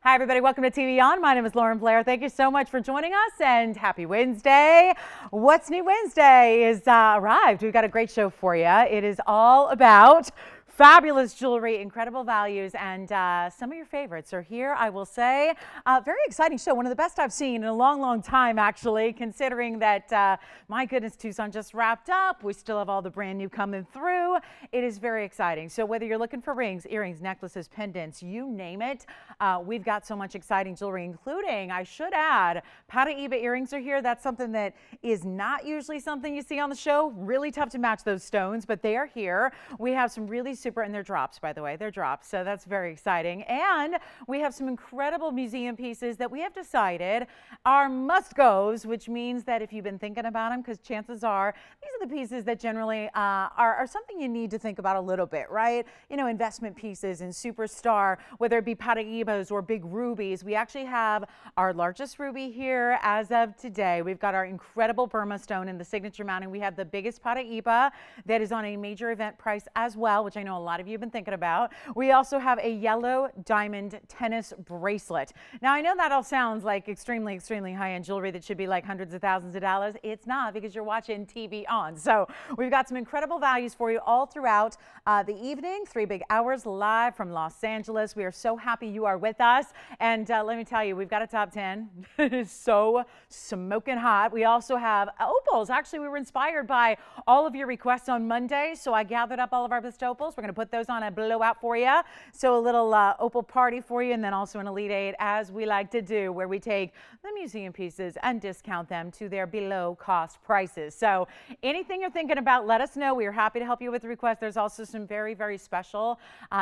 Hi, everybody. Welcome to TVON. My name is Lauren Blair. Thank you so much for joining us, and happy Wednesday. What's New Wednesday is arrived. We've got a great show for you. It is all about fabulous jewelry, incredible values, and some of your favorites are here, I will say. Very exciting show. One of the best I've seen in a long, long time, actually, considering that, my goodness, Tucson just wrapped up. We still have all the brand new coming through. It is very exciting. So whether you're looking for rings, earrings, necklaces, pendants, you name it, we've got so much exciting jewelry, including, I should add, Paraíba earrings are here. That's something that is not usually something you see on the show. Really tough to match those stones, but they are here. We have some really super, and they're drops, by the way, they're drops, so that's very exciting. And we have some incredible museum pieces that we have decided are must-goes, which means that if you've been thinking about them, because chances are these are the pieces that generally are something you need to think about a little bit, right? You know, investment pieces and superstar, whether it be Paraíbas or big rubies. We actually have our largest ruby here as of today. We've got our incredible Birthstone in the signature mounting. We have the biggest Paraíba that is on a major event price as well, which I know a lot of you have been thinking about. We also have a yellow diamond tennis bracelet. Now, I know that all sounds like extremely, extremely high-end jewelry that should be like hundreds of thousands of dollars. It's not, because you're watching TVON. So we've got some incredible values for you all throughout the evening. 3 big hours live from Los Angeles. We are so happy you are with us. And let me tell you, we've got a top 10. It is so smoking hot. We also have opals. Actually, we were inspired by all of your requests on Monday, so I gathered up all of our best opals. We're going to put those on a blowout for you. So a little opal party for you, and then also an Elite 8, as we like to do, where we take the museum pieces and discount them to their below cost prices. So anything you're thinking about, let us know. We are happy to help you with the request. There's also some very, very special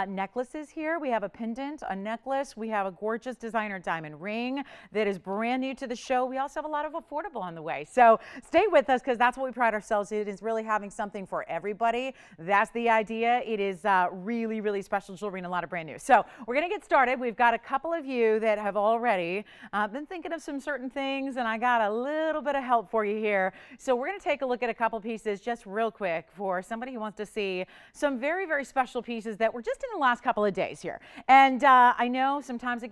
necklaces here. We have a pendant, a necklace. We have a gorgeous designer diamond ring that is brand new to the show. We also have a lot of affordable on the way. So stay with us, because that's what we pride ourselves in, is really having something for everybody. That's the idea. It is really, really special jewelry and a lot of brand new. So we're going to get started. We've got a couple of you that have already been thinking of some certain things, and I got a little bit of help for you here. So we're going to take a look at a couple pieces just real quick for somebody who wants to see some very, very special pieces that were just in the last couple of days here. And I know sometimes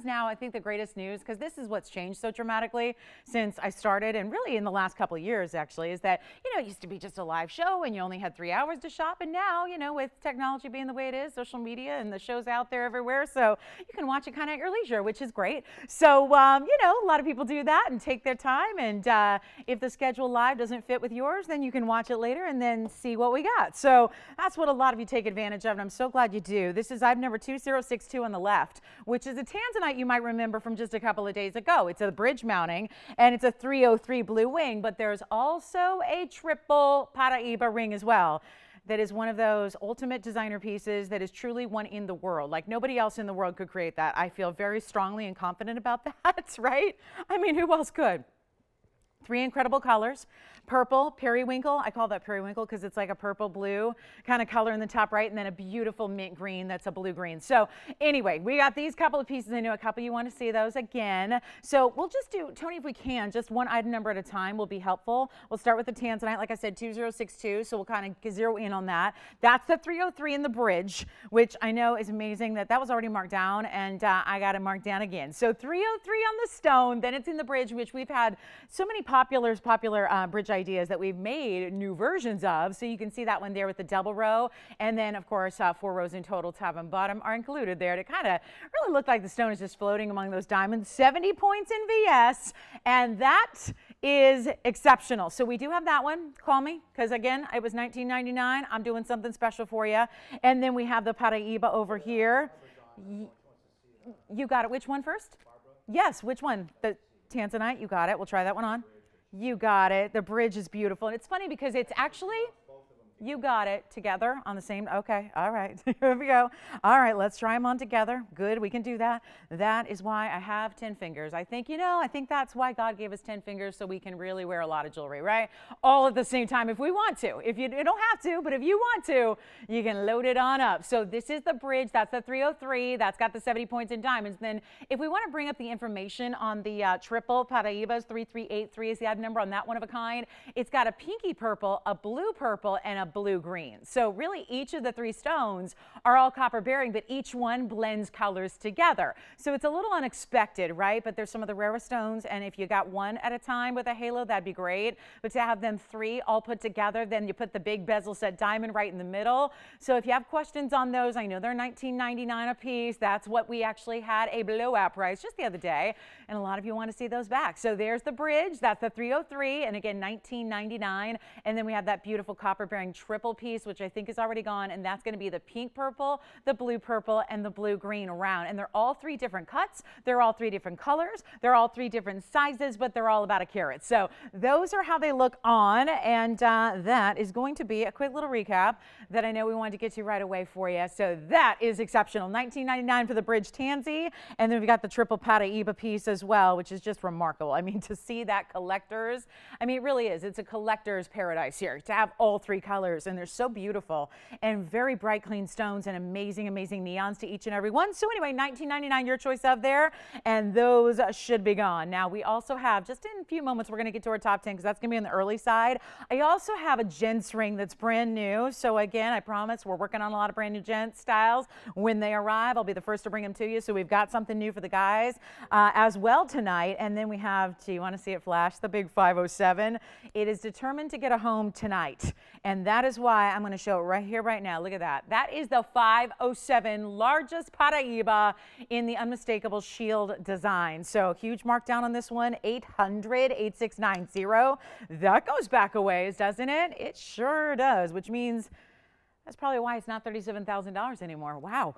now, I think the greatest news, because this is what's changed so dramatically since I started, and really in the last couple of years actually, is that, you know, it used to be just a live show and you only had 3 hours to shop. And now, you know, with technology being the way it is, social media, and the show's out there everywhere, so you can watch it kind of at your leisure, which is great. So, you know, a lot of people do that and take their time, and if the schedule live doesn't fit with yours, then you can watch it later and then see what we got. So that's what a lot of you take advantage of, and I'm so glad you do. This is item number 2062 on the left, which is a tanzanite you might remember from just a couple of days ago. It's a bridge mounting, and it's a 303 blue wing, but there's also a triple Paraíba ring as well. That is one of those ultimate designer pieces that is truly one in the world. Like nobody else in the world could create that. I feel very strongly and confident about that, right? I mean, who else could? 3 incredible colors. Purple, periwinkle. I call that periwinkle because it's like a purple blue kind of color in the top right, and then a beautiful mint green that's a blue green. So anyway, we got these couple of pieces. I know a couple of you want to see those again. So we'll just do, Tony, if we can, just one item number at a time will be helpful. We'll start with the tanzanite, like I said, 2062. So we'll kind of zero in on that. That's the 303 in the bridge, which I know is amazing that was already marked down, and I got it marked down again. So 303 on the stone, then it's in the bridge, which we've had so many popular bridge ideas that we've made new versions of. So you can see that one there with the double row, and then of course 4 rows in total, top and bottom, are included there to kind of really look like the stone is just floating among those diamonds. 70 points in VS, and that is exceptional. So we do have that one. Call me, because again, it was $19.99. I'm doing something special for you. And then we have the Paraíba over here. You got it. Which one first? Yes, which one? The tanzanite. You got it. We'll try that one on. You got it. The bridge is beautiful. And it's funny because it's actually, you got it, together on the same, okay, all right, here we go. All right, let's try them on together. Good, we can do that. That is why I have 10 fingers. I think, you know, I think that's why God gave us 10 fingers, so we can really wear a lot of jewelry, right? All at the same time if we want to. If you don't have to, but if you want to, you can load it on up. So this is the bridge. That's the 303. That's got the 70 points in diamonds. Then if we want to bring up the information on the triple Paraíbas, 3383 is the item number on that one of a kind. It's got a pinky purple, a blue purple, and a blue green. So really each of the 3 stones are all copper bearing, but each one blends colors together. So it's a little unexpected, right? But there's some of the rarest stones, and if you got one at a time with a halo, that'd be great. But to have them 3 all put together, then you put the big bezel set diamond right in the middle. So if you have questions on those, I know they're $19.99 a piece. That's what we actually had a blowout price just the other day, and a lot of you want to see those back. So there's the bridge. That's the 303, and again, $19.99. And then we have that beautiful copper bearing triple piece, which I think is already gone, and that's going to be the pink purple, the blue purple, and the blue green around. And they're all 3 different cuts. They're all 3 different colors. They're all 3 different sizes, but they're all about a carat. So those are how they look on, and that is going to be a quick little recap that I know we wanted to get to right away for you. So that is exceptional. $19.99 for the bridge tansy, and then we've got the triple Paraíba piece as well, which is just remarkable. I mean, to see that collectors, I mean, it really is. It's a collector's paradise here to have all 3 colors, and they're so beautiful and very bright, clean stones and amazing, amazing neons to each and every one. So anyway, $19.99, your choice of there, and those should be gone. Now, we also have, just in a few moments, we're going to get to our top 10 because that's going to be on the early side. I also have a gents ring that's brand new. So again, I promise we're working on a lot of brand new gent styles. When they arrive, I'll be the first to bring them to you. So we've got something new for the guys as well tonight. And then we have, do you want to see it flash? The big 507. It is determined to get a home tonight. And that is why I'm going to show it right here, right now. Look at that. That is the 507 largest Paraíba in the unmistakable shield design. So huge markdown on this one, 800-8690. That goes back a ways, doesn't it? It sure does, which means that's probably why it's not $37,000 anymore. Wow.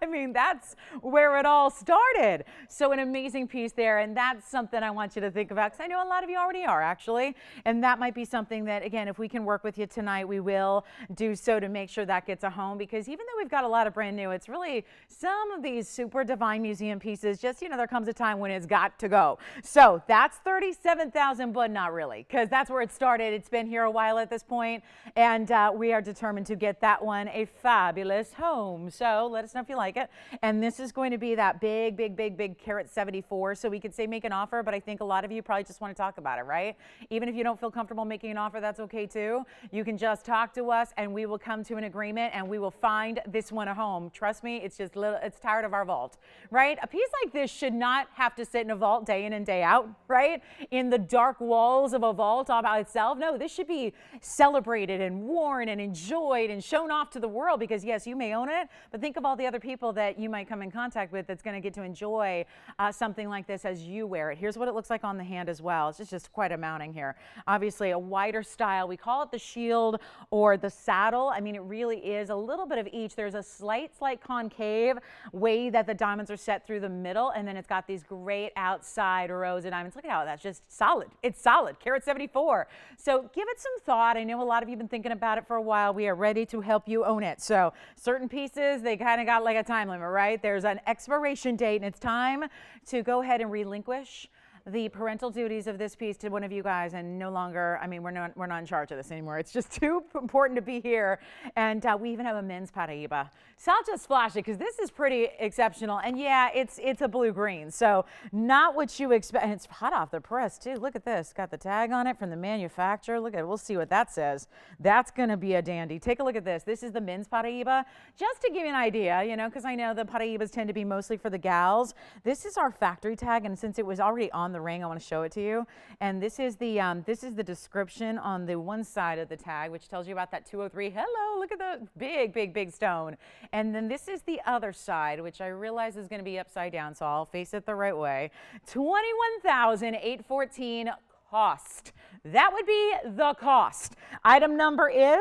I mean, that's where it all started. So an amazing piece there, and that's something I want you to think about, because I know a lot of you already are, actually. And that might be something that, again, if we can work with you tonight, we will do so to make sure that gets a home, because even though we've got a lot of brand new, it's really some of these super divine museum pieces, just, you know, there comes a time when it's got to go. So that's $37,000, but not really, because that's where it started. It's been here a while at this point, and we are determined to get that one a fabulous home. So let us know if you like it. And this is going to be that big, big, big, big carat 74. So we could say make an offer, but I think a lot of you probably just want to talk about it, right? Even if you don't feel comfortable making an offer, that's okay too. You can just talk to us and we will come to an agreement and we will find this one a home. Trust me, it's just it's tired of our vault, right? A piece like this should not have to sit in a vault day in and day out, right? In the dark walls of a vault all by itself. No, this should be celebrated and worn and enjoyed and shown off to the world, because yes, you may own it, but think of all the other people that you might come in contact with that's going to get to enjoy something like this as you wear it. Here's what it looks like on the hand as well. It's just quite a mounting here. Obviously a wider style. We call it the shield or the saddle. I mean, it really is a little bit of each. There's a slight concave way that the diamonds are set through the middle, and then it's got these great outside rows of diamonds. Look at how that's just solid. It's solid. Carat 74. So give it some thought. I know a lot of you have been thinking about it for a while. We are ready to help you own it. So certain pieces, they kind of got like a time limit, right? There's an expiration date, and it's time to go ahead and relinquish the parental duties of this piece to one of you guys, and no longer, I mean, we're not in charge of this anymore. It's just too important to be here. And we even have a men's Paraíba. So I'll just flash it because this is pretty exceptional. And yeah, it's a blue-green. So not what you expect. And it's hot off the press too. Look at this. Got the tag on it from the manufacturer. Look at it. We'll see what that says. That's going to be a dandy. Take a look at this. This is the men's Paraíba. Just to give you an idea, you know, because I know the Paraíbas tend to be mostly for the gals. This is our factory tag, and since it was already on the ring, I want to show it to you. And this is the description on the one side of the tag, which tells you about that 203. Hello, look at the big, big, big stone. And then this is the other side, which I realize is going to be upside down, so I'll face it the right way. $21,814 cost. That would be the cost. Item number is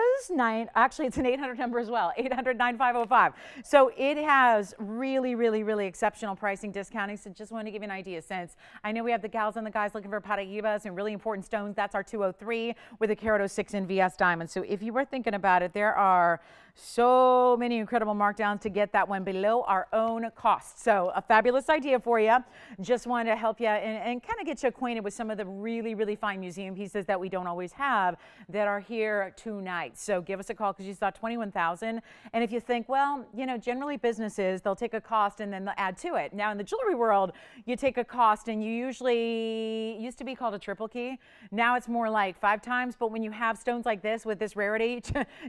actually it's an 800 number as well, 800-9505. So it has really, really, really exceptional pricing discounting. So just wanted to give you an idea, since I know we have the gals and the guys looking for Paraíbas and really important stones. That's our 203 with a carat 06 in VS diamond. So if you were thinking about it, there are So many incredible markdowns to get that one below our own cost. So a fabulous idea for you. Just wanted to help you and kind of get you acquainted with some of the really, really fine museum pieces that we don't always have that are here tonight. So give us a call because you saw 21,000. And if you think, well, you know, generally businesses, they'll take a cost and then they'll add to it. Now in the jewelry world, you take a cost and you usually used to be called a triple key. Now it's more like 5 times. But when you have stones like this with this rarity,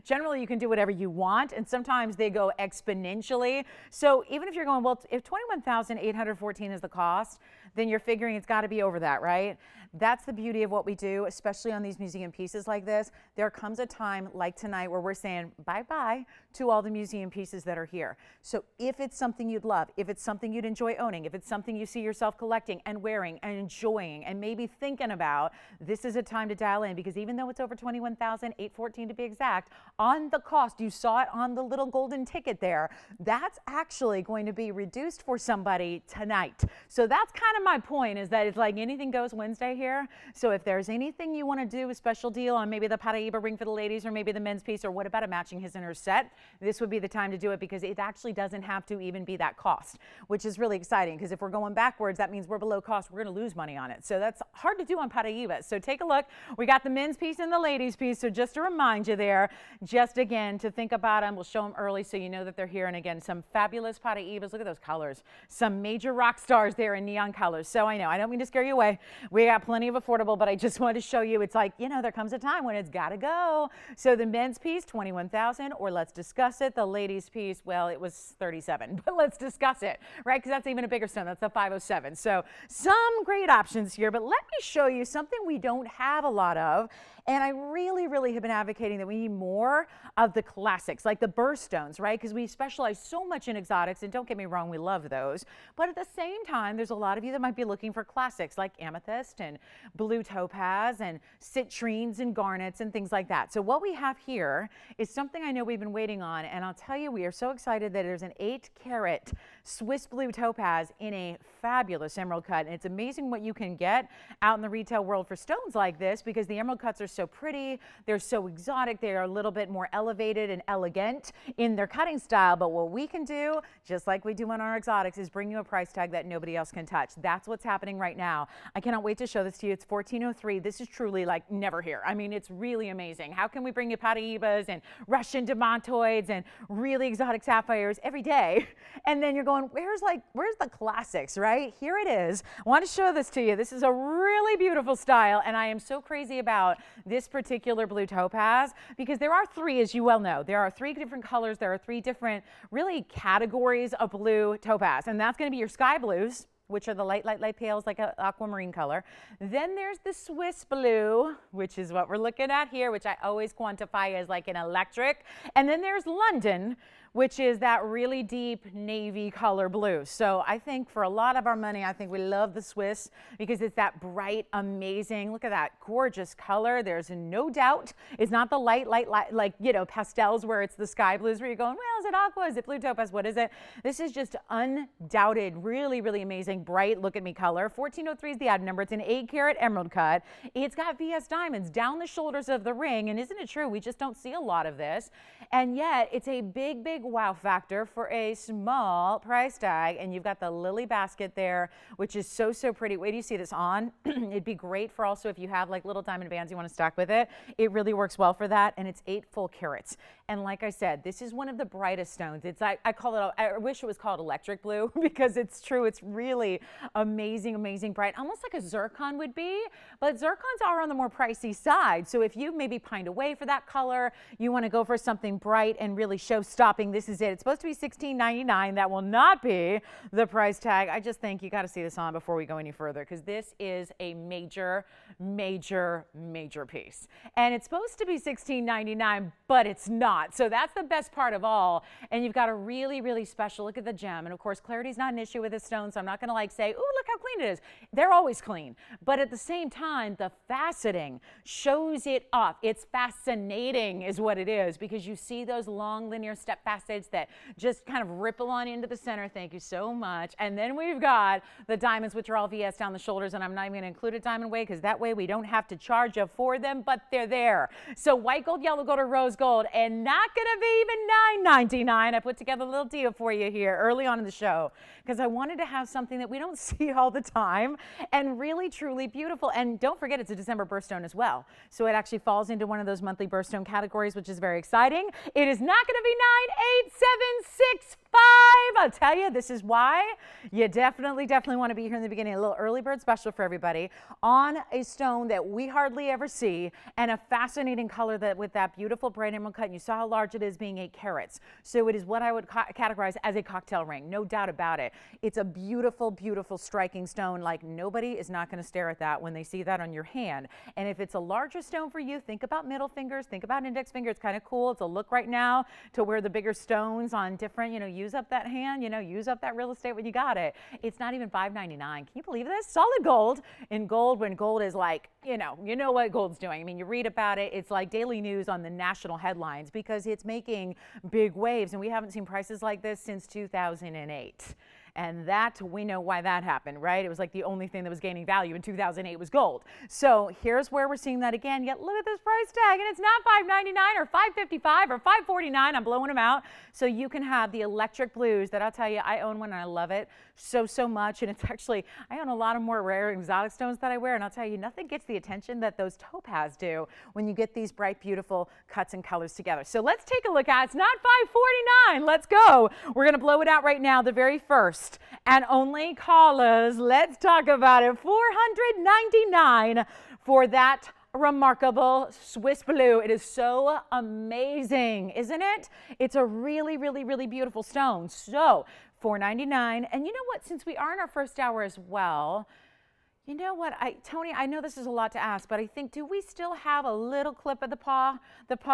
generally you can do whatever you want, and sometimes they go exponentially. So even if you're going, well, if 21,814 is the cost, then you're figuring it's got to be over that, right? That's the beauty of what we do, especially on these museum pieces like this. There comes a time like tonight where we're saying bye-bye to all the museum pieces that are here. So if it's something you'd love, if it's something you'd enjoy owning, if it's something you see yourself collecting and wearing and enjoying and maybe thinking about, this is a time to dial in, because even though it's over 21,814 to be exact, on the cost, you saw it on the little golden ticket there, that's actually going to be reduced for somebody tonight. So that's kind of my point, is that it's like anything goes Wednesday here. So if there's anything you want to do, a special deal on maybe the Paraíba ring for the ladies or maybe the men's piece, or what about a matching his and her set, this would be the time to do it, because it actually doesn't have to even be that cost, which is really exciting, because if we're going backwards, that means we're below cost. We're going to lose money on it. So that's hard to do on Paraíba. So take a look. We got the men's piece and the ladies piece. So just to remind you there, just again, to think about them. We'll show them early so you know that they're here. And again, some fabulous Paraíbas. Look at those colors. Some major rock stars there in neon colors. So I know, I don't mean to scare you away. We got plenty of affordable, but I just wanted to show you, it's like, you know, there comes a time when it's got to go. So the men's piece, 21,000, or let's discuss it. The ladies piece, well, it was 37, but let's discuss it, right? Because that's even a bigger stone. That's a 507. So some great options here, but let me show you something we don't have a lot of. And I really, really have been advocating that we need more of the classics, like the birthstones, right? Because we specialize so much in exotics, and don't get me wrong, we love those. But at the same time, there's a lot of you that might be looking for classics like amethyst and blue topaz and citrines and garnets and things like that. So what we have here is something I know we've been waiting on, and I'll tell you, we are so excited that there's an 8-carat Swiss blue topaz in a fabulous emerald cut. And it's amazing what you can get out in the retail world for stones like this, because the emerald cuts are so pretty, they're so exotic, they are a little bit more elevated and elegant in their cutting style. But what we can do, just like we do on our exotics, is bring you a price tag that nobody else can touch. That's what's happening right now. I cannot wait to show this to you. It's $1,403. This is truly like never here. I mean, it's really amazing. How can we bring you Paraíbas and Russian demontoids and really exotic sapphires every day? And then you're going, where's the classics, right? Here it is. I want to show this to you. This is a really beautiful style, and I am so crazy about this particular blue topaz because there are 3, as you well know. There are 3 different colors. There are 3 different really categories of blue topaz, and that's going to be your sky blues, which are the light pales, like an aquamarine color. Then there's the Swiss blue, which is what we're looking at here, which I always quantify as like an electric. And then there's London, which is that really deep navy color blue. So I think for a lot of our money, I think we love the Swiss because it's that bright, amazing, look at that gorgeous color. There's no doubt it's not the light, like, you know, pastels where it's the sky blues where you're going, well, is it aqua? Is it blue topaz? What is it? This is just undoubted, really, really amazing, bright, look at me color. 1403 is the item number. It's an 8-carat emerald cut. It's got VS diamonds down the shoulders of the ring. And isn't it true? We just don't see a lot of this. And yet it's a big, big wow factor for a small price tag. And you've got the lily basket there, which is so, so pretty. Wait till you see this on. It'd be great for also if you have like little diamond bands you want to stack with it. It really works well for that. And it's 8 full carats. And like I said, this is one of the brightest stones. It's I call it, I wish it was called electric blue because it's true. It's really amazing, amazing bright, almost like a zircon would be. But zircons are on the more pricey side. So if you maybe pined away for that color, you want to go for something bright and really show-stopping, this is it. It's supposed to be $16.99. That will not be the price tag. I just think you got to see this on before we go any further because this is a major, major, major piece. And it's supposed to be $16.99, but it's not. So that's the best part of all beautiful. And you've got a really, really special look at the gem. And of course, clarity is not an issue with this stone, so I'm not going to like say, ooh, look how clean it is. They're always clean. But at the same time, the faceting shows it off. It's fascinating is what it is, because you see those long linear step facets that just kind of ripple on into the center. Thank you so much. And then we've got the diamonds, which are all VS down the shoulders, and I'm not even going to include a diamond weight because that way we don't have to charge you for them, but they're there. So white gold, yellow gold, or rose gold, and not going to be even $9.99. I put together a little deal for you here early on in the show because I wanted to have something that we don't see all the time and really, truly beautiful. And don't forget, it's a December birthstone as well. So it actually falls into one of those monthly birthstone categories, which is very exciting. It is not going to be 98765. I'll tell you, this is why you definitely want to be here in the beginning. A little early bird special for everybody on a stone that we hardly ever see, and a fascinating color that with that beautiful bright emerald cut. And you saw how large it is, being 8 carats. So it is what I would categorize as a cocktail ring, no doubt about it. It's a beautiful, beautiful, striking stone. Like, nobody is not going to stare at that when they see that on your hand. And if it's a larger stone for you, think about middle fingers, think about index finger. It's kind of cool. It's a look right now to wear the bigger stones on different, use up that hand, use up that real estate when you got it. It's not even $5.99. Can you believe this? Solid gold. In gold, when gold is like, you know what gold's doing. I mean, you read about it. It's like daily news on the national headlines because it's making big waves, and we haven't seen prices like this since 2008. And that, we know why that happened, right? It was like the only thing that was gaining value in 2008 was gold. So here's where we're seeing that again. Yet look at this price tag, and it's not $5.99 or $5.55 or $5.49. I'm blowing them out. So you can have the electric blues that I'll tell you, I own one and I love it so much. And it's actually, I own a lot of more rare exotic stones that I wear, and I'll tell you, nothing gets the attention that those topaz do when you get these bright, beautiful cuts and colors together. So let's take a look at it. It's not $5.49. Let's go. We're going to blow it out right now, the very first and only callers. Let's talk about it. $499 for that remarkable Swiss blue. It is so amazing, isn't it? It's a really, really, really beautiful stone. So $499. And you know what? Since we are in our first hour as well, you know what, Tony, I know this is a lot to ask, but I think, do we still have a little clip of the paw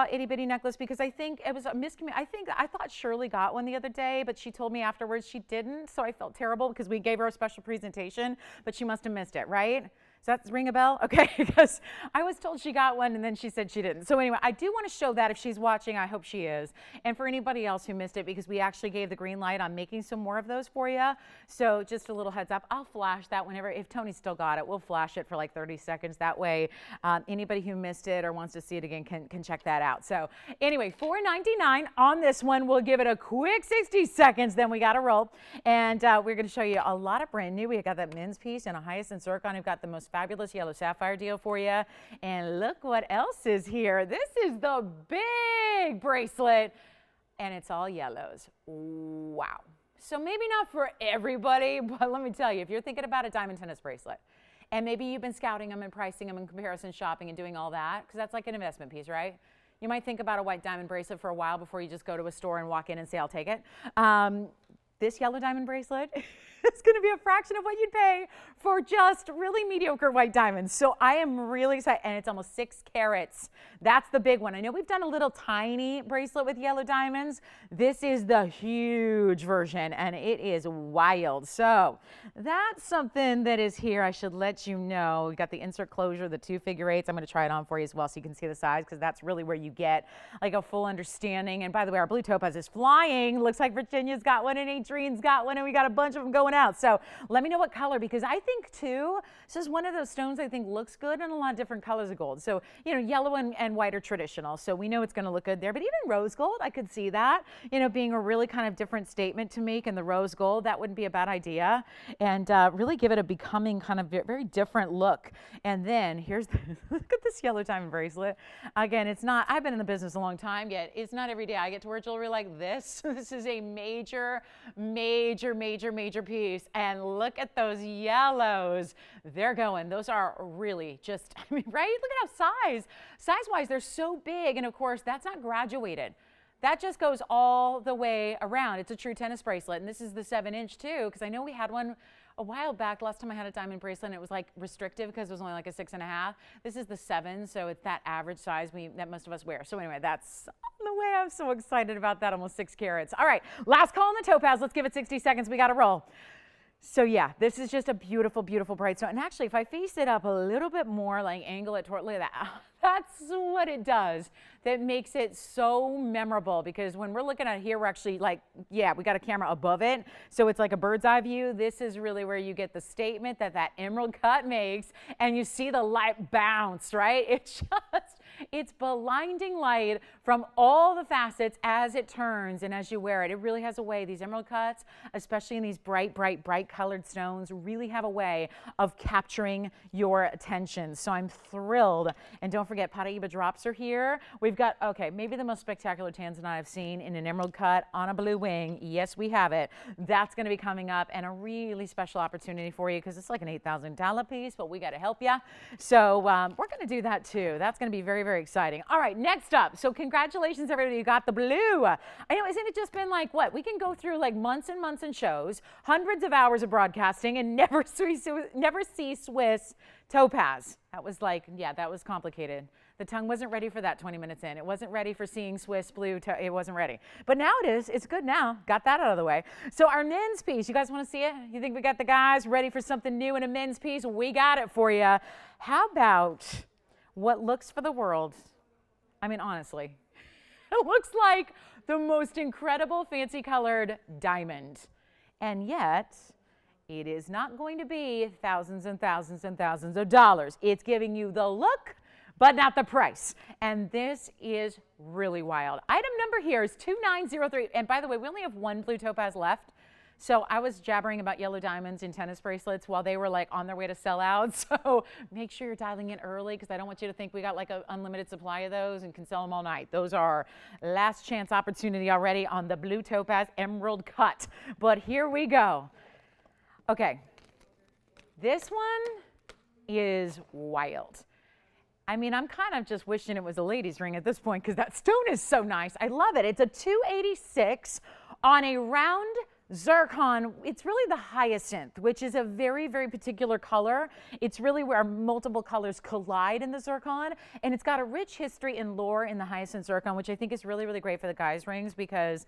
itty bitty necklace? Because I think it was a miscommunication. I thought Shirley got one the other day, but she told me afterwards she didn't. So I felt terrible because we gave her a special presentation, but she must have missed it, right? Does that ring a bell? Okay, because I was told she got one and then she said she didn't. So anyway, I do want to show that if she's watching. I hope she is. And for anybody else who missed it, because we actually gave the green light on making some more of those for you. So just a little heads up, I'll flash that whenever, if Tony still got it, we'll flash it for like 30 seconds. That way, anybody who missed it or wants to see it again can check that out. So anyway, $499 on this one. We'll give it a quick 60 seconds, then we got to roll. And we're going to show you a lot of brand new. We got that men's piece and a hyacinth zircon. We've got the most fabulous yellow sapphire deal for you. And look what else is here. This is the big bracelet, and it's all yellows. Wow. So maybe not for everybody, but let me tell you, if you're thinking about a diamond tennis bracelet, and maybe you've been scouting them and pricing them and comparison shopping and doing all that, because that's like an investment piece, right? You might think about a white diamond bracelet for a while before you just go to a store and walk in and say, I'll take it. This yellow diamond bracelet is going to be a fraction of what you'd pay for just really mediocre white diamonds. So I am really excited. And it's almost 6 carats. That's the big one. I know we've done a little tiny bracelet with yellow diamonds. This is the huge version, and it is wild. So that's something that is here. I should let you know. We got the insert closure, the 2 figure eights. I'm going to try it on for you as well so you can see the size, because that's really where you get like a full understanding. And by the way, our blue topaz is flying. Looks like Virginia's got one and Adrienne's got one, and we got a bunch of them going out. So let me know what color, because I think too, this is one of those stones I think looks good in a lot of different colors of gold. So, yellow and white are traditional. So we know it's going to look good there, but even rose gold, I could see that, being a really kind of different statement to make in the rose gold. That wouldn't be a bad idea. And really give it a becoming kind of very different look. And then here's look at this yellow diamond bracelet. Again, it's not, I've been in the business a long time, yet it's not every day I get to wear jewelry like this. This is a major piece. And look at those yellows. They're going. Those are really just, right? Look at how size-wise, they're so big. And of course, that's not graduated. That just goes all the way around. It's a true tennis bracelet. And this is the 7-inch too, because I know we had one a while back, last time I had a diamond bracelet, and it was like restrictive because it was only like a 6.5. This is the 7, so it's that average size that most of us wear. So anyway, that's the way. I'm so excited about that, almost 6 carats. All right, last call on the topaz. Let's give it 60 seconds. We got to roll. So yeah, this is just a beautiful, beautiful bright stone. And actually, if I face it up a little bit more, like angle it toward, look at that. That's what it does that makes it so memorable, because when we're looking at it here, we're actually like, yeah, we got a camera above it. So it's like a bird's eye view. This is really where you get the statement that that emerald cut makes, and you see the light bounce, right? It's blinding light from all the facets as it turns and as you wear it. It really has a way. These emerald cuts, especially in these bright, bright, bright colored stones, really have a way of capturing your attention. So I'm thrilled. And don't forget, Paraíba drops are here. We've got, okay, maybe the most spectacular tanzanite I've seen in an emerald cut on a blue wing. Yes, we have it. That's going to be coming up, and a really special opportunity for you, because it's like an $8,000 piece, but we got to help you. So we're going to do that too. That's going to be very, very exciting. All right, next up. So congratulations, everybody. You got the blue. I know, isn't it just been like, what? We can go through like months and months and shows, hundreds of hours of broadcasting, and never see Swiss topaz. That was like, yeah, that was complicated. The tongue wasn't ready for that 20 minutes in. It wasn't ready for seeing Swiss blue. It wasn't ready. But now it is. It's good now. Got that out of the way. So our men's piece, you guys want to see it? You think we got the guys ready for something new in a men's piece? We got it for you. How about what looks for the world? I mean, honestly, it looks like the most incredible fancy colored diamond. And yet, it is not going to be thousands and thousands and thousands of dollars. It's giving you the look, but not the price. And this is really wild. Item number here is 2903. And by the way, we only have one blue topaz left. So I was jabbering about yellow diamonds in tennis bracelets while they were like on their way to sell out. So make sure you're dialing in early, because I don't want you to think we got like an unlimited supply of those and can sell them all night. Those are last chance opportunity already on the blue topaz emerald cut. But here we go. Okay, this one is wild. I mean, I'm kind of just wishing it was a lady's ring at this point, because that stone is so nice. I love it. It's a 286 on a round zircon. It's really the hyacinth, which is a very, very particular color. It's really where multiple colors collide in the zircon, and it's got a rich history and lore in the hyacinth zircon, which I think is really, really great for the guys' rings, because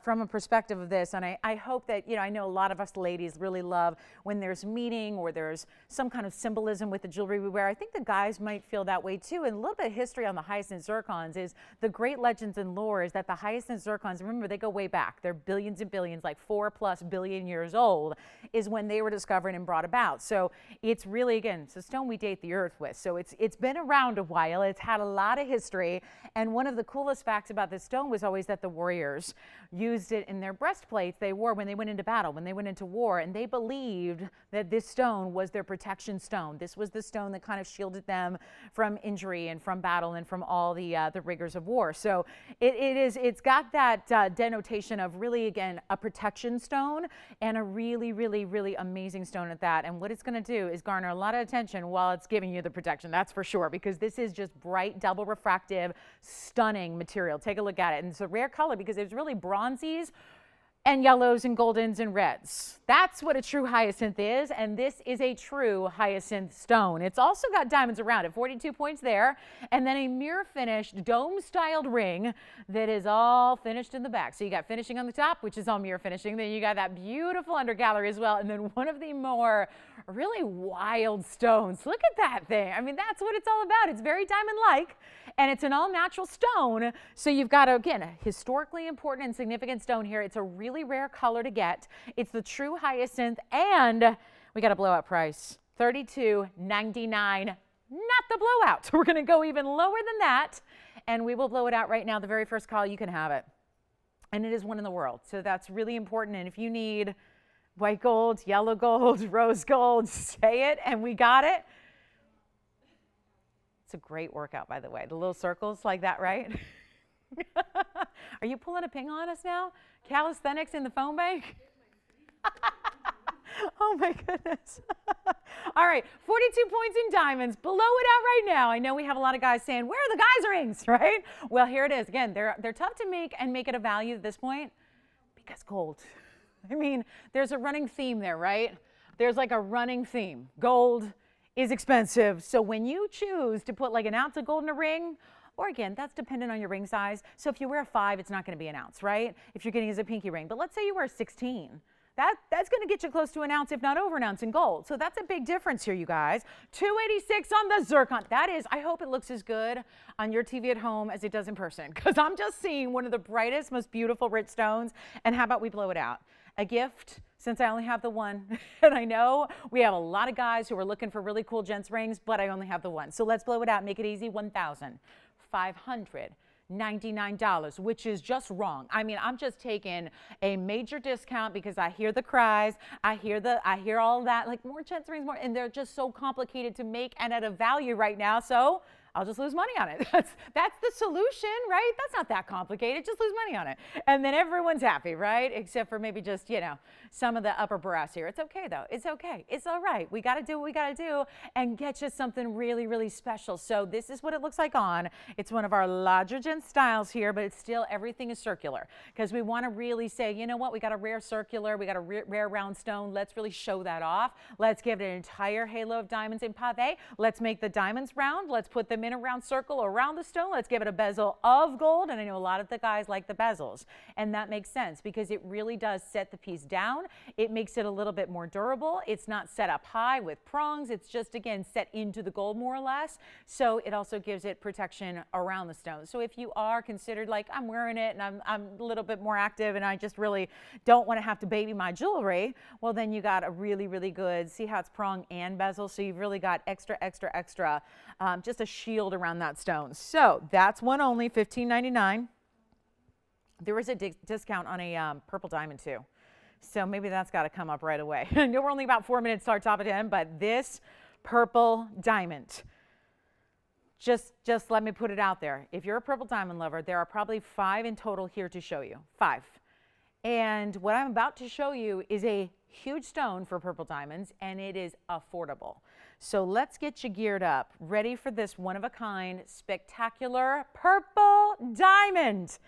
from a perspective of this, and I hope that, you know, I know a lot of us ladies really love when there's meaning or there's some kind of symbolism with the jewelry we wear. I think the guys might feel that way too. And a little bit of history on the hyacinth zircons is the great legends and lore is that the hyacinth zircons, remember, they go way back. They're billions and billions, like 4+ billion years old is when they were discovered and brought about. So it's really, again, it's a stone we date the earth with. So it's been around a while. It's had a lot of history. And one of the coolest facts about this stone was always that the warriors used it in their breastplates they wore when they went into battle, when they went into war. And they believed that this stone was their protection stone. This was the stone that kind of shielded them from injury and from battle and from all the rigors of war. So it's got that denotation of really, again, a protection stone, and a really, really, really amazing stone at that. And what it's going to do is garner a lot of attention while it's giving you the protection, that's for sure, because this is just bright, double refractive, stunning material. Take a look at it. And it's a rare color because it's really bronzies and yellows and goldens and reds. That's what a true hyacinth is, and this is a true hyacinth stone. It's also got diamonds around it, 42 points there, and then a mirror-finished, dome-styled ring that is all finished in the back. So you got finishing on the top, which is all mirror finishing, then you got that beautiful under gallery as well, and then one of the more really wild stones. Look at that thing. I mean, that's what it's all about. It's very diamond-like, and it's an all-natural stone, so you've got, again, a historically important and significant stone here. It's a really rare color to get. It's the true hyacinth, and we got a blowout price, $32.99, not the blowout. So we're going to go even lower than that, and we will blow it out right now. The very first call, you can have it, and it is one in the world, so that's really important. And if you need white gold, yellow gold, rose gold, say it, and we got it. It's a great workout, by the way. The little circles like that, right? Are you pulling a ping on us now? Calisthenics in the phone bank? Oh my goodness. All right, 42 points in diamonds. Blow it out right now. I know we have a lot of guys saying, where are the guys' rings, right? Well, here it is. Again, they're tough to make and make it a value at this point because gold. I mean, there's a running theme there, right? there's like a running theme. Gold is expensive. So when you choose to put like an ounce of gold in a ring, or again, that's dependent on your ring size. So if you wear a 5, it's not going to be an ounce, right? If you're getting it as a pinky ring. But let's say you wear a 16. That's going to get you close to an ounce, if not over an ounce in gold. So that's a big difference here, you guys. $286 on the zircon. That is, I hope it looks as good on your TV at home as it does in person, because I'm just seeing one of the brightest, most beautiful rich stones. And how about we blow it out? A gift, since I only have the one, and I know we have a lot of guys who are looking for really cool gents rings, but I only have the one. So let's blow it out, make it easy. $1,599, which is just wrong. I mean, I'm just taking a major discount because I hear the cries, I hear all that, like more gents rings, more, and they're just so complicated to make and at a value right now. So I'll just lose money on it. That's the solution, right? That's not that complicated. Just lose money on it. And then everyone's happy, right? Except for maybe just, you know, some of the upper brass here. It's okay, though. It's okay. It's all right. We got to do what we got to do and get you something really, really special. So this is what it looks like on. It's one of our larger gent styles here, but it's still, everything is circular because we want to really say, you know what? We got a rare circular. We got a rare round stone. Let's really show that off. Let's give it an entire halo of diamonds in pave. Let's make the diamonds round. Let's put them in a round circle around the stone. Let's give it a bezel of gold. And I know a lot of the guys like the bezels. And that makes sense because it really does set the piece down. It makes it a little bit more durable. It's not set up high with prongs. It's just, again, set into the gold more or less. So it also gives it protection around the stone. So if you are considered like, I'm wearing it and I'm a little bit more active and I just really don't want to have to baby my jewelry, well, then you got a really, really good, see how it's prong and bezel. So you've really got extra, just a shield around that stone. So that's one only, $15.99. There is a discount on a purple diamond too. So maybe that's got to come up right away. I know we're only about 4 minutes to our top of 10, but this purple diamond, just let me put it out there. If you're a purple diamond lover, there are probably 5 in total here to show you. 5. And what I'm about to show you is a huge stone for purple diamonds, and it is affordable. So let's get you geared up, ready for this one-of-a-kind, spectacular purple diamond.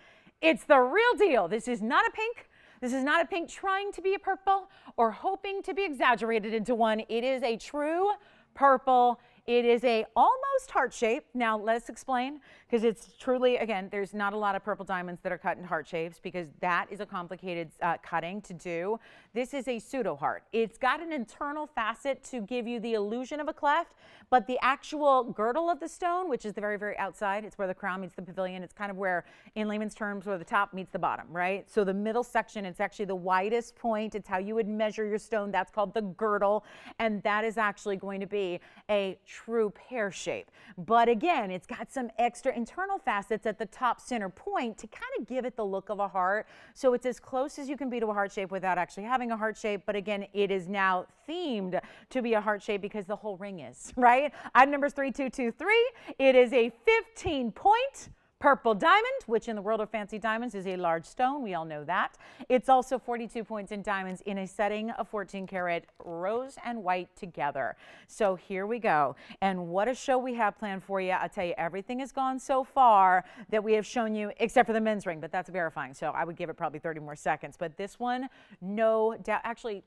It's the real deal. This is not a pink. This is not a pink trying to be a purple or hoping to be exaggerated into one. It is a true purple. It is a almost heart shape. Now let's explain, because it's truly, again, there's not a lot of purple diamonds that are cut in heart shapes because that is a complicated cutting to do. This is a pseudo heart. It's got an internal facet to give you the illusion of a cleft, but the actual girdle of the stone, which is the very, very outside, it's where the crown meets the pavilion. It's kind of where, in layman's terms, where the top meets the bottom, right? So the middle section, it's actually the widest point. It's how you would measure your stone. That's called the girdle, and that is actually going to be a true pear shape. But again, it's got some extra internal facets at the top center point to kind of give it the look of a heart. So it's as close as you can be to a heart shape without actually having a heart shape. But again, it is now themed to be a heart shape because the whole ring is, right? Item number is 3223. It is a 15-point purple diamond, which in the world of fancy diamonds is a large stone. We all know that. It's also 42 points in diamonds in a setting of 14 karat rose and white together. So here we go. And what a show we have planned for you. I'll tell you, everything has gone so far that we have shown you, except for the men's ring, but that's verifying. So I would give it probably 30 more seconds. But this one, no doubt, actually,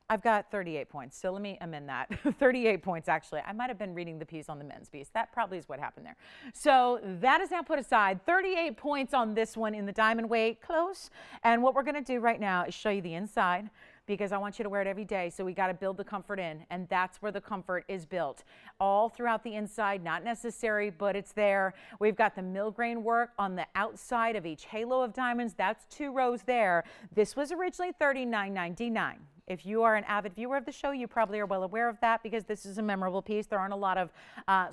I've got 38 points, so let me amend that. 38 points, actually. I might have been reading the piece on the men's piece. That probably is what happened there. So that is now put aside. 38 points on this one in the diamond weight, close. And what we're going to do right now is show you the inside, because I want you to wear it every day. So we got to build the comfort in, and that's where the comfort is built. All throughout the inside, not necessary, but it's there. We've got the millgrain work on the outside of each halo of diamonds. That's 2 rows there. This was originally $39.99. If you are an avid viewer of the show, you probably are well aware of that because this is a memorable piece. There aren't a lot of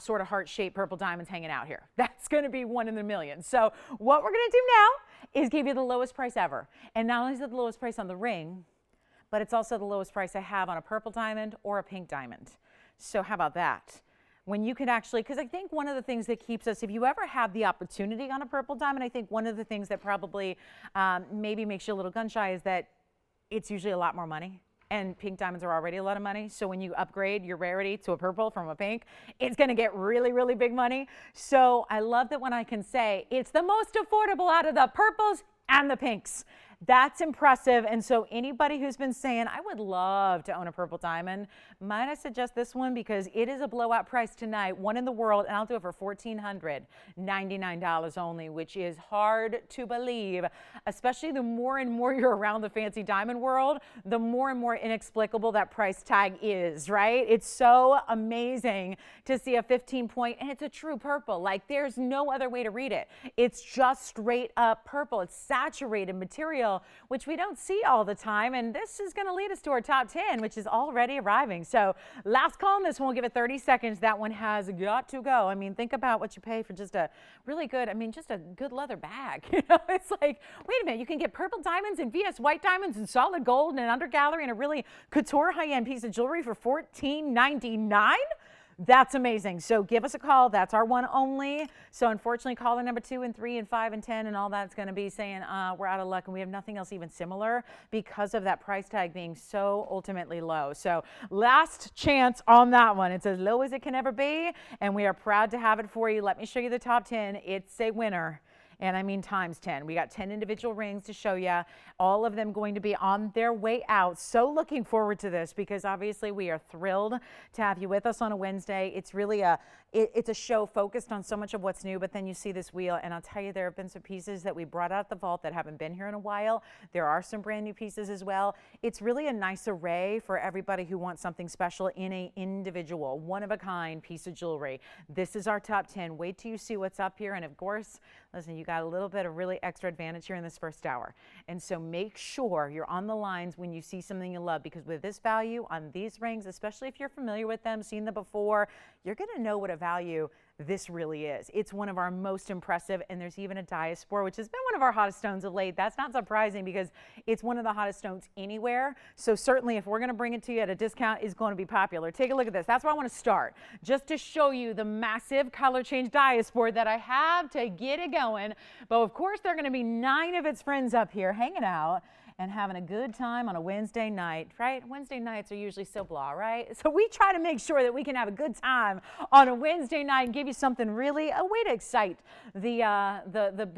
sort of heart-shaped purple diamonds hanging out here. That's going to be 1 in a million. So what we're going to do now is give you the lowest price ever. And not only is it the lowest price on the ring, but it's also the lowest price I have on a purple diamond or a pink diamond. So how about that? When you can actually, because I think one of the things that keeps us, if you ever have the opportunity on a purple diamond, I think one of the things that probably maybe makes you a little gun shy is that it's usually a lot more money. And pink diamonds are already a lot of money. So when you upgrade your rarity to a purple from a pink, it's going to get really, really big money. So I love that when I can say it's the most affordable out of the purples and the pinks. That's impressive. And so anybody who's been saying, I would love to own a purple diamond, might I suggest this one, because it is a blowout price tonight, one in the world, and I'll do it for $1,499 only, which is hard to believe, especially the more and more you're around the fancy diamond world, the more and more inexplicable that price tag is, right? It's so amazing to see a 15-point, and it's a true purple. Like, there's no other way to read it. It's just straight up purple. It's saturated material, which we don't see all the time, and this is going to lead us to our top 10, which is already arriving. So last call on this one, we'll give it 30 seconds. That one has got to go. I mean, think about what you pay for just a really good, I mean, just a good leather bag. You know, it's like, wait a minute, you can get purple diamonds and VS white diamonds and solid gold and an under gallery and a really couture high-end piece of jewelry for $14.99. That's amazing. So give us a call. That's our one only. So unfortunately, caller number 2 and 3 and 5 and 10 and all that's going to be saying we're out of luck and we have nothing else even similar because of that price tag being so ultimately low. So last chance on that one. It's as low as it can ever be, and we are proud to have it for you. Let me show you the top 10. It's a winner. And I mean times 10. We got 10 individual rings to show you, all of them going to be on their way out. So looking forward to this because obviously we are thrilled to have you with us on a Wednesday. It's really it's a show focused on so much of what's new, but then you see this wheel, and I'll tell you, there have been some pieces that we brought out the vault that haven't been here in a while. There are some brand new pieces as well. It's really a nice array for everybody who wants something special in a individual, one-of-a-kind piece of jewelry. This is our top 10. Wait till you see what's up here, and of course, listen, you got a little bit of really extra advantage here in this first hour. And so make sure you're on the lines when you see something you love, because with this value on these rings, especially if you're familiar with them, seen them before, you're going to know what a value this really is. It's one of our most impressive, and there's even a diaspora, which has been one of our hottest stones of late. That's not surprising because it's one of the hottest stones anywhere. So certainly if we're going to bring it to you at a discount, it's going to be popular. Take a look at this. That's where I want to start, just to show you the massive color change diaspora that I have to get it going. But of course, there are going to be 9 of its friends up here hanging out and having a good time on a Wednesday night, right? Wednesday nights are usually so blah, right? So we try to make sure that we can have a good time on a Wednesday night and give you something really, a way to excite the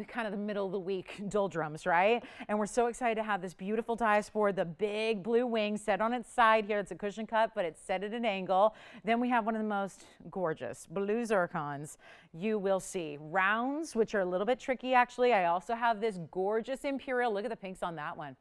kind of the middle of the week doldrums, right? And we're so excited to have this beautiful diaspora, the big blue wing set on its side here. It's a cushion cut, but it's set at an angle. Then we have one of the most gorgeous blue zircons you will see. Rounds, which are a little bit tricky actually. I also have this gorgeous imperial. Look at the pinks on that one.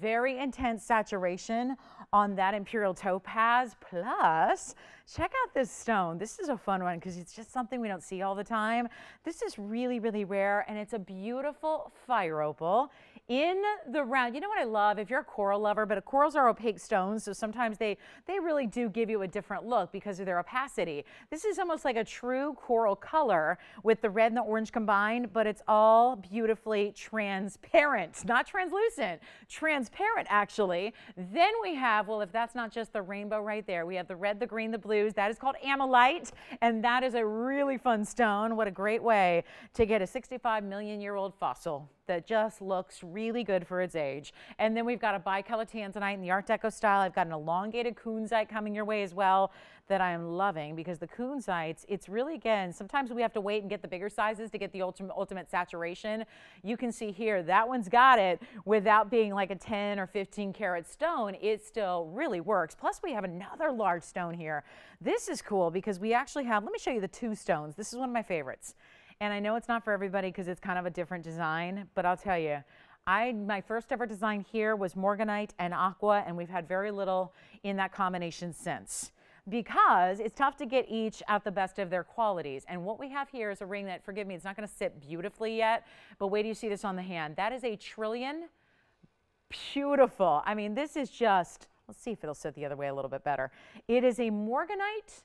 Very intense saturation on that imperial topaz. Plus, check out this stone. This is a fun one because it's just something we don't see all the time. This is really, really rare, and it's a beautiful fire opal in the round. You know what I love? If you're a coral lover, but corals are opaque stones, so sometimes they really do give you a different look because of their opacity. This is almost like a true coral color with the red and the orange combined, but it's all beautifully transparent, not translucent, transparent actually. Then we have, well, if that's not just the rainbow right there, we have the red, the green, the blues. That is called amylite, and that is a really fun stone. What a great way to get a 65 million year old fossil that just looks really good for its age. And then we've got a bicolor tanzanite in the Art Deco style. I've got an elongated kunzite coming your way as well that I am loving, because the kunzites, it's really, again, sometimes we have to wait and get the bigger sizes to get the ultimate saturation. You can see here, that one's got it without being like a 10 or 15 karat stone. It still really works. Plus we have another large stone here. This is cool because we actually have, let me show you the 2 stones. This is one of my favorites. And I know it's not for everybody because it's kind of a different design, but I'll tell you, my first ever design here was morganite and aqua, and we've had very little in that combination since, because it's tough to get each at the best of their qualities. And what we have here is a ring that, forgive me, it's not going to sit beautifully yet, but wait till you see this on the hand. That is a trillion. Beautiful. I mean, this is just, let's see if it'll sit the other way a little bit better. It is a morganite.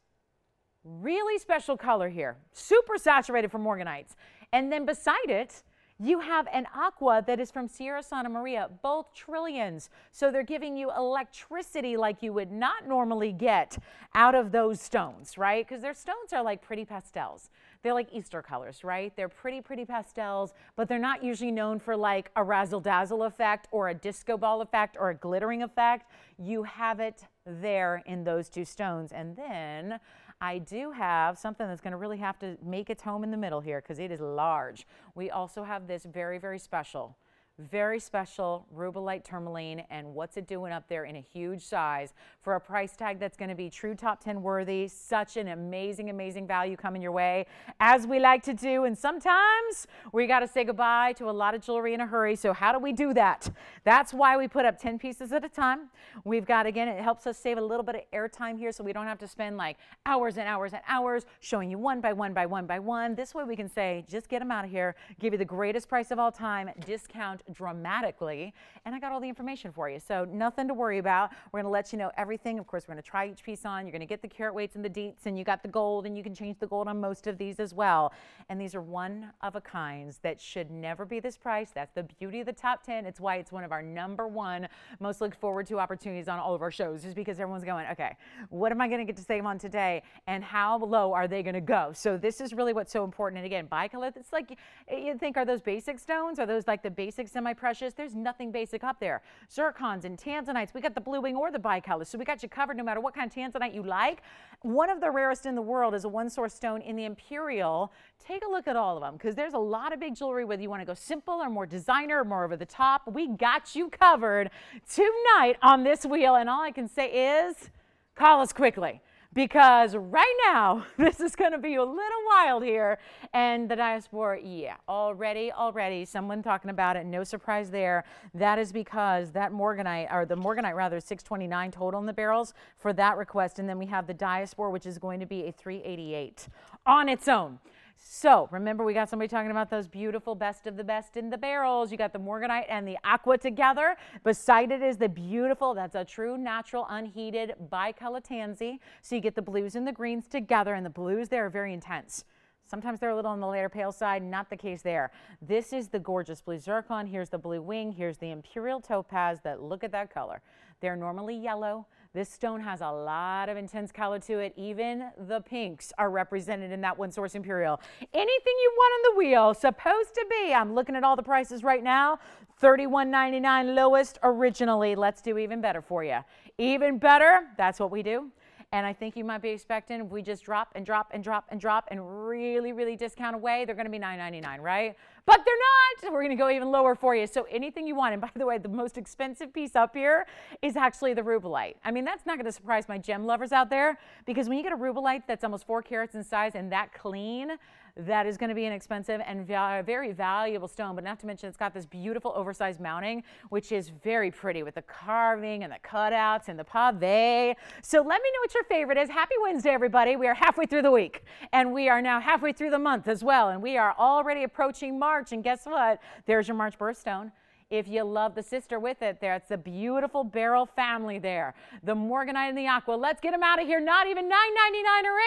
Really special color here, super saturated for morganites. And then beside it, you have an aqua that is from Sierra Santa Maria, both trillions. So they're giving you electricity like you would not normally get out of those stones, right? Because their stones are like pretty pastels. They're like Easter colors, right? They're pretty pastels, but they're not usually known for like a razzle-dazzle effect or a disco ball effect or a glittering effect. You have it there in those 2 stones. And then I do have something that's going to really have to make its home in the middle here because it is large. We also have this very, very special, Very special rubellite tourmaline, and what's it doing up there in a huge size for a price tag that's going to be true top 10 worthy. Such an amazing, amazing value coming your way, as we like to do. And sometimes we got to say goodbye to a lot of jewelry in a hurry. So how do we do that? That's why we put up 10 pieces at a time. We've got, again, it helps us save a little bit of airtime here, so we don't have to spend like hours and hours and hours showing you one by one by one by one. This way we can say, just get them out of here, give you the greatest price of all time, discount dramatically, and I got all the information for you. So nothing to worry about. We're going to let you know everything. Of course, we're going to try each piece on. You're going to get the carat weights and the deets, and you got the gold, and you can change the gold on most of these as well. And these are one of a kinds that should never be this price. That's the beauty of the top 10. It's why it's one of our #1 most look forward to opportunities on all of our shows, just because everyone's going, okay, what am I going to get to save on today, and how low are they going to go? So this is really what's so important. And again, bicolor, it's like you think, are those basic stones? Are those like the basic semi-precious? There's nothing basic up there. Zircons and tanzanites, we got the blue wing or the bicolor, so we got you covered no matter what kind of tanzanite you like. One of the rarest in the world is a one source stone in the imperial. Take a look at all of them, because there's a lot of big jewelry, whether you want to go simple or more designer or more over the top. We got you covered tonight on this wheel, and all I can say is call us quickly, because right now this is going to be a little wild here. And the diaspora, yeah, already someone talking about it. No surprise there. That is because that morganite, or the morganite rather, is 629 total in the barrels for that request. And then we have the diaspora, which is going to be a 388 on its own. So remember, we got somebody talking about those beautiful best of the best in the barrels. You got the morganite and the aqua together. Beside it is the beautiful, that's a true natural unheated bicolor tansy. So you get the blues and the greens together, and the blues there are very intense. Sometimes they're a little on the later pale side, not the case there. This is the gorgeous blue zircon. Here's the blue wing. Here's the imperial topaz. Look at that color. They're normally yellow. This stone has a lot of intense color to it. Even the pinks are represented in that one source imperial. Anything you want on the wheel, supposed to be, I'm looking at all the prices right now, $31.99 lowest originally. Let's do even better for you. Even better, that's what we do. And I think you might be expecting, if we just drop and drop and drop and drop and really, really discount away, they're going to be $9.99, right? But they're not. We're going to go even lower for you. So anything you want. And by the way, the most expensive piece up here is actually the rubellite. I mean, that's not going to surprise my gem lovers out there, because when you get a rubellite that's almost 4 carats in size and that clean, that is going to be an expensive and very valuable stone. But not to mention, it's got this beautiful oversized mounting, which is very pretty with the carving and the cutouts and the pave. So let me know what your favorite is. Happy Wednesday, everybody. We are halfway through the week, and we are now halfway through the month as well. And we are already approaching March. And guess what? There's your March birthstone. If you love the sister with it there, it's the beautiful barrel family there. The morganite and the aqua. Let's get them out of here. Not even $9.99 or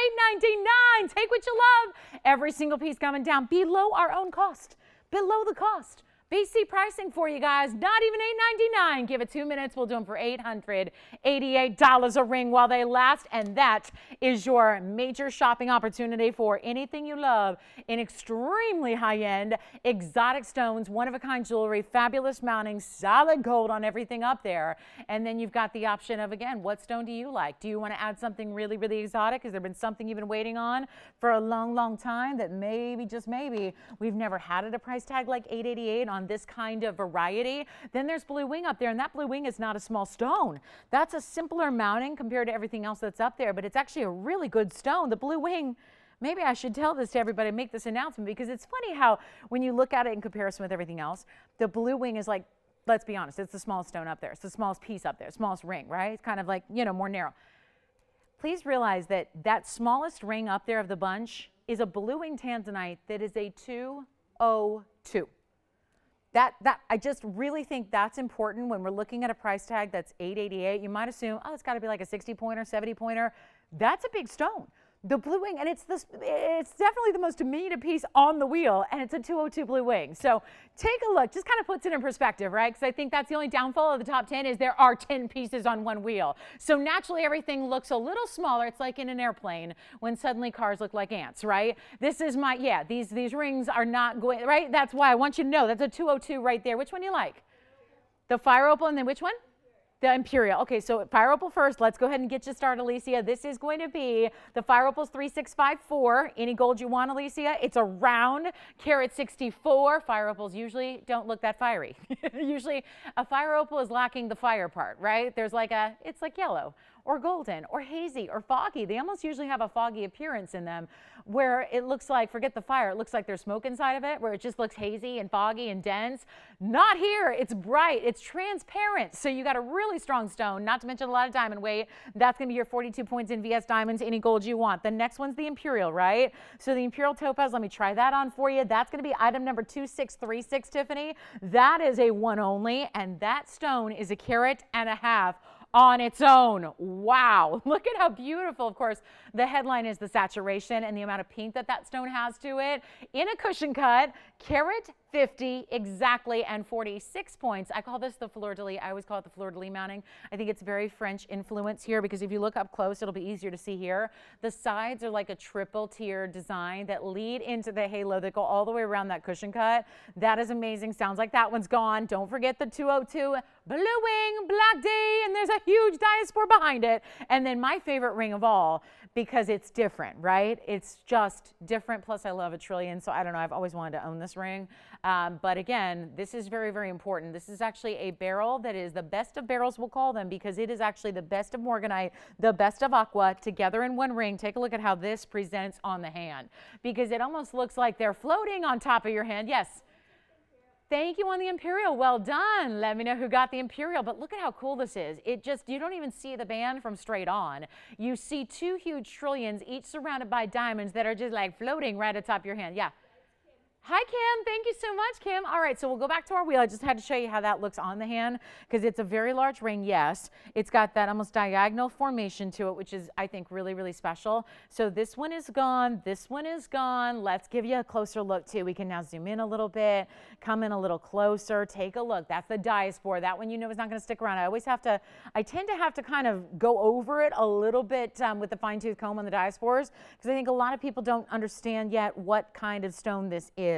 $8.99. Take what you love. Every single piece coming down below our own cost. Below the cost. BC pricing for you guys, not even $8.99. Give it 2 minutes. We'll do them for $888 a ring while they last. And that is your major shopping opportunity for anything you love in extremely high-end, exotic stones, one-of-a-kind jewelry, fabulous mounting, solid gold on everything up there. And then you've got the option of, again, what stone do you like? Do you want to add something really, really exotic? Has there been something you've been waiting on for a long, long time that maybe, just maybe, we've never had at a price tag like $888 on this kind of variety? Then there's blue wing up there, and that blue wing is not a small stone. That's a simpler mounting compared to everything else that's up there, but it's actually a really good stone. The blue wing, maybe I should tell this to everybody, make this announcement, because it's funny how when you look at it in comparison with everything else, the blue wing is like, let's be honest, it's the smallest stone up there. It's the smallest piece up there, smallest ring, right? It's kind of like, you know, more narrow. Please realize that that smallest ring up there of the bunch is a blue wing tanzanite that is a 202. I just really think that's important when we're looking at a price tag that's $888. You might assume, oh, it's got to be like a 60-pointer, 70-pointer. That's a big stone. The blue wing, and it's definitely the most diminutive piece on the wheel, and it's a 202 blue wing. So take a look, just kind of puts it in perspective, right? Because I think that's the only downfall of the top 10 is there are 10 pieces on one wheel. So naturally everything looks a little smaller. It's like in an airplane when suddenly cars look like ants, right? This is my, yeah, these rings are not going, right? That's why I want you to know that's a 202 right there. Which one do you like? The fire opal, and then which one? The Imperial. Okay, so Fire Opal first. Let's go ahead and get you started, Alicia. This is going to be the Fire Opal's 3654. Any gold you want, Alicia. It's a round carat 64. Fire Opals usually don't look that fiery. Usually a Fire Opal is lacking the fire part, right? There's like it's like yellow or golden or hazy or foggy. They almost usually have a foggy appearance in them where it looks like, forget the fire, it looks like there's smoke inside of it, where it just looks hazy and foggy and dense. Not here. It's bright. It's transparent. So you got a really strong stone, not to mention a lot of diamond weight. That's going to be your 42 points in VS Diamonds, any gold you want. The next one's the Imperial, right? So the Imperial Topaz, let me try that on for you. That's going to be item number 2636, Tiffany. That is a one only, and that stone is 1.5 carats on its own. Wow, look at how beautiful. Of course, the headline is the saturation and the amount of pink that that stone has to it. In a cushion cut, carat 50 exactly, and 46 points. I call this the fleur-de-lis. I always call it the fleur-de-lis mounting. I think it's very French influence here because if you look up close, it'll be easier to see here. The sides are like a triple tier design that lead into the halo that go all the way around that cushion cut. That is amazing. Sounds like that one's gone. Don't forget the 202 Blue Wing Black D, and there's a huge diaspora behind it. And then my favorite ring of all, because it's different, right? It's just different. Plus I love a trillion. So I don't know. I've always wanted to own this ring. But again, this is very, very important. This is actually a beryl that is the best of beryls, we'll call them, because it is actually the best of morganite, the best of aqua together in one ring. Take a look at how this presents on the hand, because it almost looks like they're floating on top of your hand. Yes. Thank you on the Imperial. Well done. Let me know who got the Imperial. But look at how cool this is. It just, you don't even see the band from straight on. You see two huge trillions, each surrounded by diamonds that are just like floating right atop your hand. Yeah. Hi, Kim. Thank you so much, Kim. All right, so we'll go back to our wheel. I just had to show you how that looks on the hand because it's a very large ring, yes. It's got that almost diagonal formation to it, which is, I think, really, really special. So this one is gone. This one is gone. Let's give you a closer look, too. We can now zoom in a little bit, come in a little closer, take a look. That's the diaspora. That one you know is not going to stick around. I tend to have to kind of go over it a little bit with the fine-tooth comb on the diasporas because I think a lot of people don't understand yet what kind of stone this is.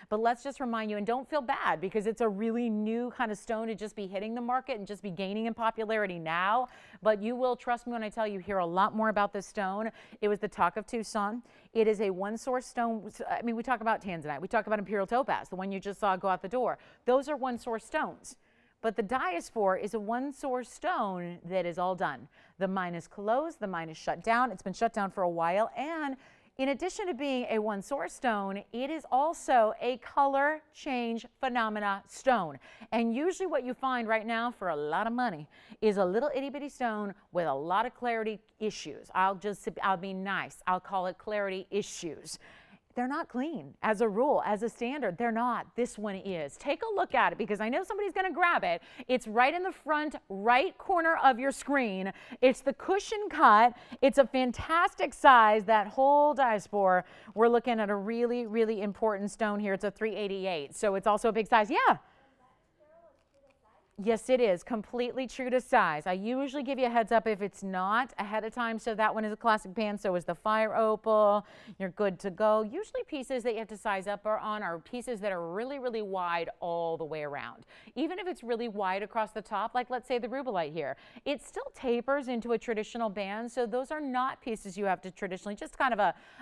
But let's just remind you, and don't feel bad because it's a really new kind of stone to just be hitting the market and just be gaining in popularity now. But you will, trust me when I tell you, hear a lot more about this stone. It was the talk of Tucson. It is a one-source stone. I mean, we talk about tanzanite. We talk about Imperial Topaz, the one you just saw go out the door. Those are one-source stones. But the diaspora is a one-source stone that is all done. The mine is closed. The mine is shut down. It's been shut down for a while. And in addition to being a one-source stone, it is also a color change phenomena stone. And usually what you find right now for a lot of money is a little itty-bitty stone with a lot of clarity issues. I'll be nice. I'll call it clarity issues. They're not clean as a rule, as a standard. They're not. This one is. Take a look at it because I know somebody's going to grab it. It's right in the front right corner of your screen. It's the cushion cut. It's a fantastic size. That whole diaspora, we're looking at a really, really important stone here. It's a 388. So it's also a big size. Yeah. Yes, it is. Completely true to size. I usually give you a heads up if it's not ahead of time. So that one is a classic band. So is the Fire Opal. You're good to go. Usually pieces that you have to size up are pieces that are really, really wide all the way around. Even if it's really wide across the top, like let's say the rubellite here, it still tapers into a traditional band. So those are not pieces you have to traditionally, just kind of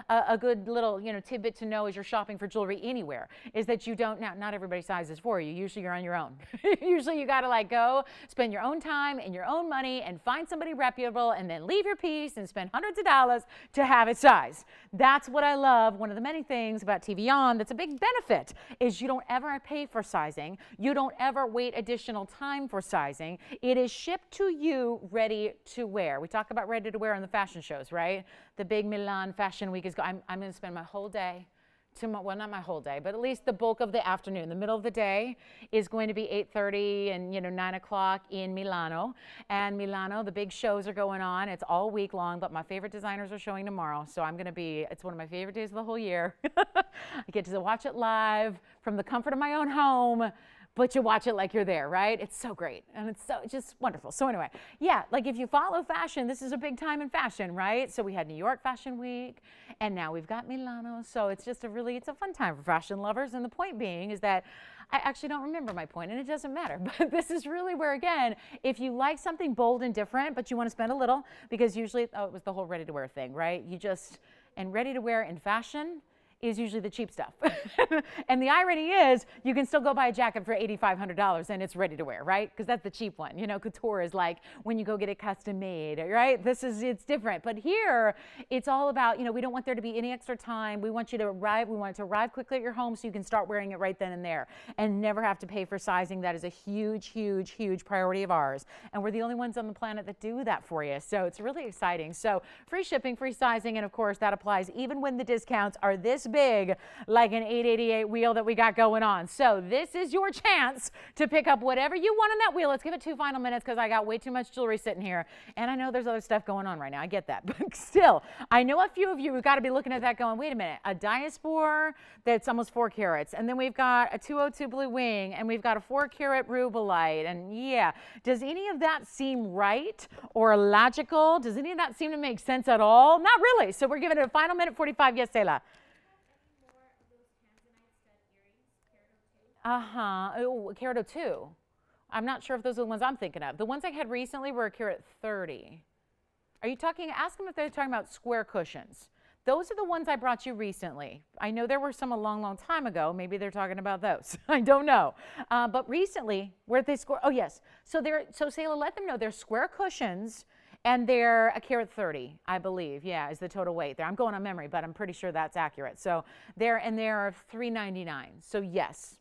a good little, tidbit to know as you're shopping for jewelry anywhere, is that you don't, now not everybody sizes for you. Usually you're on your own. Usually you got to go spend your own time and your own money and find somebody reputable and then leave your piece and spend hundreds of dollars to have it sized. That's what I love. One of the many things about TVON that's a big benefit is you don't ever pay for sizing. You don't ever wait additional time for sizing. It is shipped to you ready to wear. We talk about ready to wear on the fashion shows, right? The big Milan Fashion Week is going. I'm going to spend my whole day well, not my whole day, but at least the bulk of the afternoon. The middle of the day is going to be 8:30 and 9 o'clock in Milano. And Milano, the big shows are going on. It's all week long, but my favorite designers are showing tomorrow. So it's one of my favorite days of the whole year. I get to watch it live from the comfort of my own home. but you watch it like you're there, right? It's so great, and it's just wonderful. So anyway, yeah, like if you follow fashion, this is a big time in fashion, right? So we had New York Fashion Week, and now we've got Milano. So it's just it's a fun time for fashion lovers. And the point being is that I actually don't remember my point, and it doesn't matter. But this is really where, again, if you like something bold and different, but you want to spend a little, because usually, it was the whole ready-to-wear thing, right? And ready-to-wear in fashion is usually the cheap stuff. And the irony is, you can still go buy a jacket for $8,500 and it's ready to wear, right? Because that's the cheap one. You know, couture is like when you go get it custom made, right? It's different. But here, it's all about, we don't want there to be any extra time. We want you to arrive. We want it to arrive quickly at your home so you can start wearing it right then and there and never have to pay for sizing. That is a huge, huge, huge priority of ours. And we're the only ones on the planet that do that for you. So it's really exciting. So free shipping, free sizing, and of course that applies even when the discounts are this big, like an 888 wheel that we got going on. So this is your chance to pick up whatever you want on that wheel. Let's give it 2 final minutes because I got way too much jewelry sitting here. And I know there's other stuff going on right now. I get that. But still, I know a few of you have got to be looking at that going, wait a minute, a diaspora that's almost 4 carats. And then we've got a 202 blue wing, and we've got a 4 carat rubelite. And yeah, does any of that seem right or logical? Does any of that seem to make sense at all? Not really. So we're giving it a final minute 45. Yes, Selah. Oh, carat 02. I'm not sure if those are the ones I'm thinking of. The ones I had recently were a carat 30. Are you talking, ask them if they're talking about square cushions. Those are the ones I brought you recently. I know there were some a long, long time ago. Maybe they're talking about those. I don't know. But recently, where they score, oh yes. So Selah, let them know they're square cushions and they're a carat 30, I believe. Yeah, is the total weight there. I'm going on memory, but I'm pretty sure that's accurate. So they're $3.99. So yes.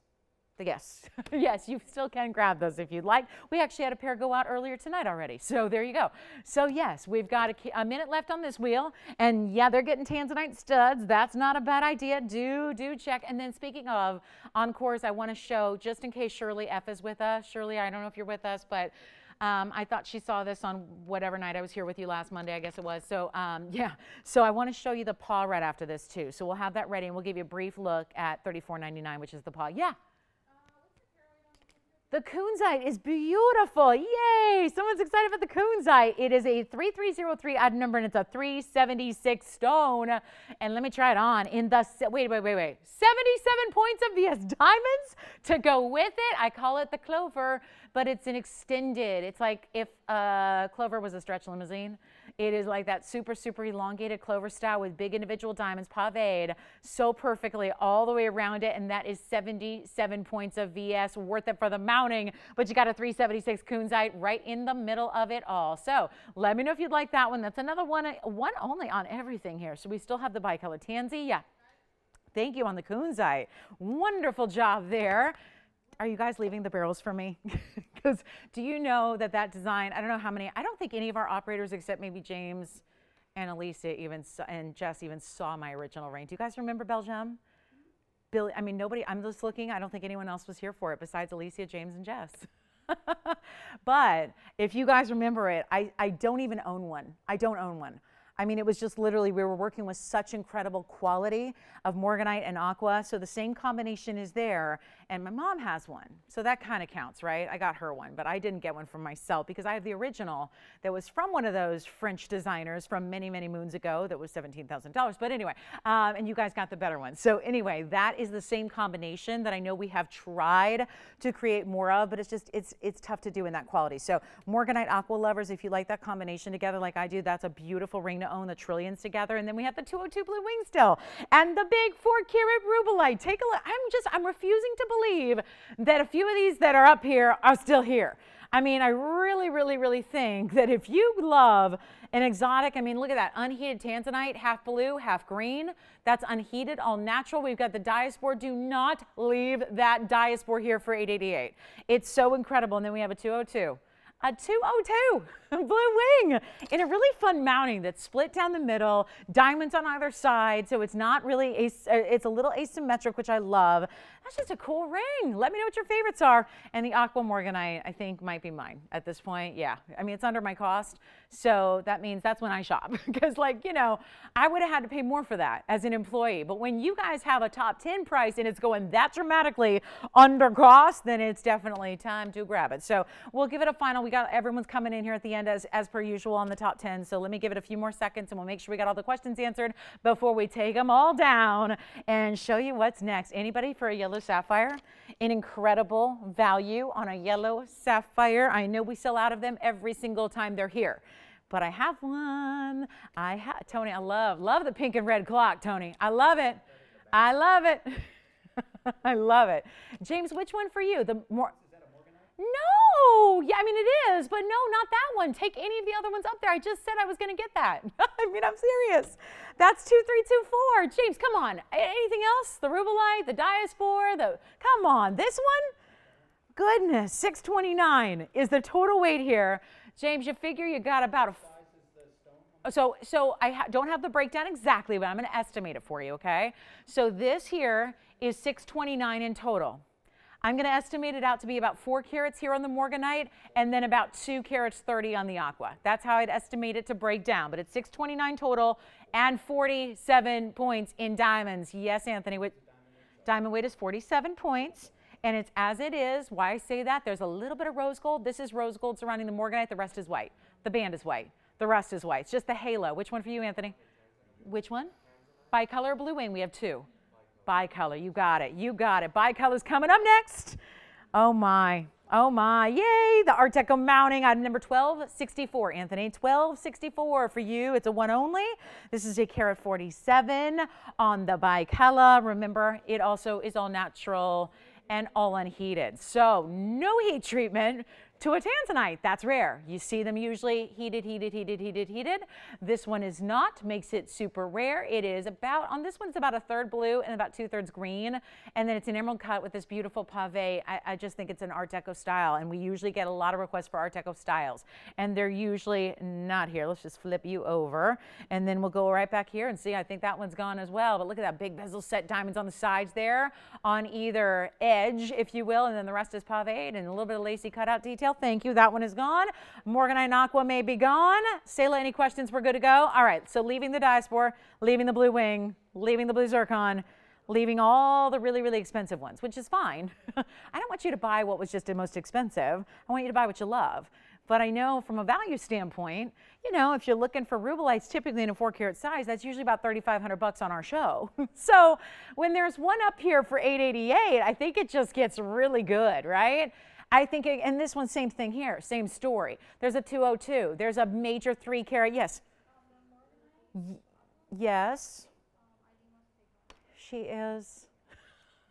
Yes, yes, you still can grab those if you'd like. We actually had a pair go out earlier tonight already, so there you go. So yes, we've got a minute left on this wheel, and yeah, they're getting tanzanite studs. That's not a bad idea. Do check. And then speaking of encores, I want to show, just in case Shirley F is with us. Shirley, I don't know if you're with us, but I thought she saw this on whatever night I was here with you last Monday, I guess it was. So yeah, so I want to show you the paw right after this too. So we'll have that ready, and we'll give you a brief look at $34.99, which is the paw. Yeah. The kunzite is beautiful. Yay! Someone's excited about the kunzite. It is a 3303 item number, and it's a 376 stone. And let me try it on. Wait. 77 points of VS diamonds to go with it. I call it the clover, but it's an extended. It's like if clover was a stretch limousine. It is like that super, super elongated clover style with big individual diamonds paved so perfectly all the way around it. And that is 77 points of VS, worth it for the mounting. But you got a 376 kunzite right in the middle of it all. So let me know if you'd like that one. That's another one only on everything here. So we still have the bicolor tansy. Yeah. Thank you on the kunzite. Wonderful job there. Are you guys leaving the barrels for me? Because do you know that design, I don't know how many, I don't think any of our operators except maybe James and Alicia and Jess even saw my original ring. Do you guys remember Belgium? Billy, I mean, nobody, I'm just looking, I don't think anyone else was here for it besides Alicia, James, and Jess. But if you guys remember it, I don't even own one. I don't own one. I mean, it was just literally, we were working with such incredible quality of morganite and aqua. So the same combination is there. And my mom has one. So that kind of counts, right? I got her one, but I didn't get one for myself because I have the original that was from one of those French designers from many, many moons ago that was $17,000. But anyway, and you guys got the better one. So anyway, that is the same combination that I know we have tried to create more of, but it's just, it's tough to do in that quality. So morganite aqua lovers, if you like that combination together like I do, that's a beautiful ring to own, the trillions together. And then we have the 202 blue wing still and the big 4 carat rubelite. Take a look. I'm refusing to believe that a few of these that are up here are still here. I mean, I really, really, really think that if you love an exotic, I mean, look at that unheated tanzanite, half blue, half green. That's unheated, all natural. We've got the diaspora. Do not leave that diaspora here for $888. It's so incredible. And then we have a 202. A 202 blue wing in a really fun mounting that's split down the middle, diamonds on either side, so it's not really, it's a little asymmetric, which I love. That's just a cool ring. Let me know what your favorites are. And the aqua morganite, I think, might be mine at this point. Yeah, I mean, it's under my cost. So that means that's when I shop. Because, like, you know, I would have had to pay more for that as an employee. But when you guys have a top 10 price and it's going that dramatically under cost, then it's definitely time to grab it. So we'll give it a final. We got everyone's coming in here at the end as per usual on the top 10. So let me give it a few more seconds and we'll make sure we got all the questions answered before we take them all down and show you what's next. Anybody for a yellow sapphire? An incredible value on a yellow sapphire. I know we sell out of them every single time they're here, but I have one. Tony, I love the pink and red clock, Tony. I love it. I love it. I love it. James, which one for you? The more. No, yeah, I mean it is, but no, not that one. Take any of the other ones up there. I just said I was going to get that. I mean, I'm serious. That's 2324. James, come on. Anything else? The rubellite, the diaspora, come on. This one? Goodness, 629 is the total weight here. James, you figure you got about a. So I don't have the breakdown exactly, but I'm going to estimate it for you, okay? So this here is 629 in total. I'm going to estimate it out to be about 4 carats here on the morganite and then about 2 carats 30 on the aqua. That's how I'd estimate it to break down. But it's 629 total and 47 points in diamonds. Yes, Anthony. Diamond weight is 47 points. And it's as it is. Why I say that, there's a little bit of rose gold. This is rose gold surrounding the morganite. The rest is white. The band is white. The rest is white. It's just the halo. Which one for you, Anthony? Which one? Bicolor blue wing. We have 2. Bicolor, you got it, you got it. Bicolor's coming up next. Oh my, yay, the Art Deco mounting, item number 1264, Anthony, 1264 for you. It's a one only. This is a carat 47 on the bicolor. Remember, it also is all natural and all unheated. So no heat treatment to a tanzanite. That's rare. You see them usually heated. This one is not, makes it super rare. It is about, on this one, it's about 1/3 blue and about 2/3 green. And then it's an emerald cut with this beautiful pave. I just think it's an Art Deco style. And we usually get a lot of requests for Art Deco styles. And they're usually not here. Let's just flip you over. And then we'll go right back here and see. I think that one's gone as well. But look at that big bezel set diamonds on the sides there on either edge, if you will. And then the rest is paved and a little bit of lacy cutout detail. Thank you. That one is gone. Morganite and aqua may be gone. Sayla, any questions? We're good to go. All right. So leaving the diaspora, leaving the blue wing, leaving the blue zircon, leaving all the really, really expensive ones, which is fine. I don't want you to buy what was just the most expensive. I want you to buy what you love. But I know from a value standpoint, you know, if you're looking for rubellites typically in a 4-carat size, that's usually about $3,500 on our show. So when there's one up here for $888, I think it just gets really good, right? I think, and this one, same thing here, same story. There's a 202. There's a major 3-carat. Yes. Yes. She is.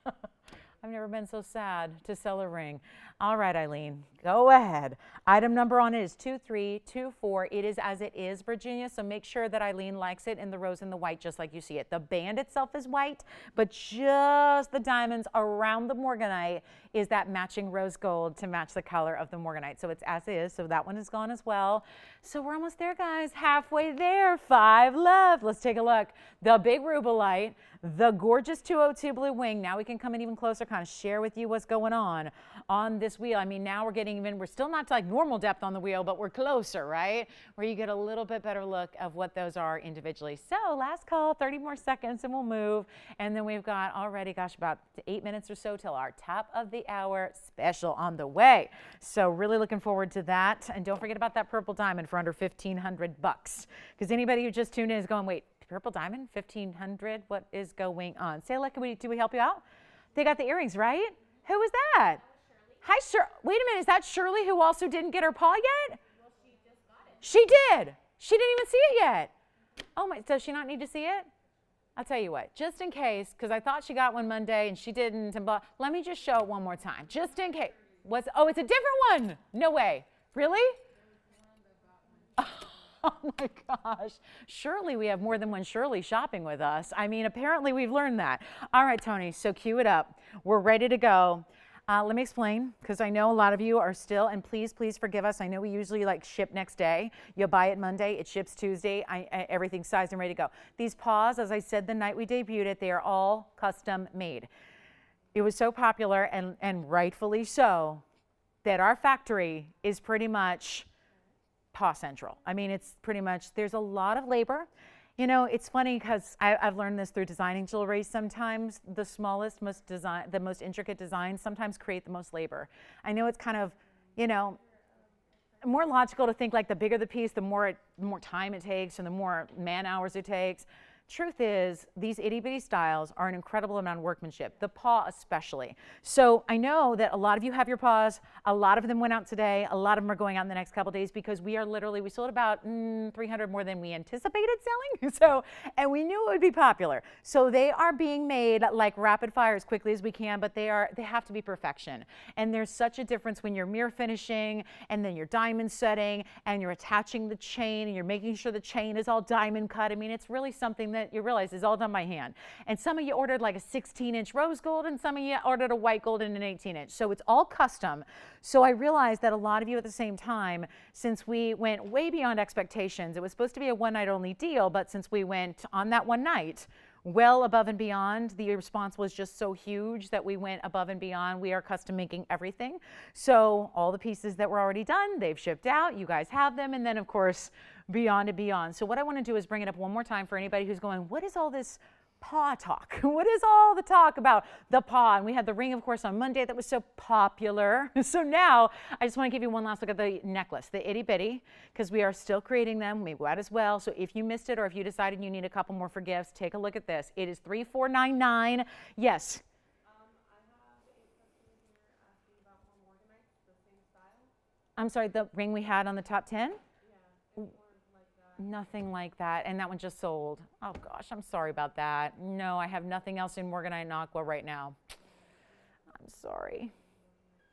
I've never been so sad to sell a ring. All right, Eileen, go ahead. Item number on it is 2324. It is as it is, Virginia, so make sure that Eileen likes it in the rose and the white just like you see it. The band itself is white, but just the diamonds around the morganite is that matching rose gold to match the color of the morganite. So it's as is, so that one is gone as well. So we're almost there, guys, halfway there, 5 left. Let's take a look. The big rubellite, the gorgeous 202 blue wing. Now we can come in even closer, kind of share with you what's going on this wheel. I mean, now we're getting even, we're still not to like normal depth on the wheel, but we're closer, right? Where you get a little bit better look of what those are individually. So last call, 30 more seconds and we'll move. And then we've got already, gosh, about 8 minutes or so till our top of the hour special on the way. So really looking forward to that. And don't forget about that purple diamond for under $1,500. Because anybody who just tuned in is going, wait, purple diamond, 1,500, what is going on? Say, look, do we help you out? They got the earrings, right? Who was that? Hi, Shirley. Wait a minute, is that Shirley who also didn't get her paw yet? Well, she just got it. She did. She didn't even see it yet. Oh my, does she not need to see it? I'll tell you what, just in case, because I thought she got one Monday and she didn't, and blah, let me just show it one more time, just in case. Oh, it's a different one. No way. Really? Oh my gosh. Surely we have more than one Shirley shopping with us. I mean, apparently we've learned that. All right, Tony, so cue it up. We're ready to go. Let me explain, because I know a lot of you are still, and please forgive us. I know we usually like ship next day. You buy it Monday, it ships Tuesday. Everything's sized and ready to go. These paws, as I said the night we debuted it, they are all custom made. it was so popular and rightfully so that our factory is pretty much paw central. I mean, it's pretty much, there's a lot of labor. You know, it's funny because I've learned this through designing jewelry. Sometimes the smallest, the most intricate designs sometimes create the most labor. I know it's kind of, you know, more logical to think like the bigger the piece, the more time it takes and the more man hours it takes. Truth is, these itty bitty styles are an incredible amount of workmanship, the paw especially. So I know that a lot of you have your paws. A lot of them went out today. A lot of them are going out in the next couple days because we sold about 300 more than we anticipated selling. So, and we knew it would be popular. So they are being made like rapid fire as quickly as we can, but they have to be perfection. And there's such a difference when you're mirror finishing and then you're diamond setting and you're attaching the chain and you're making sure the chain is all diamond cut. I mean, it's really something that you realize is all done by hand. And some of you ordered like a 16-inch rose gold and some of you ordered a white gold and an 18-inch. So it's all custom. So I realized that a lot of you at the same time, since we went way beyond expectations, it was supposed to be a one night only deal, but since we went on that one night, well above and beyond, the response was just so huge that we went above and beyond. We are custom making everything. So all the pieces that were already done, they've shipped out, you guys have them, and then of course, beyond and beyond. So what I want to do is bring it up one more time for anybody who's going, what is all this paw talk? What is all the talk about the paw? And we had the ring, of course, on Monday that was so popular. So now I just want to give you one last look at the necklace, the itty bitty, because we are still creating them. We go out as well. So if you missed it or if you decided you need a couple more for gifts, take a look at this. It is $34.99. Yes. I'm sorry, the ring we had on the top 10? Nothing like that, and that one just sold. Oh gosh, I'm sorry about that. No, I have nothing else in Morganite and Aqua right now. I'm sorry.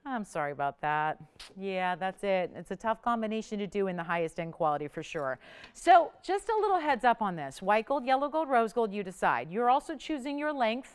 I'm sorry about that. Yeah, that's it. It's a tough combination to do in the highest end quality for sure. So just a little heads up on this. White gold, yellow gold, rose gold, you decide. You're also choosing your length.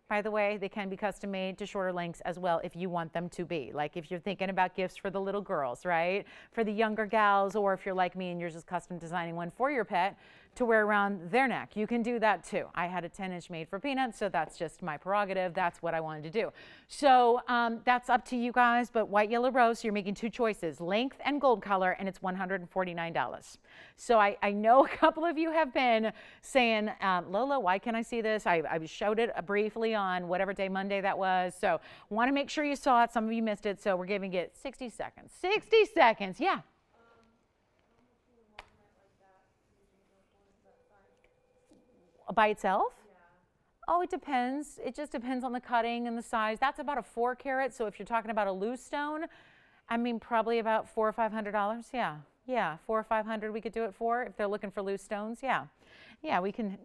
By the way, they can be custom made to shorter lengths as well if you want them to be. Like if you're thinking about gifts for the little girls, right? For the younger gals, or if you're like me and you're just custom designing one for your pet to wear around their neck. You can do that too. I had a 10-inch made for Peanut, so that's just my prerogative. That's what I wanted to do. So that's up to you guys, but white, yellow, rose, so you're making two choices, length and gold color, and it's $149. So I know a couple of you have been saying, Lola, why can't I see this? I showed it briefly on whatever day, Monday that was. So want to make sure you saw it. Some of you missed it, so we're giving it 60 seconds. 60 seconds, yeah. By itself? Yeah. Oh, it depends. It just depends on the cutting and the size. That's about a 4 carat. So if you're talking about a loose stone, I mean, probably about $400 or $500. Yeah. Yeah. 400 or 500 we could do it for if they're looking for loose stones. Yeah. Yeah. We can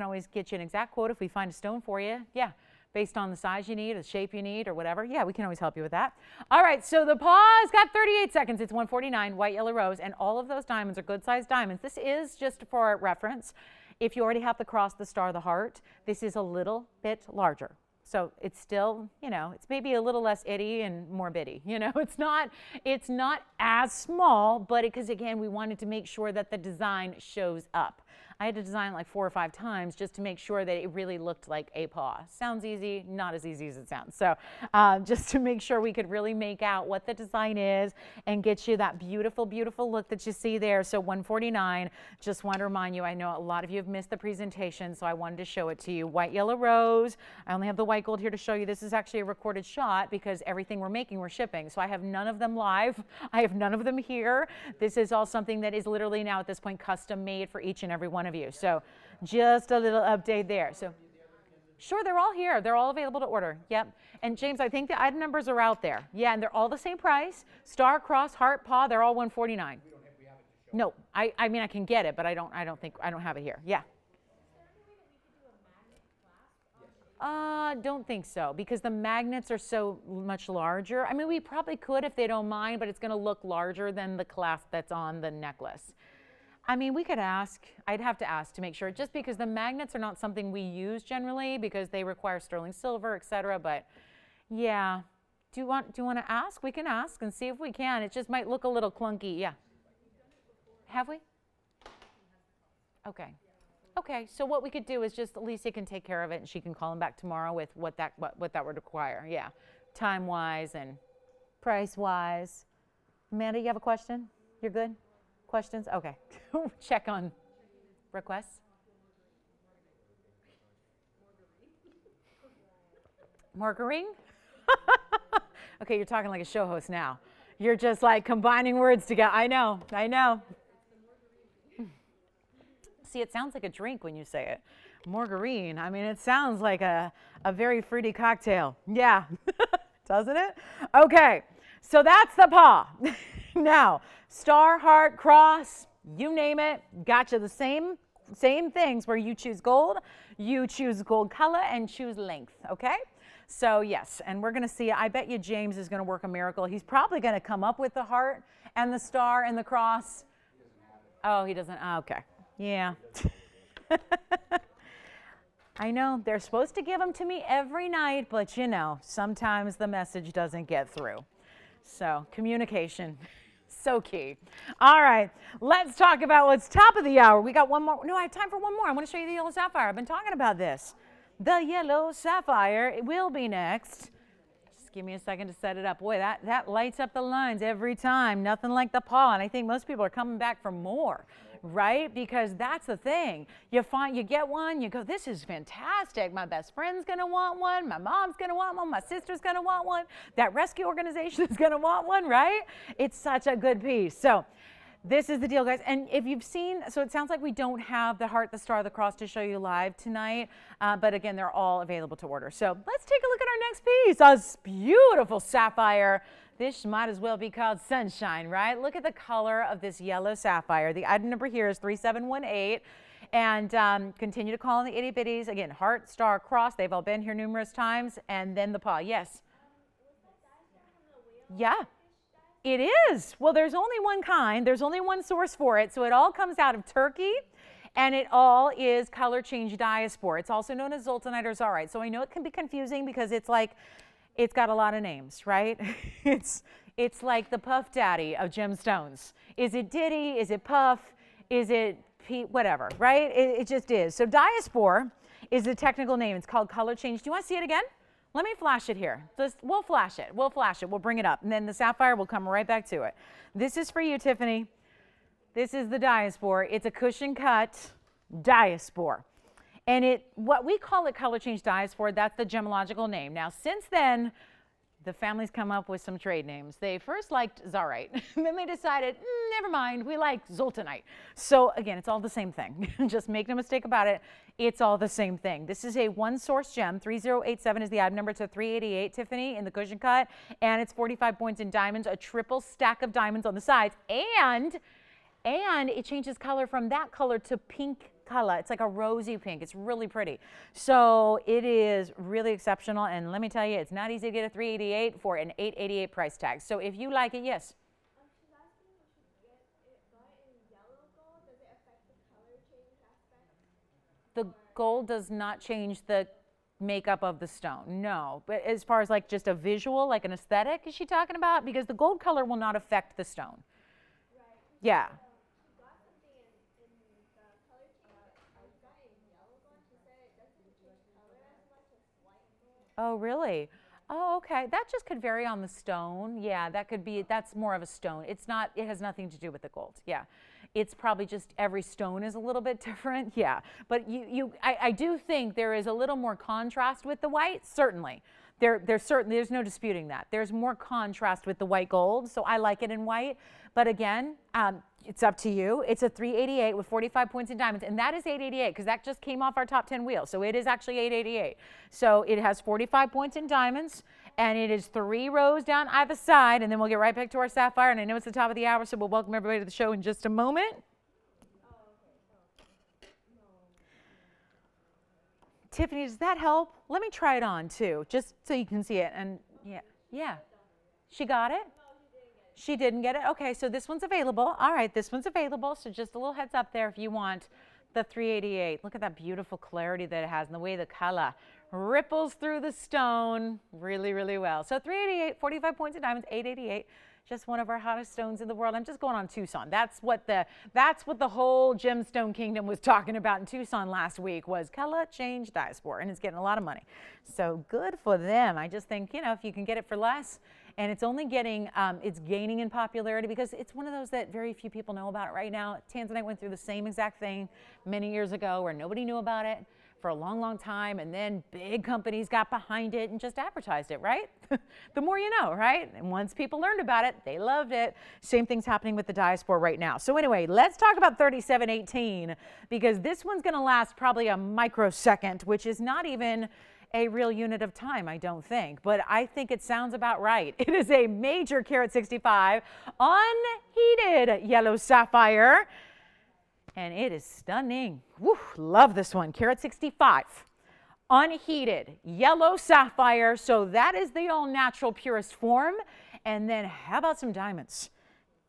always get you an exact quote if we find a stone for you. Yeah. Based on the size you need, the shape you need, or whatever. Yeah, we can always help you with that. All right, so the paw's got 38 seconds. It's $149, white, yellow, rose, and all of those diamonds are good-sized diamonds. This is just for reference. If you already have the cross, the star, the heart, this is a little bit larger. So it's still, you know, it's maybe a little less itty and more bitty. You know, it's not as small, but because again, we wanted to make sure that the design shows up. I had to design it like 4 or 5 times just to make sure that it really looked like a paw. Sounds easy, not as easy as it sounds. So just to make sure we could really make out what the design is and get you that beautiful, beautiful look that you see there. So $149, just want to remind you, I know a lot of you have missed the presentation, so I wanted to show it to you. White, yellow, rose. I only have the white gold here to show you. This is actually a recorded shot because everything we're making, we're shipping. So I have none of them live. I have none of them here. This is all something that is literally now at this point custom made for each and every one of you. So just a little update there. So sure, they're all here. They're all available to order. Yep. And James, I think the item numbers are out there. Yeah, and they're all the same price. Star, cross, heart, paw, they're all $149. No, I mean I can get it, but I don't have it here. Yeah. Don't think so because the magnets are so much larger. I mean, we probably could if they don't mind, but it's going to look larger than the clasp that's on the necklace. I mean, we could ask. I'd have to ask to make sure, just because the magnets are not something we use generally because they require sterling silver, etc. But yeah, do you want to ask? We can ask and see if we can. It just might look a little clunky. Yeah. Have we? Okay. Okay, so what we could do is just Alicia can take care of it and she can call him back tomorrow with what that would require. Yeah, time-wise and price-wise. Amanda, you have a question? You're good? Questions? Okay. Check on requests. Margarine? Okay, you're talking like a show host now. You're just like combining words together. I know. See, it sounds like a drink when you say it. Margarine. I mean, it sounds like a very fruity cocktail. Yeah, doesn't it? Okay, so that's the paw. Now, star, heart, cross, you name it, gotcha. The same things where you choose gold color, and choose length, okay? So yes, and we're gonna see, I bet you James is gonna work a miracle. He's probably gonna come up with the heart and the star and the cross. Oh, he doesn't, okay, yeah. I know, they're supposed to give them to me every night, but you know, sometimes the message doesn't get through. So communication, so key. All right, let's talk about what's top of the hour. We got one more, no, I have time for one more. I wanna show you the yellow sapphire. I've been talking about this. The yellow sapphire, it will be next. Just give me a second to set it up. Boy, that lights up the lines every time. Nothing like the paw, and I think most people are coming back for more, right? Because that's the thing. You get one, you go, this is fantastic. My best friend's gonna want one. My mom's gonna want one. My sister's gonna want one. That rescue organization is gonna want one, right? It's such a good piece. So this is the deal, guys. And if you've seen, so it sounds like we don't have the heart, the star, the cross to show you live tonight. But again, they're all available to order. So let's take a look at our next piece. A beautiful sapphire. This might as well be called sunshine, right? Look at the color of this yellow sapphire. The item number here is 3718. And continue to call in the itty bitties. Again, heart, star, cross. They've all been here numerous times. And then the paw. Yes. Yeah. It is. Well, there's only one kind. There's only one source for it. So it all comes out of Turkey, and it all is color change diaspore. It's also known as zoltanite or zarite. So I know it can be confusing because it's like, it's got a lot of names, right? It's like the Puff Daddy of gemstones. Is it Diddy? Is it Puff? Is it Pete? Whatever, right? It just is. So diaspore is the technical name. It's called color change. Do you want to see it again? Let me flash it here. We'll flash it. We'll bring it up. And then the sapphire will come right back to it. This is for you, Tiffany. This is the diaspore. It's a cushion cut diaspore. And what we call it color change diaspore, that's the gemological name. Now, since then, the family's come up with some trade names. They first liked zarite, and then they decided, never mind, we like zoltanite. So again, it's all the same thing. Just make no mistake about it. It's all the same thing. This is a one source gem. 3087 is the item number to 388, Tiffany, in the cushion cut. And it's 45 points in diamonds, a triple stack of diamonds on the sides. And it changes color from that color to pink color. It's like a rosy pink. It's really pretty. So it is really exceptional. And let me tell you, it's not easy to get a 388 for an 888 price tag. So if you like it, yes. She's asking if she get it buy in yellow gold. Does it affect the color change aspect? The gold does not change the makeup of the stone. No. But as far as like just a visual, like an aesthetic, is she talking about? Because the gold color will not affect the stone. Right. Yeah. Oh, really? Oh, okay. That just could vary on the stone. Yeah, that could be, that's more of a stone. It's not, it has nothing to do with the gold. Yeah. It's probably just every stone is a little bit different. Yeah. But I do think there is a little more contrast with the white, certainly. There's no disputing that. There's more contrast with the white gold, so I like it in white. But again, it's up to you. It's a 388 with 45 points in diamonds, and that is 888 because that just came off our top 10 wheel. So it is actually 888. So it has 45 points in diamonds, and it is 3 rows down either side, and then we'll get right back to our sapphire. And I know it's the top of the hour, so we'll welcome everybody to the show in just a moment. Tiffany, does that help? Let me try it on too, just so you can see it. And yeah. She got it? She didn't get it? Okay, so this one's available. All right, this one's available. So just a little heads up there if you want the 388. Look at that beautiful clarity that it has and the way the color ripples through the stone really, really well. So 388, 45 points of diamonds, 888. Just one of our hottest stones in the world. I'm just going on Tucson. That's what the whole gemstone kingdom was talking about in Tucson last week, was color change diaspora, and it's getting a lot of money. So good for them. I just think, you know, if you can get it for less, and it's only getting, it's gaining in popularity because it's one of those that very few people know about it right now. Tanzanite went through the same exact thing many years ago where nobody knew about it for a long, long time, and then big companies got behind it and just advertised it, right? The more you know, right? And once people learned about it, they loved it. Same thing's happening with the diaspora right now. So anyway, let's talk about 3718 because this one's gonna last probably a microsecond, which is not even a real unit of time, I don't think, but I think it sounds about right. It is a major carat 65 unheated yellow sapphire, and it is stunning. Woo, love this one. Carat 65, unheated yellow sapphire. So that is the all natural purest form. And then how about some diamonds?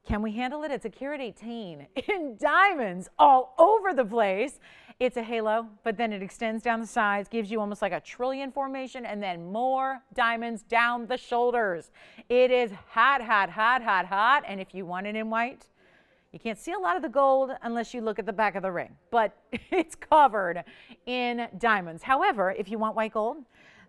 Can we handle it? It's a carat 18 in diamonds all over the place. It's a halo, but then it extends down the sides, gives you almost like a trillion formation, and then more diamonds down the shoulders. It is hot, hot, hot, hot, hot. And if you want it in white, you can't see a lot of the gold unless you look at the back of the ring, but it's covered in diamonds. However, if you want white gold,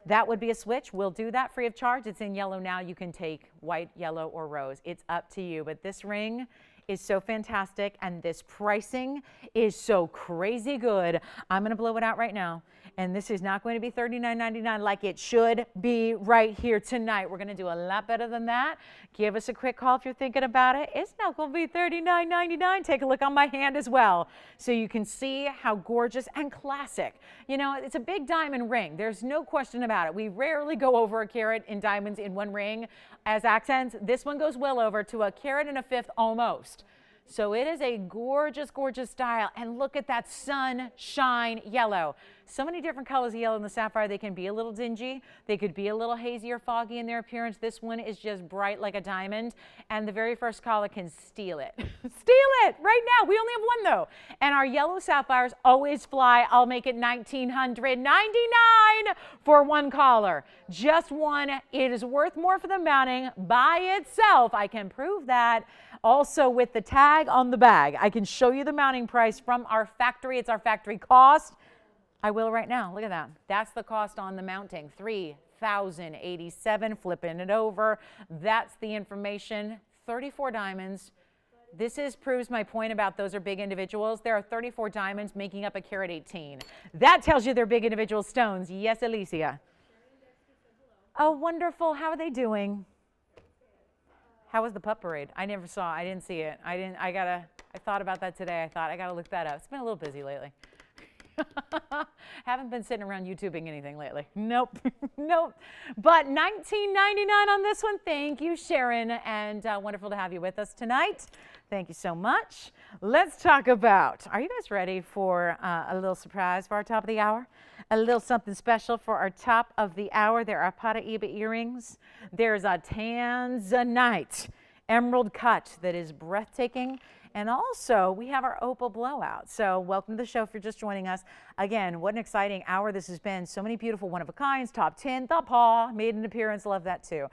that would be a switch. We'll do that free of charge. It's in yellow now. You can take white, yellow, or rose. It's up to you. But this ring is so fantastic, and this pricing is so crazy good. I'm going to blow it out right now, and this is not going to be $39.99 like it should be right here tonight. We're going to do a lot better than that. Give us a quick call if you're thinking about it. It's not going to be $39.99. Take a look on my hand as well so you can see how gorgeous and classic. You know, it's a big diamond ring. There's no question about it. We rarely go over a carat in diamonds in one ring as accents. This one goes well over to a carat and a fifth almost. So it is a gorgeous, gorgeous style. And look at that sunshine yellow. So many different colors of yellow in the sapphire. They can be a little dingy. They could be a little hazy or foggy in their appearance. This one is just bright like a diamond. And the very first caller can steal it. Steal it right now. We only have one though. And our yellow sapphires always fly. I'll make it $1,999 for one caller. Just one. It is worth more for the mounting by itself. I can prove that. Also with the tag on the bag, I can show you the mounting price from our factory. It's our factory cost. I will right now. Look at that. That's the cost on the mounting. $3,087. Flipping it over. That's the information. 34 diamonds. This proves my point about those are big individuals. There are 34 diamonds making up a carat 18. That tells you they're big individual stones. Yes, Alicia. Oh, wonderful. How are they doing? How was the pup parade? I never saw. I didn't see it. I thought about that today. I thought I gotta look that up. It's been a little busy lately. Haven't been sitting around YouTubing anything lately. Nope. Nope. But $19.99 on this one. Thank you, Sharon, and wonderful to have you with us tonight. Thank you so much. Let's talk about, are you guys ready for a little surprise for our top of the hour? A little something special for our top of the hour. There are Paraiba earrings. There's a Tanzanite emerald cut that is breathtaking. And also, we have our opal blowout. So welcome to the show if you're just joining us. Again, what an exciting hour this has been. So many beautiful one-of-a-kinds, top 10, the paw, made an appearance. Love that too.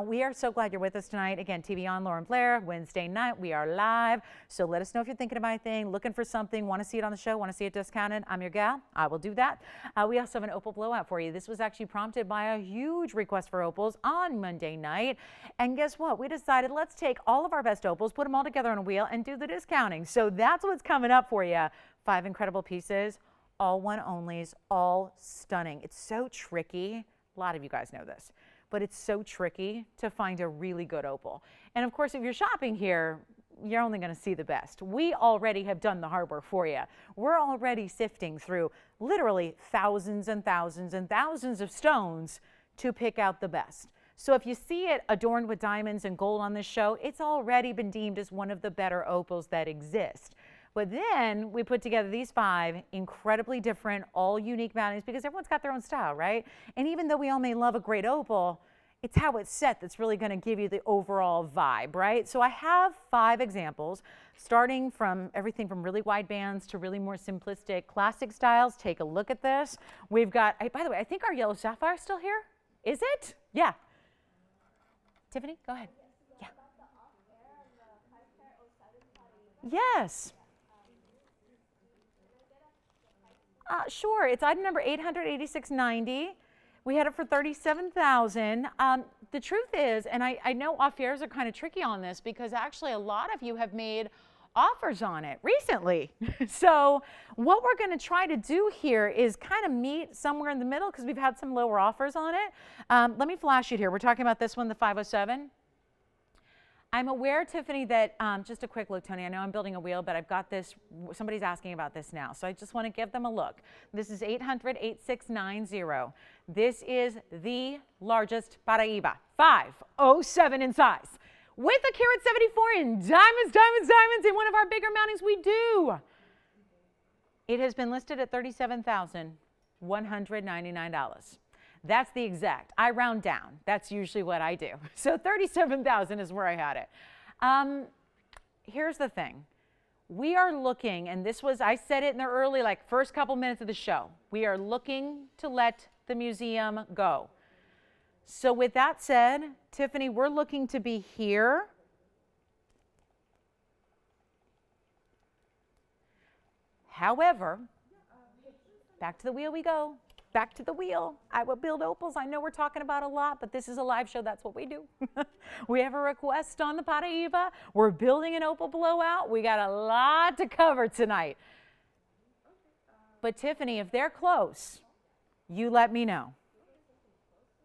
We are so glad you're with us tonight. Again, TVON Lauren Blair, Wednesday night. We are live. So let us know if you're thinking about anything, looking for something, want to see it on the show, want to see it discounted. I'm your gal. I will do that. We also have an opal blowout for you. This was actually prompted by a huge request for opals on Monday night. And guess what? We decided let's take all of our best opals, put them all together on a wheel, and do the discounting. So that's what's coming up for you. 5 incredible pieces, all one onlys, all stunning. It's so tricky. A lot of you guys know this, but it's so tricky to find a really good opal. And of course, if you're shopping here, you're only going to see the best. We already have done the hard work for you. We're already sifting through literally thousands and thousands and thousands of stones to pick out the best. So if you see it adorned with diamonds and gold on this show, it's already been deemed as one of the better opals that exist. But then we put together these 5 incredibly different, all unique mountings because everyone's got their own style, right? And even though we all may love a great opal, it's how it's set that's really going to give you the overall vibe, right? So I have 5 examples, starting from everything from really wide bands to really more simplistic classic styles. Take a look at this. We've got, by the way, I think our yellow sapphire is still here. Is it? Yeah. Tiffany, go ahead. Yeah. About the Yes. Sure. It's item number 886.90. We had it for $37,000. The truth is, and I know off-airs are kind of tricky on this because actually a lot of you have made offers on it recently. So what we're going to try to do here is kind of meet somewhere in the middle because we've had some lower offers on it. Let me flash it here. We're talking about this one, the 507. I'm aware, Tiffany, that just a quick look, Tony. I know I'm building a wheel, but I've got this. Somebody's asking about this now, so I just want to give them a look. This is 800-8690. This is the largest Paraíba, 507 in size, with a carat 74 in diamonds, diamonds, diamonds. In one of our bigger mountings, we do. It has been listed at $37,199. That's the exact. I round down. That's usually what I do. So 37,000 is where I had it. Here's the thing. We are looking, and this was, I said it in the early, like first couple minutes of the show. We are looking to let the museum go. So with that said, Tiffany, we're looking to be here. However, back to the wheel we go. Back to the wheel. I will build opals. I know we're talking about a lot, but this is a live show. That's what we do. We have a request on the Paraíba. We're building an opal blowout. We got a lot to cover tonight. But Tiffany, if they're close, you let me know.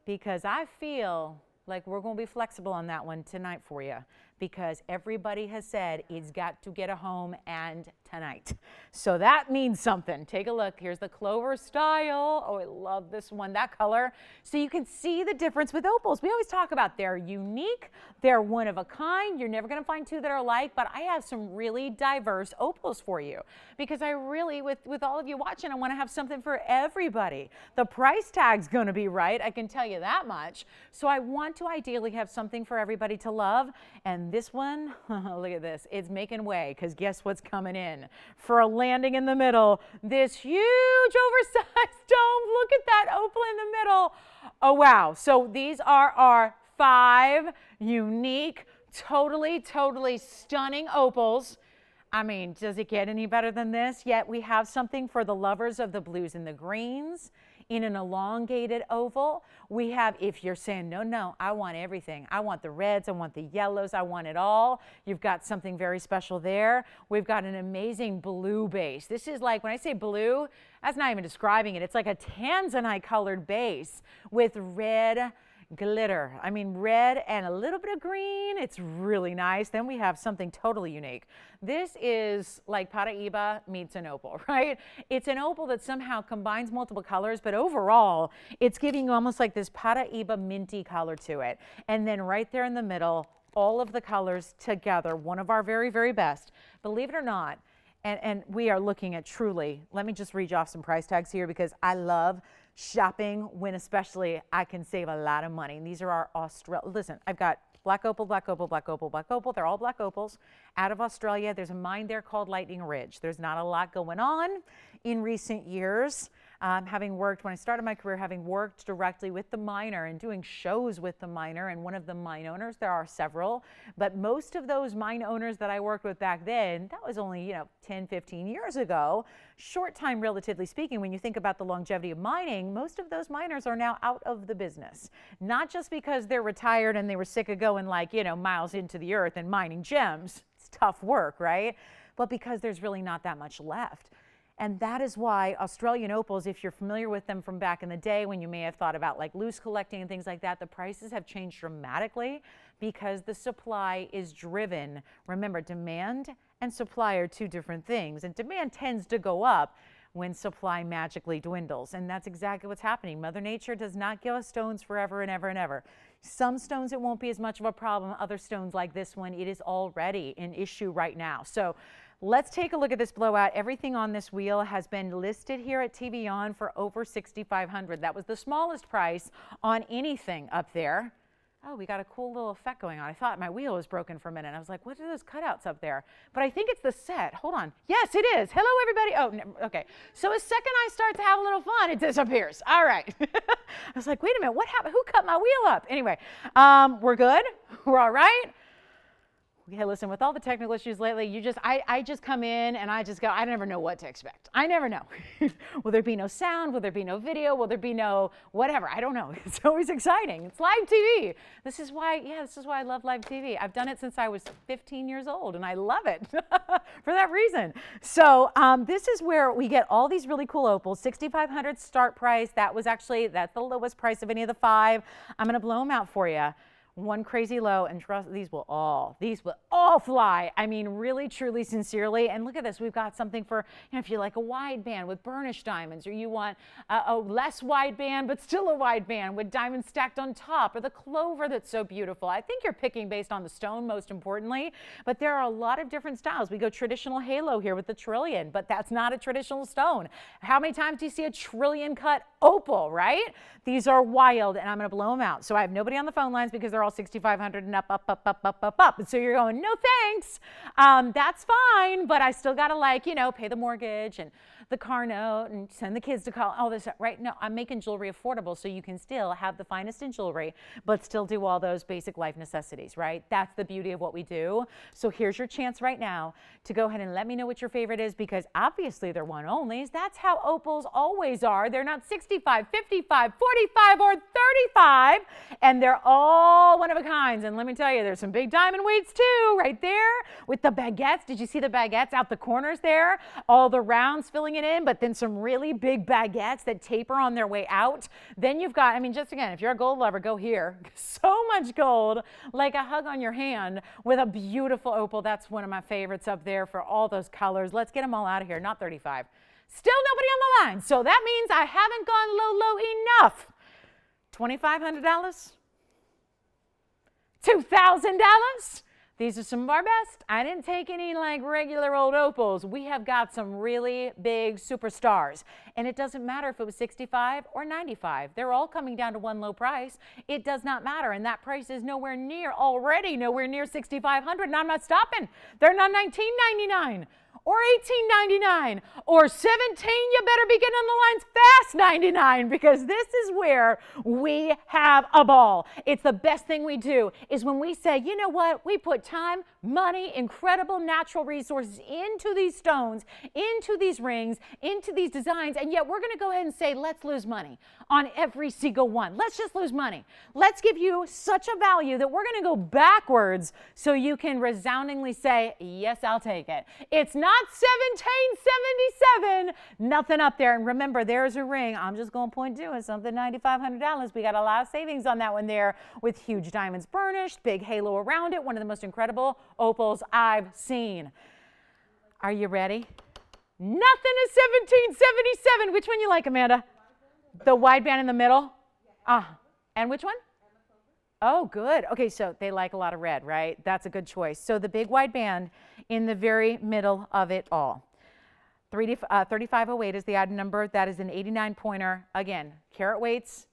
Because I feel like we're going to be flexible on that one tonight for you. Because everybody has said it's got to get a home and tonight. So that means something. Take a look. Here's the clover style. Oh, I love this one, that color. So you can see the difference with opals. We always talk about they're unique, they're one of a kind. You're never going to find two that are alike, but I have some really diverse opals for you because I really, with all of you watching, I want to have something for everybody. The price tag's going to be right, I can tell you that much. So I want to ideally have something for everybody to love, and this one, look at this, it's making way because guess what's coming in for a landing in the middle? This huge oversized dome. Look at that opal in the middle. Oh, wow. So these are our 5 unique, totally stunning opals. I mean, does it get any better than this? Yet we have something for the lovers of the blues and the greens. In an elongated oval, we have, if you're saying, no, I want everything. I want the reds, I want the yellows, I want it all. You've got something very special there. We've got an amazing blue base. This is like, when I say blue, that's not even describing it. It's like a tanzanite colored base with red glitter. I mean, red and a little bit of green. It's really nice. Then we have something totally unique. This is like Paraíba meets an opal, right? It's an opal that somehow combines multiple colors, but overall, it's giving you almost like this Paraíba minty color to it. And then right there in the middle, all of the colors together, one of our very best. Believe it or not, and we are looking at truly, let me just read you off some price tags here because I love shopping when especially I can save a lot of money. And these are our listen, I've got black opal, black opal, black opal, black opal. They're all black opals out of Australia. There's a mine there called Lightning Ridge. There's not a lot going on in recent years. Having worked, when I started my career, having worked directly with the miner and doing shows with the miner and one of the mine owners, there are several, but most of those mine owners that I worked with back then, that was only, 10, 15 years ago. Short time, relatively speaking, when you think about the longevity of mining, most of those miners are now out of the business. Not just because they're retired and they were sick of going miles into the earth and mining gems. It's tough work, right? But because there's really not that much left. And that is why Australian opals, if you're familiar with them from back in the day when you may have thought about like loose collecting and things like that, the prices have changed dramatically because the supply is driven. Remember, demand and supply are two different things, and demand tends to go up when supply magically dwindles. And that's exactly what's happening. Mother Nature does not give us stones forever and ever and ever. Some stones, it won't be as much of a problem. Other stones like this one, it is already an issue right now. So let's take a look at this blowout. Everything on this wheel has been listed here at TVON for over $6,500. That was the smallest price on anything up there. Oh, we got a cool little effect going on. I thought my wheel was broken for a minute. I was like, what are those cutouts up there? But I think it's the set. Hold on. Yes, it is. Hello, everybody. Oh, no, okay. So the second I start to have a little fun, it disappears. All right. I was like, wait a minute. What happened? Who cut my wheel up? Anyway, we're good. We're all right. Okay, listen, with all the technical issues lately, I just come in and I just go, I never know what to expect. I never know. Will there be no sound? Will there be no video? Will there be no whatever? I don't know. It's always exciting. It's live TV. This is why I love live TV. I've done it since I was 15 years old and I love it for that reason. So this is where we get all these really cool opals. $6,500 start price. That's the lowest price of any of the 5. I'm going to blow them out for you. One crazy low, and trust these will all fly. I mean, really, truly, sincerely. And look at this. We've got something for, if you like a wide band with burnished diamonds, or you want a less wide band, but still a wide band with diamonds stacked on top, or the clover that's so beautiful. I think you're picking based on the stone, most importantly, but there are a lot of different styles. We go traditional halo here with the trillion, but that's not a traditional stone. How many times do you see a trillion cut opal, right? These are wild, and I'm going to blow them out. So I have nobody on the phone lines because they're all $6,500 and up. So you're going, no thanks. That's fine, but I still got to pay the mortgage and the car note and send the kids to college, all this, right? No, I'm making jewelry affordable so you can still have the finest in jewelry, but still do all those basic life necessities, right? That's the beauty of what we do. So here's your chance right now to go ahead and let me know what your favorite is, because obviously they're one onlys. That's how opals always are. They're not 65, 55, 45, or 35, and they're all one of a kinds. And let me tell you, there's some big diamond weights too, right there with the baguettes. Did you see the baguettes out the corners there? All the rounds filling it in, but then some really big baguettes that taper on their way out. Then you've got, just again, if you're a gold lover, go here. So much gold, like a hug on your hand with a beautiful opal. That's one of my favorites up there for all those colors. Let's get them all out of here. Not 35. Still nobody on the line. So that means I haven't gone low enough. $2,500? $2,000? These are some of our best. I didn't take any regular old opals. We have got some really big superstars. And it doesn't matter if it was 65 or 95. They're all coming down to one low price. It does not matter. And that price is nowhere near $6,500. And I'm not stopping. They're not $19.99 or $18.99 or $17. You better be getting on the lines fast, $99, because this is where we have a ball. It's the best thing we do is when we say, you know what, we put time, money, incredible natural resources into these stones, into these rings, into these designs, and yet we're going to go ahead and say, let's lose money on every single one. Let's just lose money. Let's give you such a value that we're going to go backwards so you can resoundingly say, yes, I'll take it. It's not $1,777, nothing up there. And remember, there's a ring. I'm just going to point to it, something $9,500. We got a lot of savings on that one there with huge diamonds burnished, big halo around it, one of the most incredible opals I've seen. Are you ready? Nothing is $1,777. Which one you like, Amanda? The wide band in the middle? And which one? Oh, good. Okay, so they like a lot of red, right? That's a good choice. So the big wide band in the very middle of it all. 3508 is the item number. That is an 89 pointer. Again, carat weights.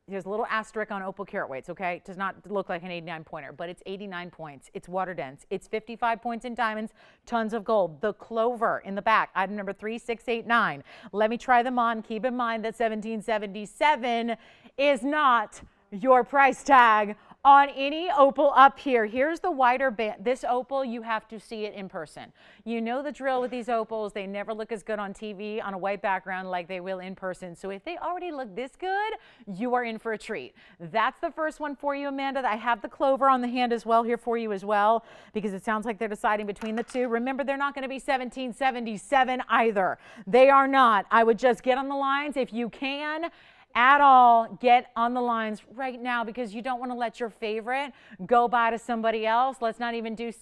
There's a little asterisk on opal carat weights, okay? It does not look like an 89 pointer, but it's 89 points. It's water dense. It's 55 points in diamonds, tons of gold. The clover in the back, item number 3689. Let me try them on. Keep in mind that $1,777 is not your price tag on any opal up here. Here's the wider band. This opal, you have to see it in person. You know the drill with these opals. They never look as good on TV on a white background like they will in person. So if they already look this good, you are in for a treat. That's the first one for you, Amanda. I have the clover on the hand as well here for you as well, because it sounds like they're deciding between the two. Remember, they're not going to be $1,777 either. They are not. I would just get on the lines if you can. At all, get on the lines right now, because you don't want to let your favorite go by to somebody else. Let's not even do $1,699.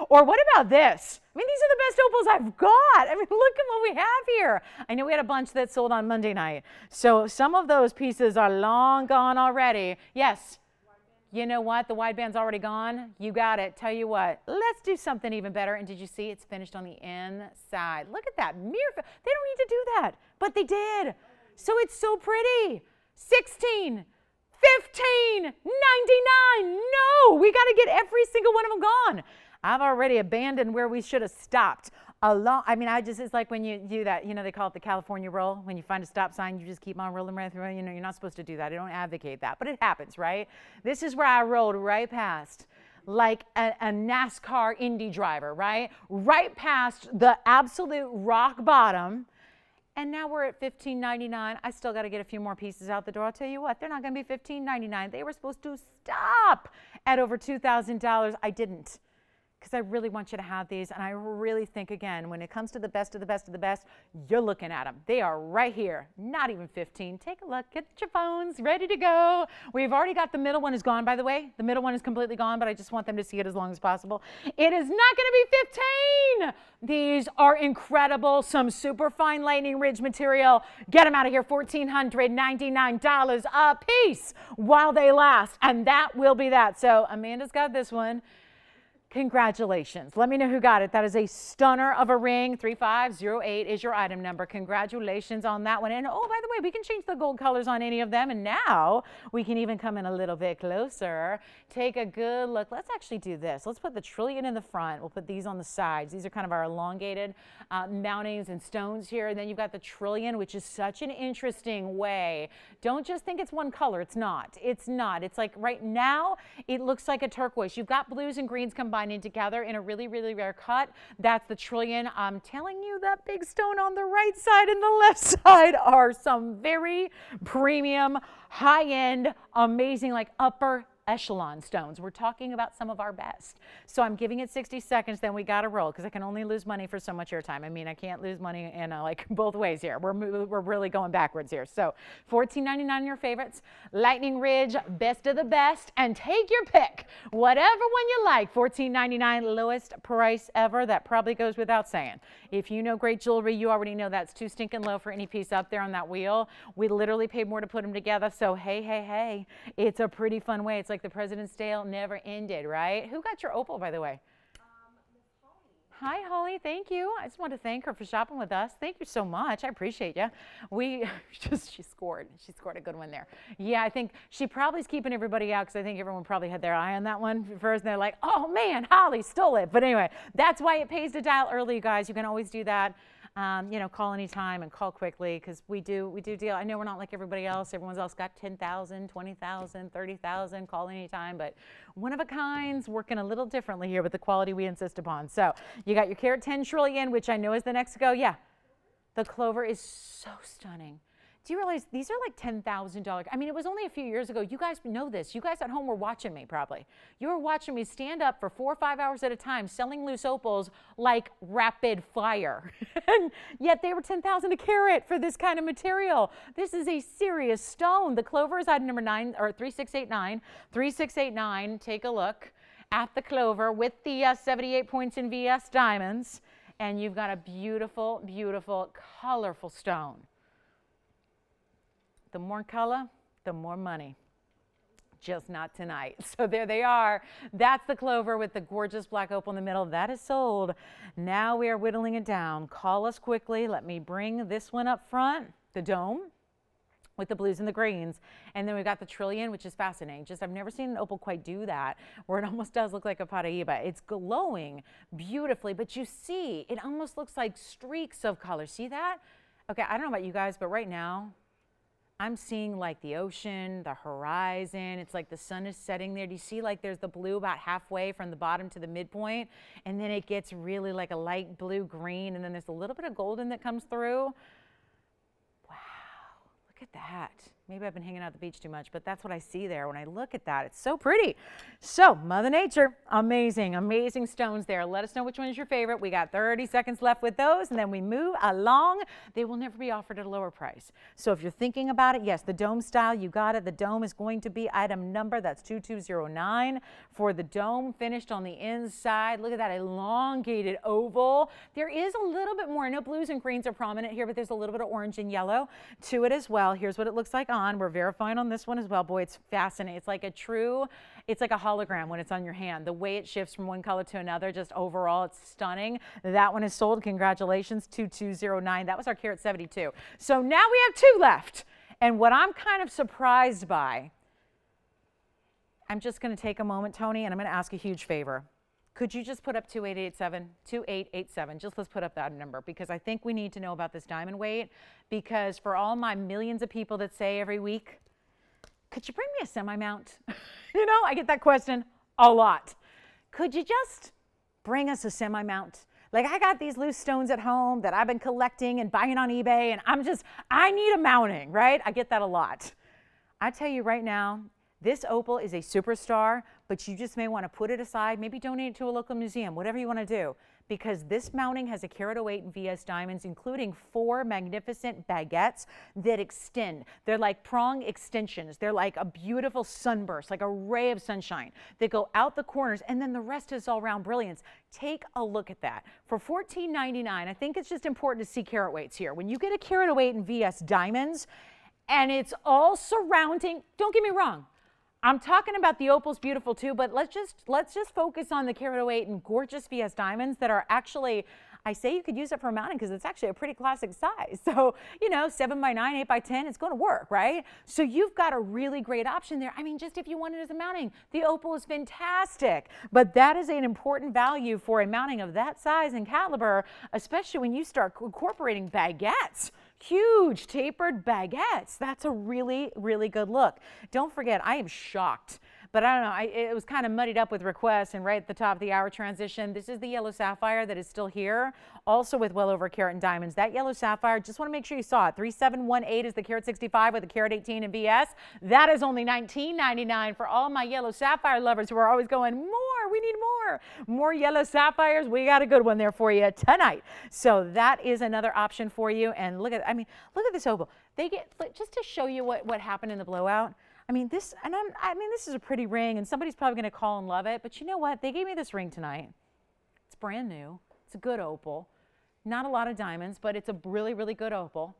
Or what about this? These are the best opals I've got. Look at what we have here. I know we had a bunch that sold on Monday night. So some of those pieces are long gone already. Yes. You know what? The wide band's already gone. You got it. Tell you what, let's do something even better. And did you see it's finished on the inside? Look at that mirror. They don't need to do that, but they did. So it's so pretty. 16, 15, 99. No, we got to get every single one of them gone. I've already abandoned where we should have stopped I mean, it's like when you do that, you know, they call it the California roll. When you find a stop sign, you just keep on rolling right through. You know, you're not supposed to do that. I don't advocate that, but it happens, right? This is where I rolled right past, like a NASCAR Indy driver, right? Right past the absolute rock bottom. And now we're at $15.99. I still got to get a few more pieces out the door. I'll tell you what, they're not going to be $15.99. They were supposed to stop at over $2,000. I didn't, because I really want you to have these. And I really think, again, when it comes to the best of the best of the best, you're looking at them. They are right here, not even 15. Take a look, get your phones ready to go. We've already got the middle one is gone, by the way. The middle one is completely gone, but I just want them to see it as long as possible. It is not going to be 15. These are incredible, some super fine lightning ridge material. Get them out of here, $1,499 a piece while they last. And that will be that. So Amanda's got this one. Congratulations. Let me know who got it. That is a stunner of a ring. 3508 is your item number. Congratulations on that one. And oh, by the way, we can change the gold colors on any of them. And now we can even come in a little bit closer. Take a good look. Let's actually do this. Let's put the trillion in the front. We'll put these on the sides. These are kind of our elongated mountings and stones here. And then you've got the trillion, which is such an interesting way. Don't just think it's one color. It's not. It's not. It's like right now, it looks like a turquoise. You've got blues and greens combining together in a really, really rare cut. That's the trillion. I'm telling you, that big stone on the right side and the left side are some very premium, high-end, amazing, like upper echelon stones. We're talking about some of our best. So I'm giving it 60 seconds, then we got to roll, because I can only lose money for so much airtime. I mean, I can't lose money in like both ways here. We're really going backwards here. So $14.99 your favorites, Lightning Ridge, best of the best, and take your pick. Whatever one you like. $14.99, lowest price ever. That probably goes without saying. If you know great jewelry, you already know that's too stinking low for any piece up there on that wheel. We literally paid more to put them together. So hey, it's a pretty fun way. It's like the President's Day never ended, right? Who got your opal, by the way? Miss Holly. Hi, Holly. Thank you. I just want to thank her for shopping with us. Thank you so much. I appreciate you. She scored. She scored a good one there. Yeah, I think she probably is keeping everybody out, because I think everyone probably had their eye on that one first. And they're like, oh, man, Holly stole it. But anyway, that's why it pays to dial early, you guys. You can always do that. You know, call anytime and call quickly, because we do deal. I know we're not like everybody else. Everyone's else got 10,000, 20,000, 30,000. Call anytime, but one of a kind's working a little differently here with the quality we insist upon. So you got your carat 10 trillion, which I know is the next to go. Yeah, the clover is so stunning. Do you realize these are like $10,000? I mean, it was only a few years ago. You guys know this. You guys at home were watching me probably. You were watching me stand up for 4 or 5 hours at a time selling loose opals like rapid fire. And yet they were $10,000 a carat for this kind of material. This is a serious stone. The clover is item number 3689. 3689. Take a look at the clover with the 78 points in VS diamonds. And you've got a beautiful, beautiful, colorful stone. The more color, the more money. Just not tonight. So there they are. That's the clover with the gorgeous black opal in the middle. That is sold. Now we are whittling it down. Call us quickly. Let me bring this one up front, the dome with the blues and the greens. And then we've got the trillion, which is fascinating. Just I've never seen an opal quite do that, where it almost does look like a Paraíba. It's glowing beautifully, but you see, it almost looks like streaks of color. See that? Okay, I don't know about you guys, but right now, I'm seeing like the ocean, the horizon. It's like the sun is setting there. Do you see like there's the blue about halfway from the bottom to the midpoint? And then it gets really like a light blue green. And then there's a little bit of golden that comes through. Wow, look at that. Maybe I've been hanging out at the beach too much, but that's what I see there when I look at that. It's so pretty. So Mother Nature, amazing, amazing stones there. Let us know which one is your favorite. We got 30 seconds left with those, and then we move along. They will never be offered at a lower price. So if you're thinking about it, yes, the dome style, you got it. The dome is going to be item number, that's 2209 for the dome, finished on the inside. Look at that elongated oval. There is a little bit more. I know blues and greens are prominent here, but there's a little bit of orange and yellow to it as well. Here's what it looks like on. We're verifying on this one as well. Boy, it's fascinating. It's like a hologram when it's on your hand. The way it shifts from one color to another, just overall, it's stunning. That one is sold. Congratulations, 2209. That was our carat 72. So now we have 2 left. And what I'm kind of surprised by, I'm just going to take a moment, Tony, and I'm going to ask a huge favor. Could you just put up 2887? 2887. Just let's put up that number because I think we need to know about this diamond weight because for all my millions of people that say every week, could you bring me a semi-mount? You know, I get that question a lot. Could you just bring us a semi-mount? Like I got these loose stones at home that I've been collecting and buying on eBay and I need a mounting, right? I get that a lot. I tell you right now, this opal is a superstar, but you just may want to put it aside, maybe donate it to a local museum, whatever you want to do, because this mounting has a carat 08 in VS diamonds, including 4 magnificent baguettes that extend. They're like prong extensions. They're like a beautiful sunburst, like a ray of sunshine that go out the corners, and then the rest is all round brilliance. Take a look at that. For $14.99, I think it's just important to see carat weights here. When you get a carat 08 in VS diamonds, and it's all surrounding, don't get me wrong, I'm talking about the opal's beautiful too, but let's just focus on the carat 08 and gorgeous VS diamonds that are actually, I say you could use it for a mounting because it's actually a pretty classic size. So, you know, 7 by 9, 8 by 10, it's going to work, right? So you've got a really great option there. I mean, just if you want it as a mounting, the opal is fantastic, but that is an important value for a mounting of that size and caliber, especially when you start incorporating baguettes. Huge tapered baguettes. That's a really, really good look. Don't forget, I am shocked, but I don't know, it was kind of muddied up with requests, and right at the top of the hour transition, this is the yellow sapphire that is still here, also with well over a carat in diamonds. That yellow sapphire, just want to make sure you saw it. 3718 is the carat 65 with a carat 18 in VS. That is only $19.99 for all my yellow sapphire lovers who are always going, more, we need more. More yellow sapphires. We got a good one there for you tonight. So that is another option for you. And look at, I mean, look at this opal. They get, just to show you what happened in the blowout. I mean, this, and I mean, this is a pretty ring, and somebody's probably going to call and love it. But you know what? They gave me this ring tonight. It's brand new. It's a good opal. Not a lot of diamonds, but it's a really, really good opal.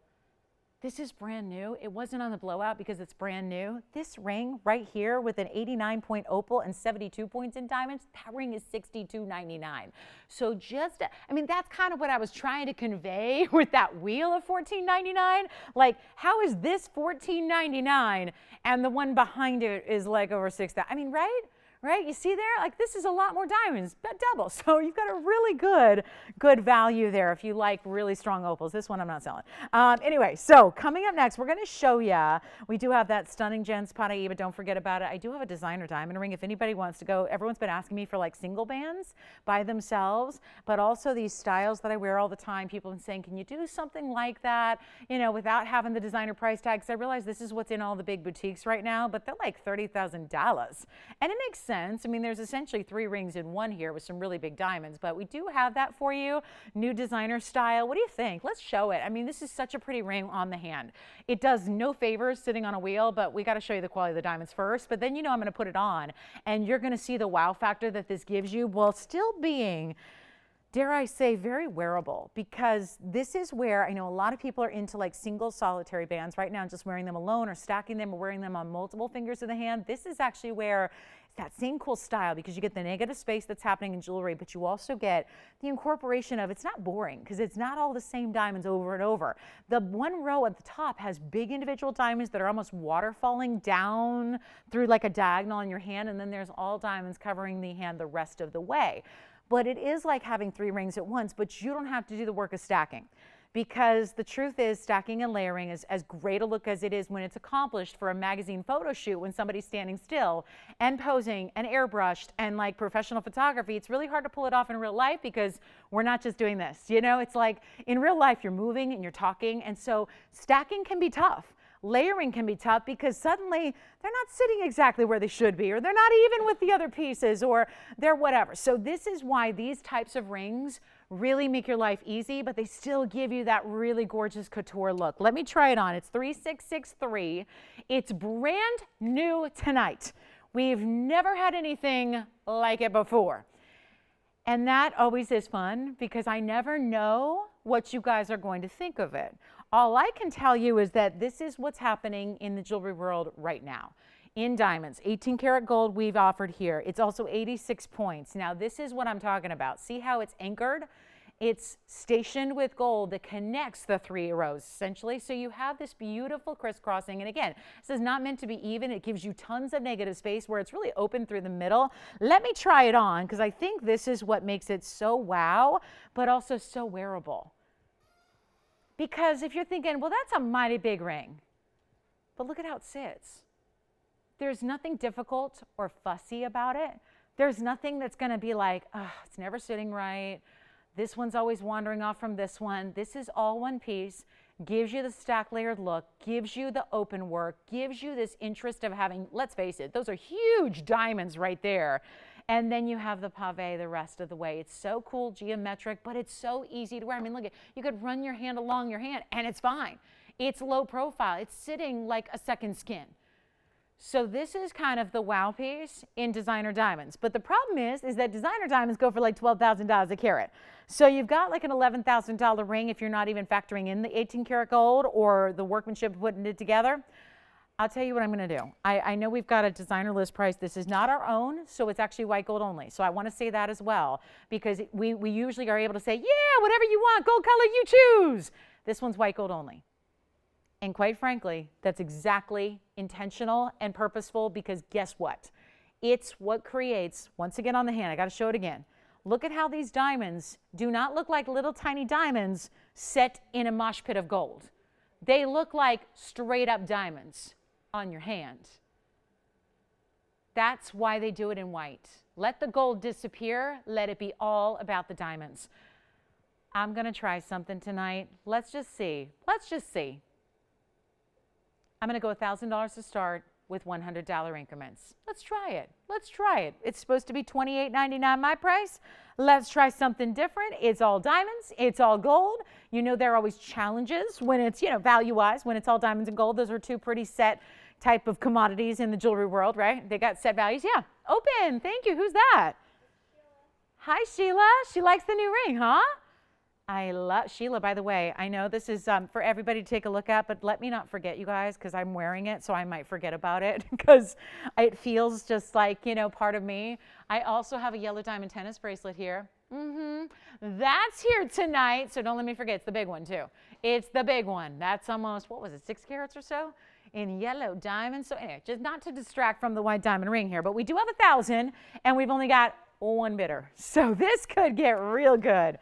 This is brand new. It wasn't on the blowout because it's brand new. This ring right here with an 89-point opal and 72 points in diamonds, that ring is $62.99. So just, I mean, that's kind of what I was trying to convey with that wheel of $14.99. Like, how is this $14.99 and the one behind it is like over $6,000? I mean, right? Right? You see there? Like this is a lot more diamonds, but double. So you've got a really good value there if you like really strong opals. This one I'm not selling. Anyway, so coming up next, we're going to show you, we do have that stunning Gens Paraíba, don't forget about it. I do have a designer diamond ring if anybody wants to go. Everyone's been asking me for like single bands by themselves, but also these styles that I wear all the time. People have been saying, can you do something like that, you know, without having the designer price tags? I realize this is what's in all the big boutiques right now, but they're like $30,000. And it makes sense. I mean, there's essentially 3 rings in one here with some really big diamonds, but we do have that for you. New designer style. What do you think? Let's show it. I mean, this is such a pretty ring on the hand. It does no favors sitting on a wheel, but we got to show you the quality of the diamonds first. But then, you know, I'm going to put it on and you're going to see the wow factor that this gives you while still being, dare I say, very wearable, because this is where I know a lot of people are into like single solitary bands right now, just wearing them alone or stacking them or wearing them on multiple fingers of the hand. This is actually where that same cool style, because you get the negative space that's happening in jewelry, but you also get the incorporation of, it's not boring because it's not all the same diamonds over and over. The one row at the top has big individual diamonds that are almost waterfalling down through like a diagonal in your hand, and then there's all diamonds covering the hand the rest of the way. But it is like having 3 rings at once, but you don't have to do the work of stacking. Because the truth is, stacking and layering is as great a look as it is when it's accomplished for a magazine photo shoot when somebody's standing still and posing and airbrushed and like professional photography. It's really hard to pull it off in real life because we're not just doing this. You know, it's like in real life, you're moving and you're talking. And so stacking can be tough. Layering can be tough because suddenly they're not sitting exactly where they should be, or they're not even with the other pieces, or they're whatever. So this is why these types of rings really make your life easy, but they still give you that really gorgeous couture look. Let me try it on. It's 3663. It's brand new tonight. We've never had anything like it before. And that always is fun because I never know what you guys are going to think of it. All I can tell you is that this is what's happening in the jewelry world right now. In diamonds, 18 karat gold we've offered here. It's also 86 points. Now this is what I'm talking about. See how it's anchored? It's stationed with gold that connects the 3 rows essentially. So you have this beautiful crisscrossing. And again, this is not meant to be even. It gives you tons of negative space where it's really open through the middle. Let me try it on because I think this is what makes it so wow, but also so wearable. Because if you're thinking, well, that's a mighty big ring, but look at how it sits. There's nothing difficult or fussy about it. There's nothing that's going to be like, oh, it's never sitting right. This one's always wandering off from this one. This is all one piece, gives you the stack layered look, gives you the open work, gives you this interest of having, let's face it, those are huge diamonds right there. And then you have the pave the rest of the way. It's so cool, geometric, but it's so easy to wear. I mean, look, you could run your hand along your hand and it's fine. It's low profile. It's sitting like a second skin. So this is kind of the wow piece in designer diamonds. But the problem is that designer diamonds go for like $12,000 a carat. So you've got like an $11,000 ring if you're not even factoring in the 18 karat gold or the workmanship of putting it together. I'll tell you what I'm going to do. I know we've got a designer list price. This is not our own, so it's actually white gold only. So I want to say that as well, because we usually are able to say, yeah, whatever you want, gold color you choose. This one's white gold only. And quite frankly, that's exactly intentional and purposeful, because guess what? It's what creates, once again on the hand, I got to show it again. Look at how these diamonds do not look like little tiny diamonds set in a mosh pit of gold. They look like straight up diamonds on your hand. That's why they do it in white. Let the gold disappear. Let it be all about the diamonds. I'm going to try something tonight. Let's just see. Let's just see. I'm going to go $1,000 to start with $100 increments. Let's try it. Let's try it. It's supposed to be $28.99 my price. Let's try something different. It's all diamonds. It's all gold. You know, there are always challenges when it's, you know, value-wise, when it's all diamonds and gold. Those are two pretty set type of commodities in the jewelry world, right? They got set values. Yeah. Open. Thank you. Who's that? Hi, Sheila. She likes the new ring, huh? I love Sheila, by the way. I know this is for everybody to take a look at, but let me not forget, you guys, because I'm wearing it, so I might forget about it because it feels just like, you know, part of me. I also have a yellow diamond tennis bracelet here. That's here tonight, so don't let me forget. It's the big one, too. It's the big one. That's almost, what was it, 6 carats or so in yellow diamonds. So anyway, just not to distract from the white diamond ring here, but we do have 1,000, and we've only got one bidder. So this could get real good.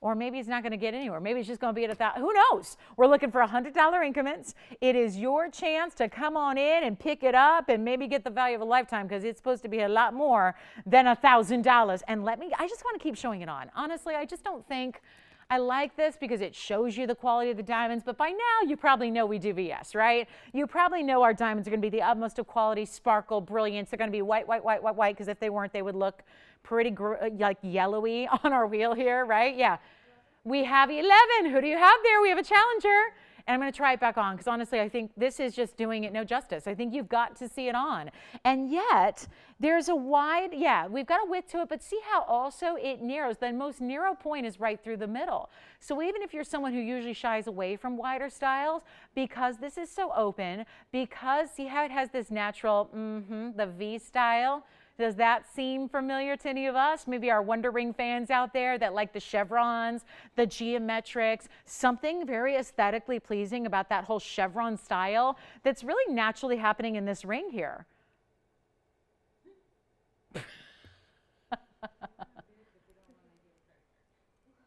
Or maybe it's not going to get anywhere. Maybe it's just going to be at 1,000. Who knows? We're looking for $100 increments. It is your chance to come on in and pick it up and maybe get the value of a lifetime, because it's supposed to be a lot more than $1,000. And I just want to keep showing it on. Honestly, I just don't think I like this because it shows you the quality of the diamonds. But by now, you probably know we do VS, right? You probably know our diamonds are going to be the utmost of quality, sparkle, brilliance. They're going to be white, white, white, white, white, because if they weren't, they would look pretty like yellowy on our wheel here, right? Yeah. We have 11. Who do you have there? We have a challenger. And I'm going to try it back on because honestly, I think this is just doing it no justice. I think you've got to see it on. And yet, there's a wide, yeah, we've got a width to it, but see how also it narrows. The most narrow point is right through the middle. So even if you're someone who usually shies away from wider styles, because this is so open, because see how it has this natural, the V style. Does that seem familiar to any of us? Maybe our Wonder Ring fans out there that like the chevrons, the geometrics, something very aesthetically pleasing about that whole chevron style that's really naturally happening in this ring here.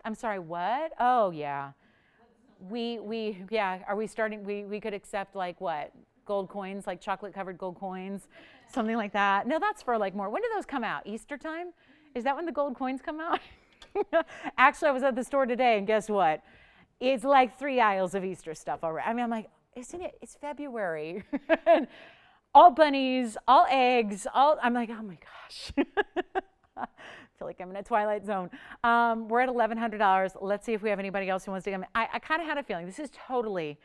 I'm sorry, what? Oh, yeah. Yeah, are we starting, we could accept like what? Gold coins, like chocolate covered gold coins, something like that. No, that's for like more. When do those come out? Easter time? Is that when the gold coins come out? Actually, I was at the store today and guess what? It's like 3 aisles of Easter stuff already. I mean, I'm like, isn't it? It's February. All bunnies, all eggs, I'm like, oh my gosh. I feel like I'm in a twilight zone. We're at $1,100. Let's see if we have anybody else who wants to come. I kind of had a feeling this is totally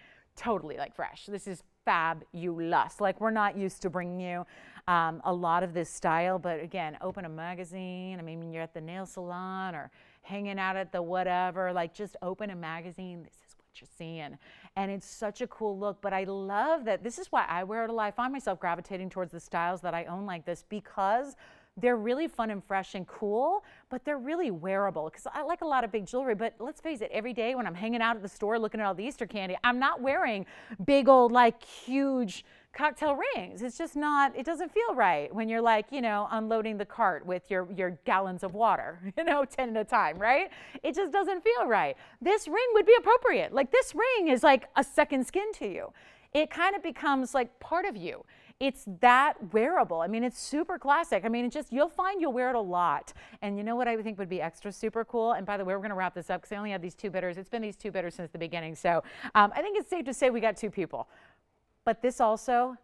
like fresh. This is fabulous. Like we're not used to bringing you a lot of this style, but again, open a magazine. I mean, when you're at the nail salon or hanging out at the whatever, like just open a magazine. This is what you're seeing. And it's such a cool look, but I love that. This is why I wear it a lot. I find myself gravitating towards the styles that I own like this because They're really fun and fresh and cool, but they're really wearable because I like a lot of big jewelry, but let's face it, every day when I'm hanging out at the store looking at all the Easter candy, I'm not wearing big old, like, huge cocktail rings. It's just not, it doesn't feel right when you're like, you know, unloading the cart with your gallons of water, you know, 10 at a time, right? It just doesn't feel right. This ring would be appropriate. Like, this ring is like a second skin to you. It kind of becomes like part of you. It's that wearable. I mean, it's super classic. I mean, it's just, you'll find you'll wear it a lot. And you know what I think would be extra super cool? And by the way, we're going to wrap this up because I only have these 2 bidders. It's been these 2 bidders since the beginning. So I think it's safe to say we got 2 people. But this also,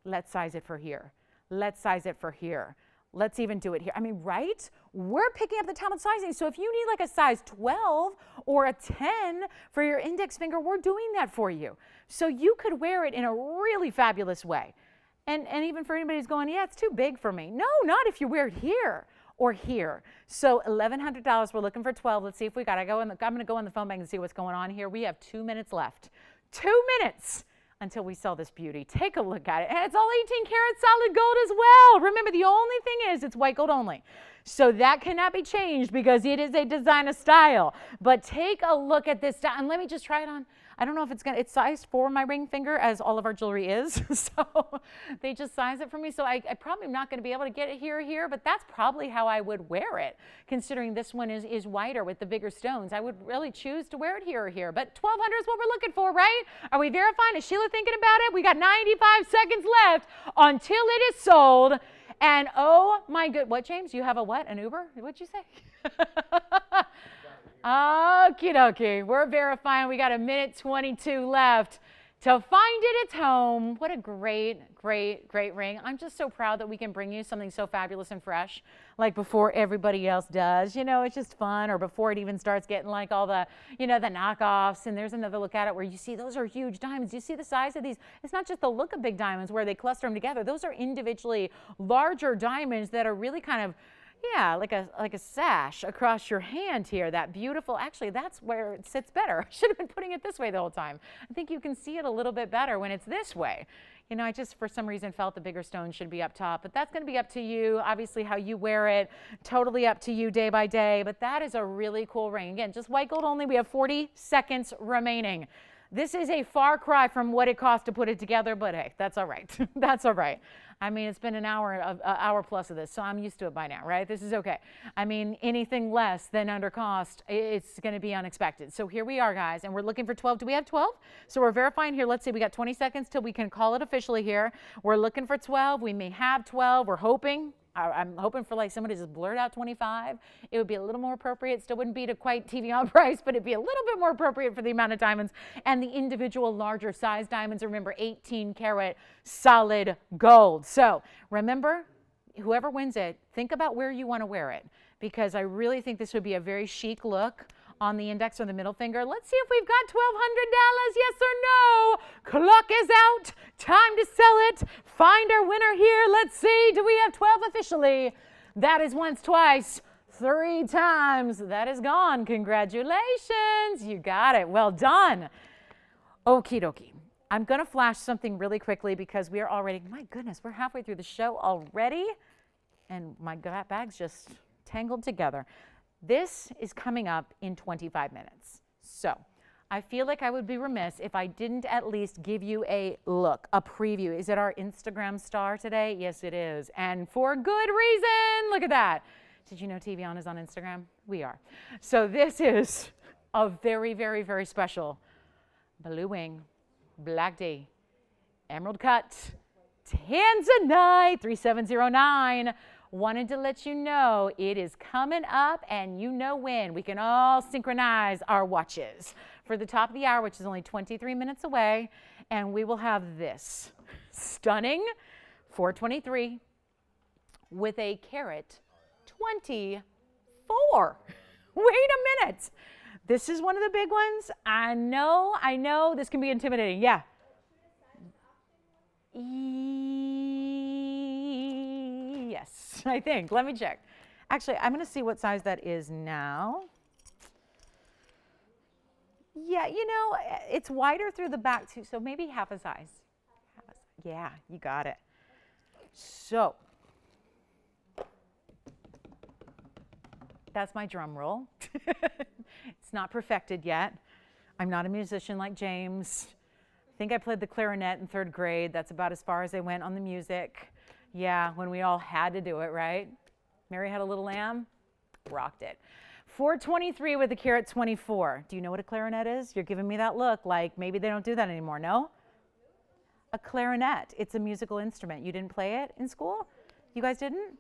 let's size it for here. Let's size it for here. Let's even do it here. I mean, right? We're picking up the talent sizing. So if you need like a size 12 or a 10 for your index finger, we're doing that for you. So you could wear it in a really fabulous way. And even for anybody who's going, yeah, it's too big for me. No, not if you wear it here or here. So $1,100, we're looking for 12. Let's see if we got it. I'm going to go on the phone bank and see what's going on here. We have 2 minutes left. 2 minutes until we sell this beauty. Take a look at it. And it's all 18 karat solid gold as well. Remember, the only thing is it's white gold only. So that cannot be changed because it is a designer style. But take a look at this. And let me just try it on. I don't know if it's sized for my ring finger, as all of our jewelry is. So they just size it for me. So I probably am not going to be able to get it here, but that's probably how I would wear it, considering this one is wider with the bigger stones. I would really choose to wear it here or here. But 1,200 is what we're looking for, right? Are we verifying? Is Sheila thinking about it? We got 95 seconds left until it is sold. And oh my good, what, James? You have a what? An Uber? What'd you say? Okie dokie. We're verifying. We got 1:22 left to find it at home. What a great, great, great ring. I'm just so proud that we can bring you something so fabulous and fresh, like before everybody else does. You know, it's just fun, or before it even starts getting like all the, you know, the knockoffs. And there's another look at it where you see those are huge diamonds. You see the size of these. It's not just the look of big diamonds where they cluster them together. Those are individually larger diamonds that are really kind of, yeah, like a sash across your hand here. That beautiful, actually, that's where it sits better. I should have been putting it this way the whole time. I think you can see it a little bit better when it's this way. You know, I just, for some reason, felt the bigger stone should be up top, but that's going to be up to you. Obviously, how you wear it, totally up to you day by day, but that is a really cool ring. Again, just white gold only. We have 40 seconds remaining. This is a far cry from what it cost to put it together, but hey, that's all right. That's all right. I mean, it's been an hour plus of this, so I'm used to it by now, right? This is okay. I mean, anything less than under cost, it's going to be unexpected. So here we are, guys, and we're looking for 12. Do we have 12? So we're verifying here. Let's see. We got 20 seconds till we can call it officially here. We're looking for 12. We may have 12. We're hoping. I'm hoping for like somebody to just blurt out 25. It would be a little more appropriate. Still wouldn't be to quite TVON price, but it'd be a little bit more appropriate for the amount of diamonds and the individual larger size diamonds. Remember, 18 karat solid gold. So remember, whoever wins it, think about where you want to wear it, because I really think this would be a very chic look on the index or the middle finger. Let's see if we've got $1,200, yes or no. Clock is out, time to sell it. Find our winner here. Let's see, do we have 12 officially? That is once, twice, 3 times. That is gone. Congratulations, you got it, well done. Okie dokie. I'm gonna flash something really quickly because we are already, my goodness, we're halfway through the show already, and my bag's just tangled together. This is coming up in 25 minutes. So I feel like I would be remiss if I didn't at least give you a look, a preview. Is it our Instagram star today? Yes, it is. And for good reason. Look at that. Did you know TVON is on Instagram? We are. So this is a very, very, very special blue wing, black D, emerald cut, Tanzanite 3709. Wanted to let you know it is coming up, and you know when. We can all synchronize our watches for the top of the hour, which is only 23 minutes away, and we will have this stunning 423 with a carat 24. Wait a minute. This is one of the big ones. I know this can be intimidating. Yeah. Yes, I think. Let me check. Actually, I'm going to see what size that is now. Yeah, you know, it's wider through the back too, so maybe half a size. Yeah, you got it. So, That's my drum roll. It's not perfected yet. I'm not a musician like James. I think I played the clarinet in 3rd grade. That's about as far as I went on the music. Yeah, when we all had to do it, right? Mary Had a Little Lamb, rocked it. 423 with a carat 24. Do you know what a clarinet is? You're giving me that look like maybe they don't do that anymore, no? A clarinet, it's a musical instrument. You didn't play it in school? You guys didn't?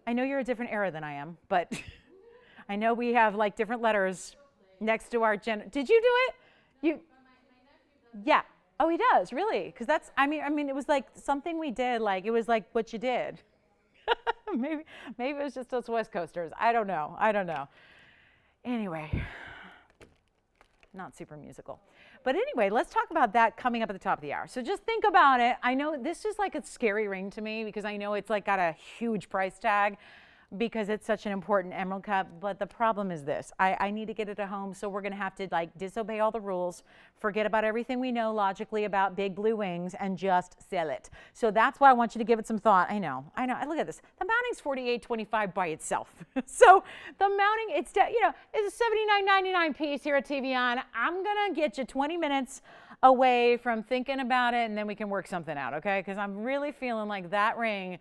I know you're a different era than I am, but I know we have like different letters next to our Did you do it? You? Yeah. Oh, he does, really? Because that's, I mean, it was like something we did, like, it was like what you did. maybe it was just us West Coasters. I don't know. Anyway, not super musical. But anyway, let's talk about that coming up at the top of the hour. So just think about it. I know this is like a scary ring to me because I know it's like got a huge price tag because it's such an important emerald cut. But the problem is this. I need to get it at home, so we're going to have to like disobey all the rules, forget about everything we know logically about big blue wings, and just sell it. So that's why I want you to give it some thought. I know. Look at this. The mounting's $48.25 by itself. So the mounting, it's a $79.99 piece here at TVON. I'm going to get you 20 minutes away from thinking about it, and then we can work something out, okay? Because I'm really feeling like that ring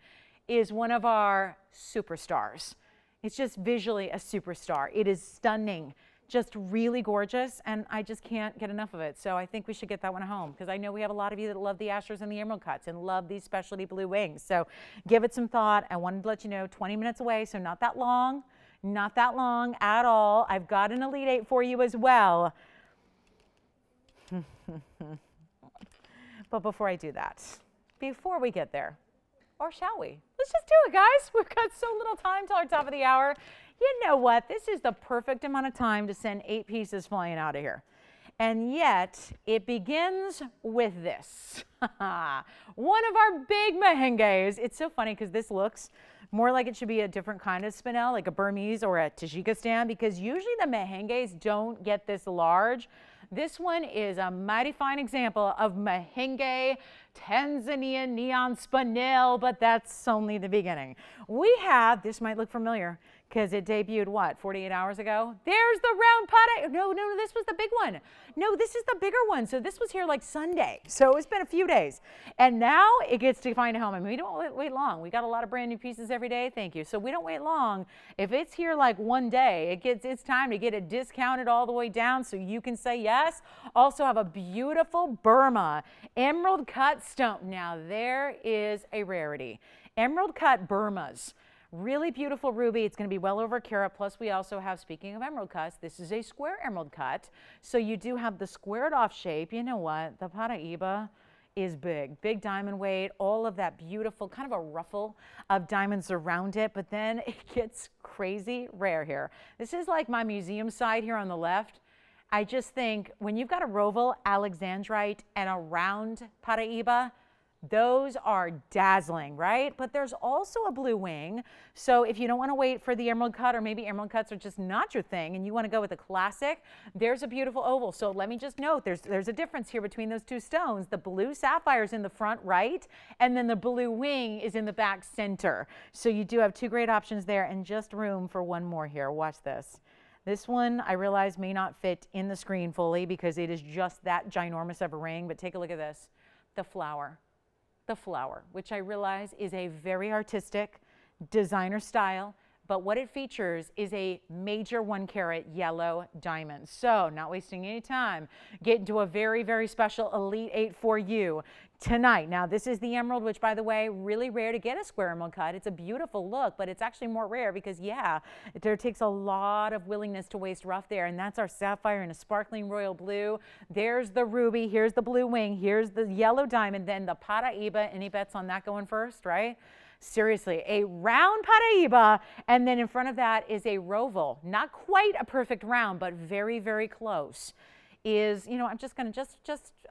is one of our superstars. It's just visually a superstar. It is stunning, just really gorgeous, and I just can't get enough of it. So I think we should get that one home because I know we have a lot of you that love the asters and the emerald cuts and love these specialty blue wings. So give it some thought. I wanted to let you know 20 minutes away, so not that long at all. I've got an Elite 8 for you as well. But before I do that, before we get there, or shall we? Let's just do it, guys. We've got so little time till our top of the hour. You know what? This is the perfect amount of time to send 8 pieces flying out of here. And yet, it begins with this. One of our big mehenges. It's so funny because this looks more like it should be a different kind of spinel, like a Burmese or a Tajikistan, because usually the mehenges don't get this large. This one is a mighty fine example of mehenge Tanzanian neon spinel, but that's only the beginning. We have, this might look familiar because it debuted, what, 48 hours ago? There's the round pot. No, this was the big one. No, this is the bigger one. So this was here like Sunday. So it's been a few days. And now it gets to find a home. I mean, we don't wait long. We got a lot of brand new pieces every day. Thank you. So we don't wait long. If it's here like one day, it's time to get it discounted all the way down so you can say yes. Also have a beautiful Burma emerald cut stone. Now there is a rarity. Emerald cut Burmas. Really beautiful ruby. It's going to be well over a carat. Plus we also have, speaking of emerald cuts, this is a square emerald cut. So you do have the squared off shape. You know what? The Paraiba is big. Big diamond weight. All of that beautiful kind of a ruffle of diamonds around it. But then it gets crazy rare here. This is like my museum side here on the left. I just think when you've got a Roval Alexandrite and a round Paraiba, those are dazzling, right? But there's also a blue wing. So if you don't want to wait for the emerald cut, or maybe emerald cuts are just not your thing and you want to go with a classic, there's a beautiful oval. So let me just note, there's a difference here between those two stones. The blue sapphire is in the front right, and then the blue wing is in the back center. So you do have 2 great options there, and just room for one more here. Watch this. This one, I realize, may not fit in the screen fully because it is just that ginormous of a ring, but take a look at this. The flower, which I realize is a very artistic designer style, but what it features is a major 1 carat yellow diamond. So not wasting any time, get into a very, very special Elite 8 for you tonight. Now this is the emerald, which by the way, really rare to get a square emerald cut. It's a beautiful look, but it's actually more rare because yeah, there takes a lot of willingness to waste rough there. And that's our sapphire in a sparkling royal blue. There's the ruby, here's the blue wing, here's the yellow diamond, then the Paraiba. Any bets on that going first, right? Seriously, a round Paraiba, and then in front of that is a Roval. Not quite a perfect round, but very, very close. is, you know, I'm just going to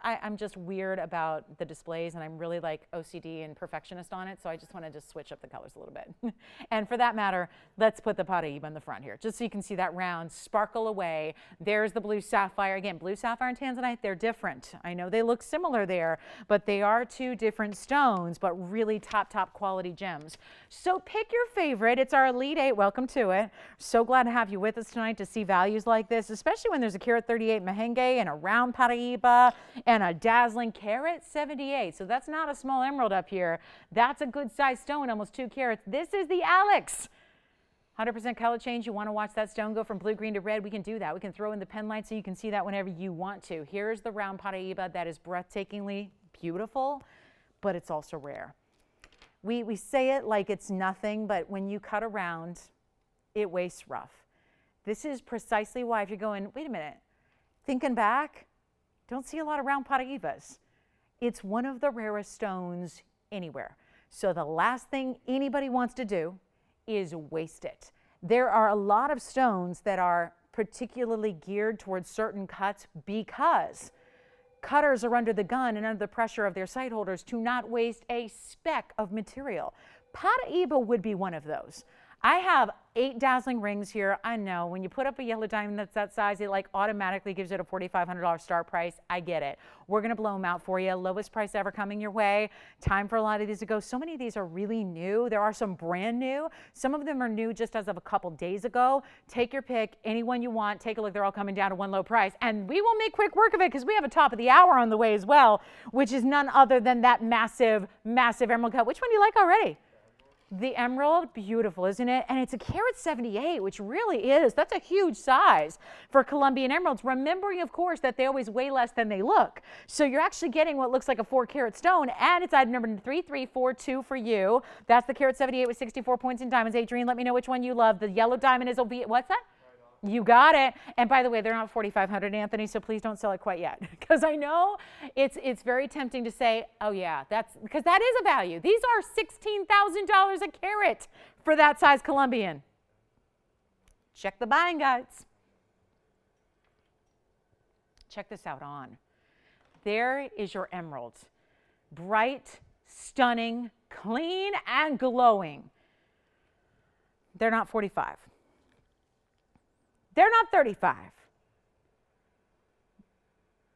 I'm just weird about the displays, and I'm really like OCD and perfectionist on it. So I just want to just switch up the colors a little bit. And for that matter, let's put the Paraiba in the front here, just so you can see that round sparkle away. There's the blue sapphire. Again, blue sapphire and tanzanite, they're different. I know they look similar there, but they are two different stones, but really top quality gems. So pick your favorite. It's our Elite 8. Welcome to it. So glad to have you with us tonight to see values like this, especially when there's a carat 38 Mahenge and a round Paraiba and a dazzling carat 78. So that's not a small emerald up here. That's a good sized stone, almost 2 carats. This is the Alex. 100% color change. You want to watch that stone go from blue, green to red? We can do that. We can throw in the pen light so you can see that whenever you want to. Here's the round Paraiba that is breathtakingly beautiful, but it's also rare. We say it like it's nothing, but when you cut around, it wastes rough. This is precisely why, if you're going, wait a minute, thinking back, don't see a lot of round Paraibas. It's one of the rarest stones anywhere. So the last thing anybody wants to do is waste it. There are a lot of stones that are particularly geared towards certain cuts because cutters are under the gun and under the pressure of their sight holders to not waste a speck of material. Paraiba would be one of those. I have 8 dazzling rings here. I know when you put up a yellow diamond that's that size, it like automatically gives it a $4,500 start price. I get it. We're going to blow them out for you. Lowest price ever coming your way. Time for a lot of these to go. So many of these are really new. There are some brand new. Some of them are new just as of a couple days ago. Take your pick. Anyone you want. Take a look. They're all coming down to one low price. And we will make quick work of it because we have a top of the hour on the way as well, which is none other than that massive, massive emerald cut. Which one do you like already? The emerald, beautiful, isn't it? And it's a carat 78, which really is. That's a huge size for Colombian emeralds. Remembering, of course, that they always weigh less than they look. So you're actually getting what looks like a 4-carat stone, and it's item number 3342 for you. That's the carat 78 with 64 points in diamonds. Adrienne, let me know which one you love. The yellow diamond is, what's that? You got it. And by the way, they're not 4,500, Anthony, so please don't sell it quite yet. Because I know it's very tempting to say, oh yeah, because that is a value. These are $16,000 a carat for that size Colombian. Check the buying guides. Check this out on. There is your emerald. Bright, stunning, clean, and glowing. They're not 45. They're not 35.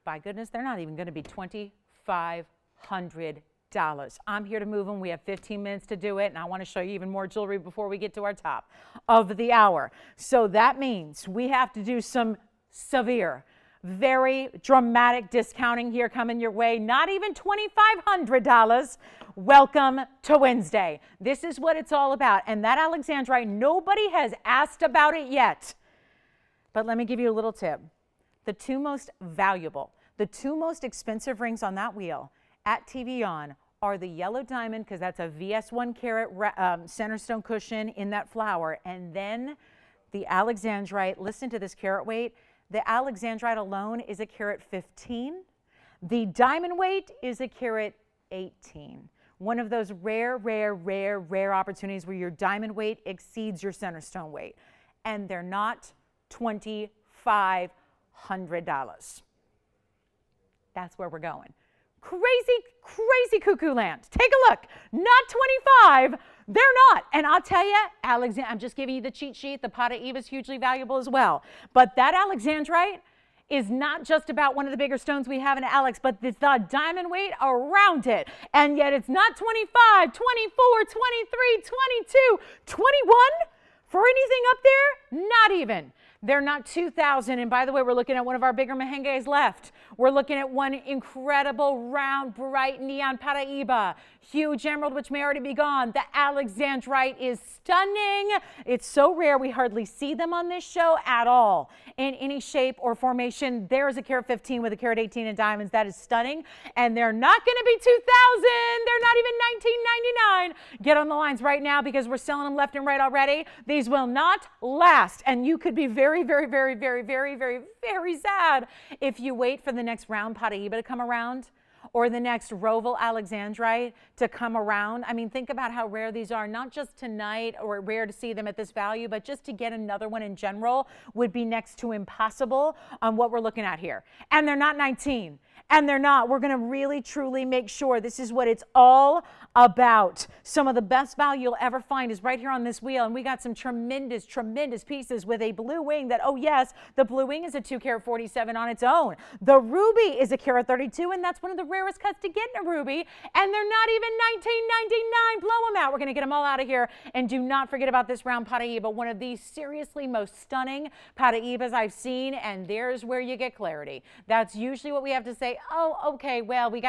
By goodness, they're not even going to be $2,500. I'm here to move them. We have 15 minutes to do it, and I want to show you even more jewelry before we get to our top of the hour. So that means we have to do some severe, very dramatic discounting here coming your way. Not even $2,500. Welcome to Wednesday. This is what it's all about. And that Alexandrite, nobody has asked about it yet. But let me give you a little tip. The 2 most valuable, the 2 most expensive rings on that wheel at TVON are the yellow diamond, because that's a VS 1 carat center stone cushion in that flower, and then the Alexandrite. Listen to this carat weight. The Alexandrite alone is a carat 15. The diamond weight is a carat 18. One of those rare opportunities where your diamond weight exceeds your center stone weight. And they're not $2,500. That's where we're going. Crazy cuckoo land. Take a look. Not 25. They're not. And I'll tell you, I'm just giving you the cheat sheet. The Paraiba is hugely valuable as well. But that Alexandrite is not just about one of the bigger stones we have in Alex, but it's the diamond weight around it. And yet it's not 25, 24, 23, 22, 21 for anything up there. Not even. They're not 2,000. And by the way, we're looking at one of our bigger Mahenges left. We're looking at one incredible, round, bright, neon Paraiba. Huge emerald, which may already be gone. The Alexandrite is stunning. It's so rare, we hardly see them on this show at all. In any shape or formation, there's a carat 15 with a carat 18 in diamonds. That is stunning. And they're not going to be 2,000. They're not even $19.99. Get on the lines right now because we're selling them left and right already. These will not last. And you could be very sad if you wait for the next round Paraiba to come around, or the next Roval Alexandrite to come around. I mean, think about how rare these are, not just tonight or rare to see them at this value, but just to get another one in general would be next to impossible on what we're looking at here. And they're not 19. And they're not. We're going to really, truly make sure this is what it's all about. Some of the best value you'll ever find is right here on this wheel. And we got some tremendous, tremendous pieces with a blue wing that, oh yes, the blue wing is a 2 carat 47 on its own. The ruby is a carat 32, and that's one of the rarest cuts to get in a ruby. And they're not even $19.99. Blow them out. We're going to get them all out of here. And do not forget about this round Paraíba, one of the seriously most stunning Paraíbas I've seen. And there's where you get clarity. That's usually what we have to say. Oh, okay, well, I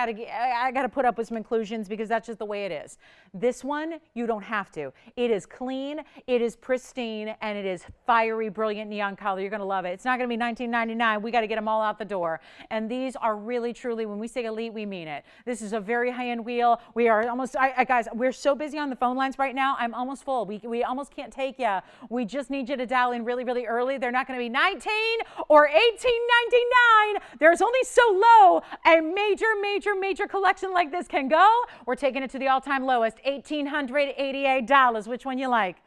got to put up with some inclusions because that's just the way it is. This one, you don't have to. It is clean, it is pristine, and it is fiery, brilliant neon color. You're going to love it. It's not going to be $19.99. We got to get them all out the door. And these are really, truly, when we say elite, we mean it. This is a very high-end wheel. We are almost, guys, we're so busy on the phone lines right now. I'm almost full. We almost can't take you. We just need you to dial in really, really early. They're not going to be $19 or $18.99. There's only so low a major collection like this can go. We're taking it to the all-time lowest, $1,888. Which one you like?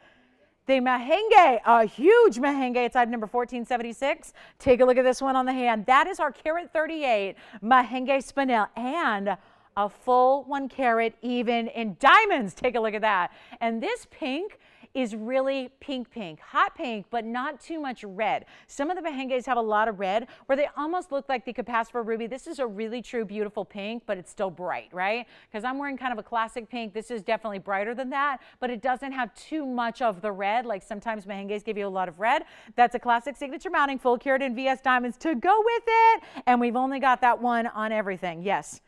The Mahenge, a huge Mahenge. It's item number 1476. Take a look at this one on the hand. That is our carat 38 Mahenge spinel and a full 1 carat even in diamonds. Take a look at that. And this pink is really pink, hot pink, but not too much red. Some of the Mahenges have a lot of red where they almost look like they could pass for a ruby. This is a really true, beautiful pink, but it's still bright, right? Because I'm wearing kind of a classic pink. This is definitely brighter than that, but it doesn't have too much of the red. Like sometimes Mahenges give you a lot of red. That's a classic signature mounting, full carat in VS diamonds to go with it. And we've only got that one on everything. Yes.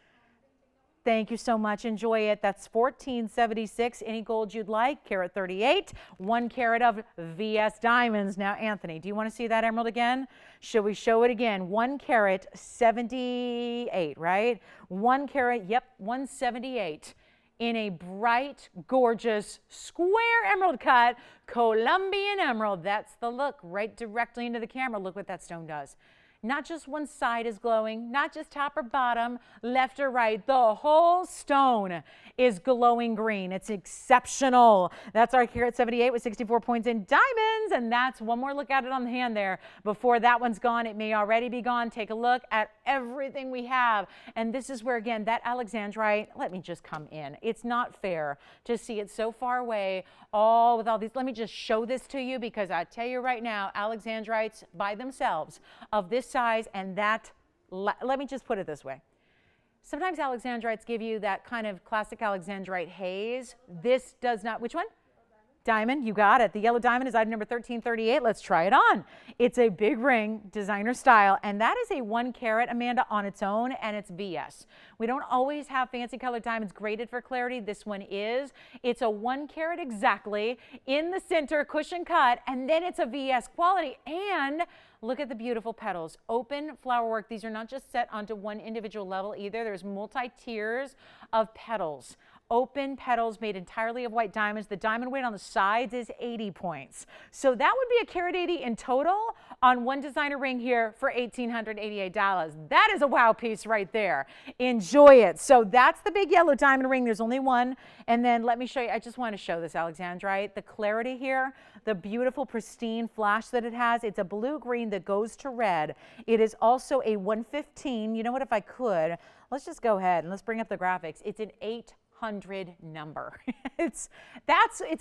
Thank you so much. Enjoy it. That's $14.76. Any gold you'd like. Carat 38. 1 carat of VS diamonds. Now, Anthony, do you want to see that emerald again? Should we show it again? 1 carat 78, right? 1 carat, yep, 178. In a bright, gorgeous, square emerald cut, Colombian emerald. That's the look, right directly into the camera. Look what that stone does. Not just one side is glowing, not just top or bottom, left or right. The whole stone is glowing green. It's exceptional. That's our carat 78 with 64 points in diamonds. And that's one more look at it on the hand there. Before that one's gone, it may already be gone. Take a look at everything we have. And this is where, again, that Alexandrite, let me just come in. It's not fair to see it so far away, all with all these. Let me just show this to you because I tell you right now, Alexandrites by themselves of this size and that, let me just put it this way. Sometimes Alexandrites give you that kind of classic Alexandrite haze. This does not. Which one? Diamond, you got it. The yellow diamond is item number 1338. Let's try it on. It's a big ring, designer style, and that is a 1 carat, Amanda, on its own, and it's VS. We don't always have fancy colored diamonds graded for clarity. This one is. It's a 1 carat exactly, in the center, cushion cut, and then it's a VS quality. And look at the beautiful petals. Open flower work. These are not just set onto one individual level either. There's multi-tiers of petals. Open petals made entirely of white diamonds. The diamond weight on the sides is 80 points. So that would be a carat 80 in total on one designer ring here for $1,888. That is a wow piece right there. Enjoy it. So that's the big yellow diamond ring. There's only one. And then let me show you. I just want to show this Alexandrite. The clarity here, the beautiful pristine flash that it has. It's a blue-green that goes to red. It is also a 115. You know what, if I could, let's just go ahead and let's bring up the graphics. It's an 800 number. It's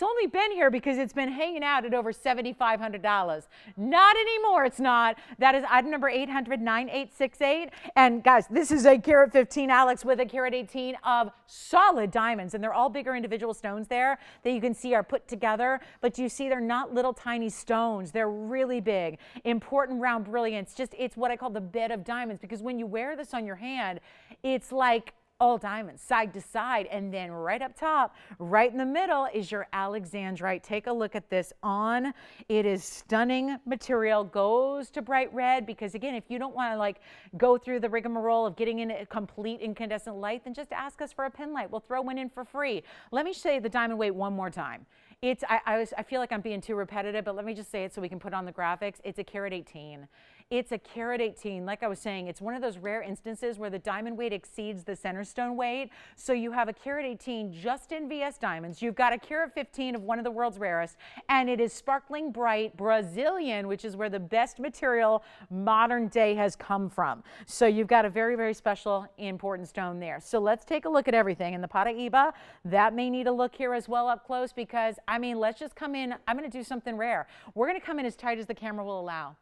only been here because it's been hanging out at over $7,500. Not anymore, it's not. That is item number 800-9868. And guys, this is a carat 15 Alex with a carat 18 of solid diamonds. And they're all bigger individual stones there that you can see are put together. But you see they're not little tiny stones. They're really big. Important round brilliance. It's what I call the bed of diamonds, because when you wear this on your hand, it's like all diamonds, side to side, and then right up top, right in the middle is your Alexandrite. Take a look at this on. It is stunning material, goes to bright red, because again, if you don't want to like go through the rigmarole of getting in a complete incandescent light, then just ask us for a pin light. We'll throw one in for free. Let me say the diamond weight one more time. I feel like I'm being too repetitive, but let me just say it so we can put on the graphics. It's a carat 18. It's a carat 18. Like I was saying, it's one of those rare instances where the diamond weight exceeds the center stone weight. So you have a carat 18 just in VS diamonds. You've got a carat 15 of one of the world's rarest, and it is sparkling bright Brazilian, which is where the best material modern day has come from. So you've got a very, very special, important stone there. So let's take a look at everything. And the Paraíba, that may need a look here as well up close because, I mean, let's just come in. I'm going to do something rare. We're going to come in as tight as the camera will allow,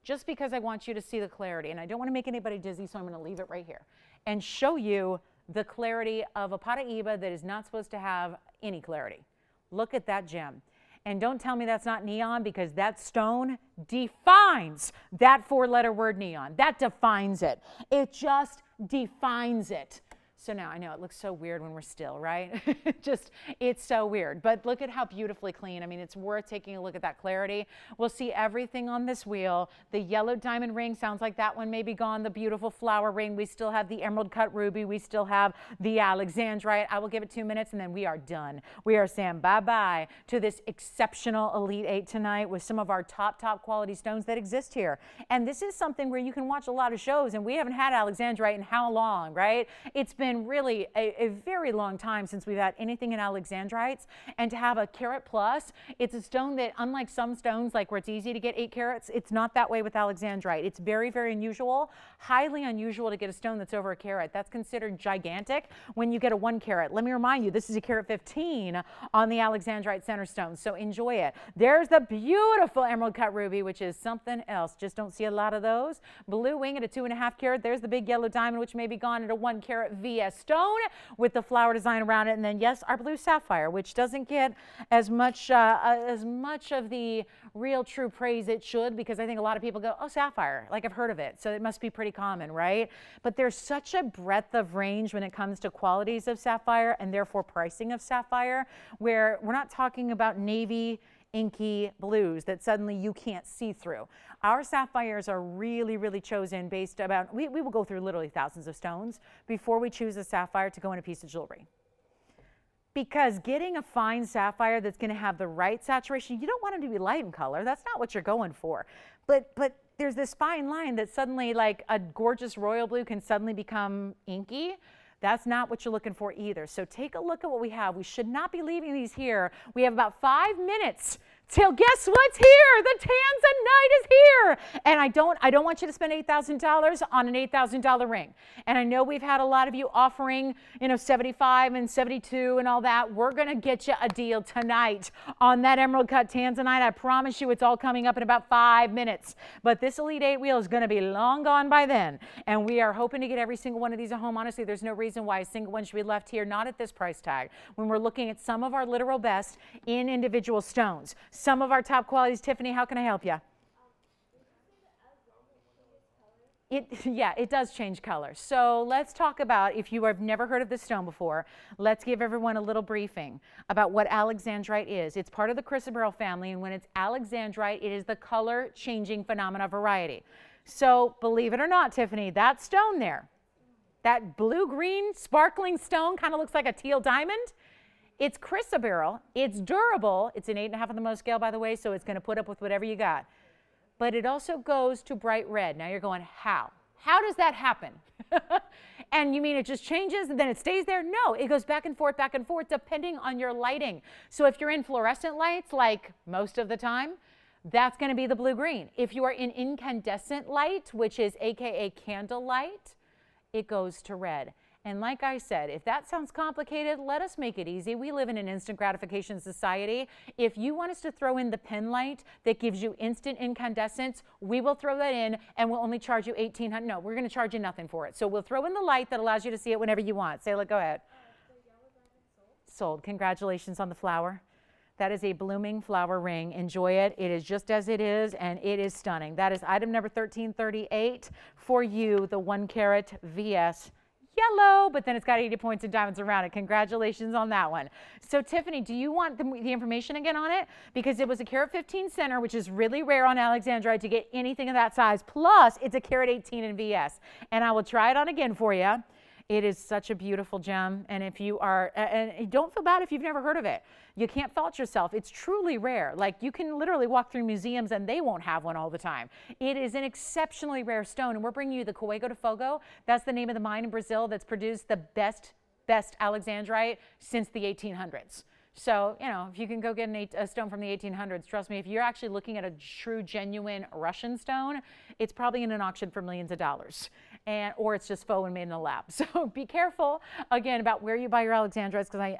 just because I want you to see the clarity. And I don't want to make anybody dizzy, so I'm going to leave it right here and show you the clarity of a Paraíba that is not supposed to have any clarity. Look at that gem. And don't tell me that's not neon, because that stone defines that four-letter word neon. That defines it. It just defines it. So now I know it looks so weird when we're still, right? It's so weird. But look at how beautifully clean. I mean, it's worth taking a look at that clarity. We'll see everything on this wheel. The yellow diamond ring sounds like that one may be gone. The beautiful flower ring. We still have the emerald cut ruby. We still have the alexandrite. I will give it 2 minutes and then we are done. We are saying bye-bye to this exceptional Elite 8 tonight with some of our top quality stones that exist here. And this is something where you can watch a lot of shows, and we haven't had alexandrite in how long, right? It's been really a very long time since we've had anything in alexandrites, and to have a carat plus, it's a stone that, unlike some stones like where it's easy to get 8 carats, it's not that way with alexandrite. It's very, very unusual, highly unusual to get a stone that's over a carat. That's considered gigantic when you get a 1 carat. Let me remind you, this is a carat 15 on the alexandrite center stone, so enjoy it. There's the beautiful emerald cut ruby, which is something else. Just don't see a lot of those. Blue wing at a 2.5 carat. There's the big yellow diamond, which may be gone at a 1 carat VS stone with the flower design around it. And then, yes, our blue sapphire, which doesn't get as much of the real true praise it should, because I think a lot of people go, oh, sapphire, like I've heard of it, so it must be pretty common, right? But there's such a breadth of range when it comes to qualities of sapphire and therefore pricing of sapphire, where we're not talking about navy inky blues that suddenly you can't see through. Our sapphires are really, really chosen based about, we will go through literally thousands of stones before we choose a sapphire to go in a piece of jewelry. Because getting a fine sapphire that's going to have the right saturation, you don't want them to be light in color. That's not what you're going for. But there's this fine line that suddenly, like a gorgeous royal blue can suddenly become inky. That's not what you're looking for either. So take a look at what we have. We should not be leaving these here. We have about 5 minutes till guess what's here? The Tanzanite is here. And I don't want you to spend $8,000 on an $8,000 ring. And I know we've had a lot of you offering, $75 and $72 and all that. We're going to get you a deal tonight on that emerald cut Tanzanite. I promise you it's all coming up in about 5 minutes. But this Elite 8 wheel is going to be long gone by then. And we are hoping to get every single one of these at home. Honestly, there's no reason why a single one should be left here, not at this price tag, when we're looking at some of our literal best in individual stones. Some of our top qualities. Tiffany, how can I help you? Yeah, it does change color. So let's talk about, if you have never heard of this stone before, let's give everyone a little briefing about what alexandrite is. It's part of the chrysoberyl family, and when it's alexandrite, it is the color changing phenomena variety. So believe it or not, Tiffany, that stone there, that blue-green sparkling stone, kind of looks like a teal diamond. It's chrysoberyl, it's durable, it's an 8.5 on the Mohs scale, by the way, so it's going to put up with whatever you got. But it also goes to bright red. Now you're going, how? How does that happen? And you mean it just changes and then it stays there? No, it goes back and forth, depending on your lighting. So if you're in fluorescent lights, like most of the time, that's going to be the blue-green. If you are in incandescent light, which is AKA candle light, it goes to red. And like I said, if that sounds complicated, let us make it easy. We live in an instant gratification society. If you want us to throw in the pen light that gives you instant incandescence, we will throw that in and we'll only charge you $1,800. No, we're going to charge you nothing for it. So we'll throw in the light that allows you to see it whenever you want. Sayla, go ahead. Sold. Congratulations on the flower. That is a blooming flower ring. Enjoy it. It is just as it is, and it is stunning. That is item number 1338 for you, the 1 carat VS yellow, but then it's got 80 points and diamonds around it. Congratulations on that one. So Tiffany, do you want the information again on it? Because it was a carat 15 center, which is really rare on alexandrite to get anything of that size. Plus, it's a carat 18 in VS. And I will try it on again for you. It is such a beautiful gem, and if you are, and don't feel bad if you've never heard of it. You can't fault yourself. It's truly rare. Like, you can literally walk through museums and they won't have one all the time. It is an exceptionally rare stone, and we're bringing you the Cowego de Fogo. That's the name of the mine in Brazil that's produced the best alexandrite since the 1800s. So, you know, if you can go get a stone from the 1800s, trust me, if you're actually looking at a true, genuine Russian stone, it's probably in an auction for millions of dollars. Or it's just faux and made in a lab. So be careful, again, about where you buy your alexandrites, because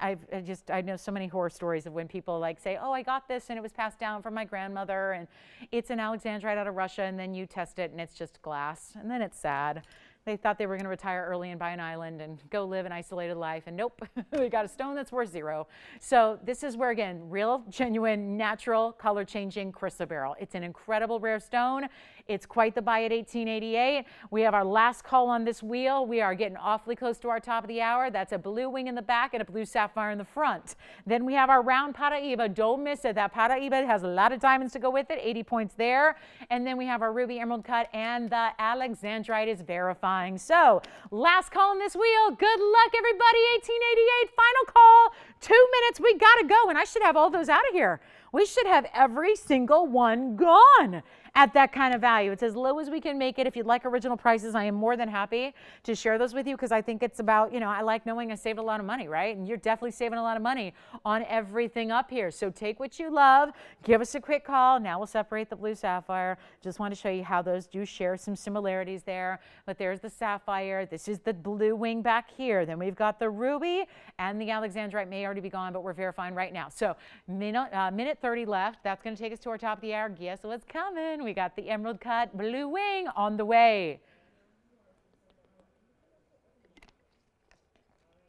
I know so many horror stories of when people like say, oh, I got this and it was passed down from my grandmother, and it's an alexandrite out of Russia, and then you test it and it's just glass, and then it's sad. They thought they were going to retire early and buy an island and go live an isolated life, and nope, they got a stone that's worth zero. So this is where, again, real, genuine, natural, color-changing chrysoberyl. It's an incredible rare stone. It's quite the buy at $18.88. We have our last call on this wheel. We are getting awfully close to our top of the hour. That's a blue wing in the back and a blue sapphire in the front. Then we have our round Paraíba. Don't miss it. That Paraíba has a lot of diamonds to go with it, 80 points there. And then we have our ruby emerald cut, and the alexandrite is verifying. So last call on this wheel. Good luck, everybody. 1888, final call. 2 minutes. We got to go. And I should have all those out of here. We should have every single one gone at that kind of value. It's as low as we can make it. If you'd like original prices, I am more than happy to share those with you, because I think it's about, you know, I like knowing I saved a lot of money, right? And you're definitely saving a lot of money on everything up here. So take what you love. Give us a quick call. Now we'll separate the blue sapphire. Just want to show you how those do share some similarities there. But there's the sapphire. This is the blue wing back here. Then we've got the ruby, and the alexandrite may already be gone, but we're verifying right now. So minute 30 left. That's going to take us to our top of the hour. Guess what's coming? We got the emerald cut blue wing on the way.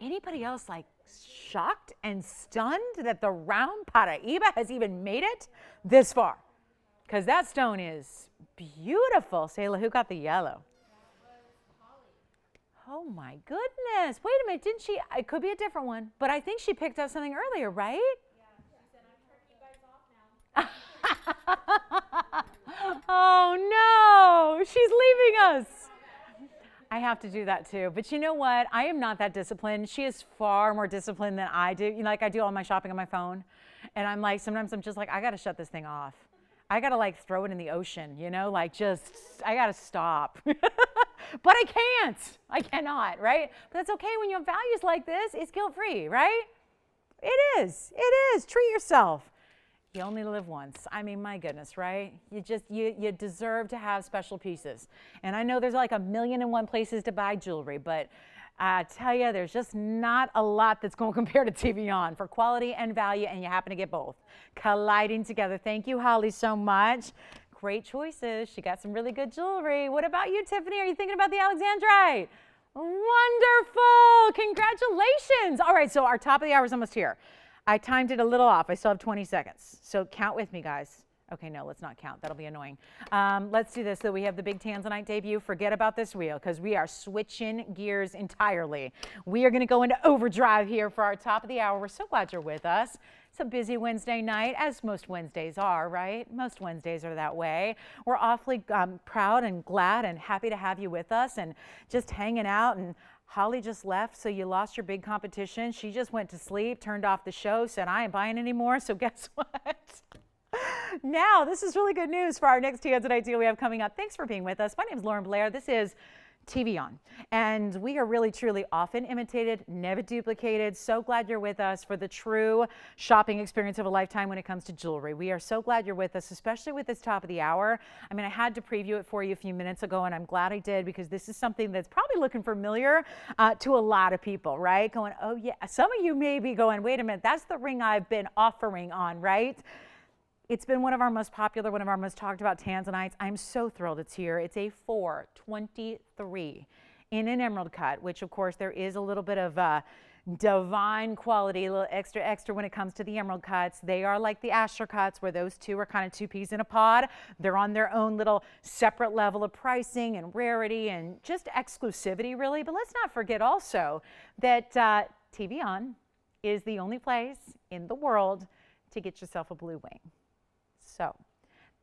Anybody else like shocked and stunned that the round Paraíba has even made it this far? Because that stone is beautiful. Sayla, who got the yellow? Oh my goodness. Wait a minute, didn't she? It could be a different one, but I think she picked up something earlier, right? Yeah, she said, I'm turning you guys off now. Oh no, she's leaving us. I have to do that too. But you know what? I am not that disciplined. She is far more disciplined than I do. You know, like I do all my shopping on my phone. And I'm like, sometimes I'm just like, I got to shut this thing off. I got to like throw it in the ocean, you know, like just, I got to stop. But I can't. I cannot, right? But that's okay when you have values like this. It's guilt-free, right? It is. It is. Treat yourself. You only live once. I mean, my goodness, right? You deserve to have special pieces. And I know there's like 1,000,001 places to buy jewelry, but I tell you, there's just not a lot that's going to compare to TVON for quality and value, and you happen to get both colliding together. Thank you, Holly, so much. Great choices. She got some really good jewelry. What about you, Tiffany? Are you thinking about the alexandrite? Wonderful. Congratulations. All right, so our top of the hour is almost here. I timed it a little off. I still have 20 seconds. So count with me, guys. Okay, no, let's not count. That'll be annoying. Let's do this. So we have the big Tanzanite debut. Forget about this wheel, because we are switching gears entirely. We are going to go into overdrive here for our top of the hour. We're so glad you're with us. It's a busy Wednesday night, as most Wednesdays are, right? Most Wednesdays are that way. We're awfully proud and glad and happy to have you with us and just hanging out. And Holly just left, so you lost your big competition. She just went to sleep, turned off the show, said, I ain't buying anymore. So guess what? Now, this is really good news for our next Tanzanite deal we have coming up. Thanks for being with us. My name is Lauren Blair. This is TVON, and we are really, truly often imitated, never duplicated. So glad you're with us for the true shopping experience of a lifetime when it comes to jewelry. We are so glad you're with us, especially with this top of the hour. I mean, I had to preview it for you a few minutes ago, and I'm glad I did, because this is something that's probably looking familiar to a lot of people, right? Going, oh yeah, some of you may be going, wait a minute, that's the ring I've been offering on, right? It's been one of our most popular, one of our most talked about Tanzanites. I'm so thrilled it's here. It's a 423 in an emerald cut, which of course there is a little bit of divine quality, a little extra when it comes to the emerald cuts. They are like the Asher cuts, where those two are kind of two peas in a pod. They're on their own little separate level of pricing and rarity and just exclusivity, really. But let's not forget also that TVON is the only place in the world to get yourself a blue wing. So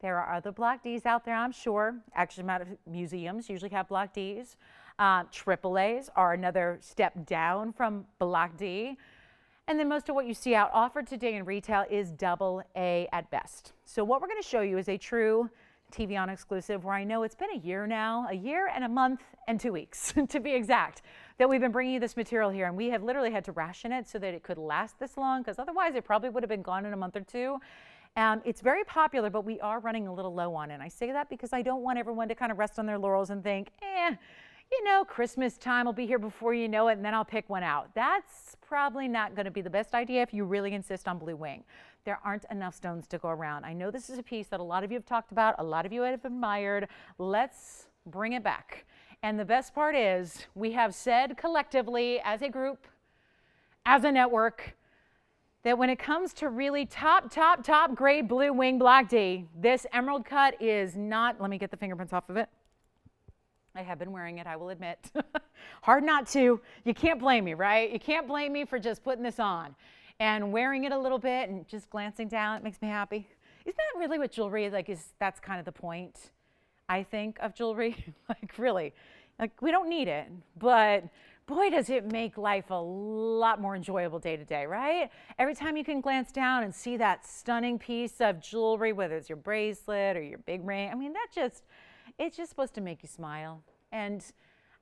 there are other block Ds out there, I'm sure. Actually, museums usually have block Ds. AAAs are another step down from Black D. And then most of what you see out offered today in retail is AA at best. So what we're going to show you is a true TVON exclusive where I know it's been a year now, a year and a month and 2 weeks to be exact, that we've been bringing you this material here. And we have literally had to ration it so that it could last this long, because otherwise it probably would have been gone in a month or two. It's very popular, but we are running a little low on it. And I say that because I don't want everyone to kind of rest on their laurels and think, you know, Christmas time will be here before you know it, and then I'll pick one out. That's probably not going to be the best idea if you really insist on blue wing. There aren't enough stones to go around. I know this is a piece that a lot of you have talked about, a lot of you have admired. Let's bring it back. And the best part is we have said collectively as a group, as a network, that when it comes to really top grade blue wing Black D, this emerald cut is not, let me get the fingerprints off of it. I have been wearing it, I will admit. Hard not to. You can't blame me, right? You can't blame me for just putting this on and wearing it a little bit and just glancing down. It makes me happy. Isn't that really what jewelry is like? That's kind of the point, I think, of jewelry? Like, really. Like, we don't need it, but boy, does it make life a lot more enjoyable day to day, right? Every time you can glance down and see that stunning piece of jewelry, whether it's your bracelet or your big ring, I mean, it's just supposed to make you smile. And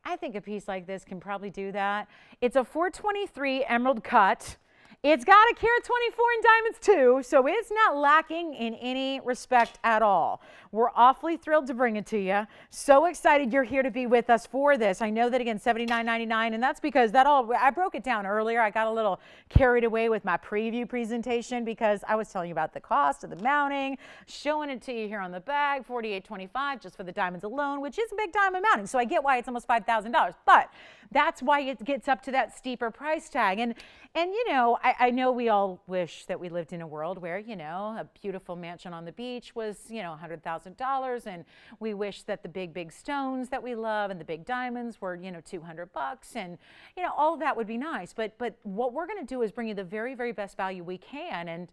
I think a piece like this can probably do that. It's a 423 emerald cut. It's got a carat 24 in diamonds too, so it's not lacking in any respect at all. We're awfully thrilled to bring it to you. So excited you're here to be with us for this. I know that, again, $79.99, and that's because I broke it down earlier. I got a little carried away with my preview presentation because I was telling you about the cost of the mounting, showing it to you here on the bag, $48.25 just for the diamonds alone, which is a big diamond mounting. So I get why it's almost $5,000, but that's why it gets up to that steeper price tag. And you know, I know we all wish that we lived in a world where, you know, a beautiful mansion on the beach was, you know, $100,000, and we wish that the big stones that we love and the big diamonds were, you know, $200, and, you know, all of that would be nice. But what we're going to do is bring you the very best value we can. And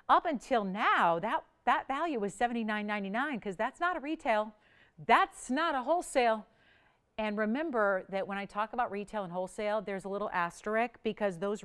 up until now, that value was $79.99, because that's not a retail, that's not a wholesale. And remember that when I talk about retail and wholesale, there's a little asterisk, because those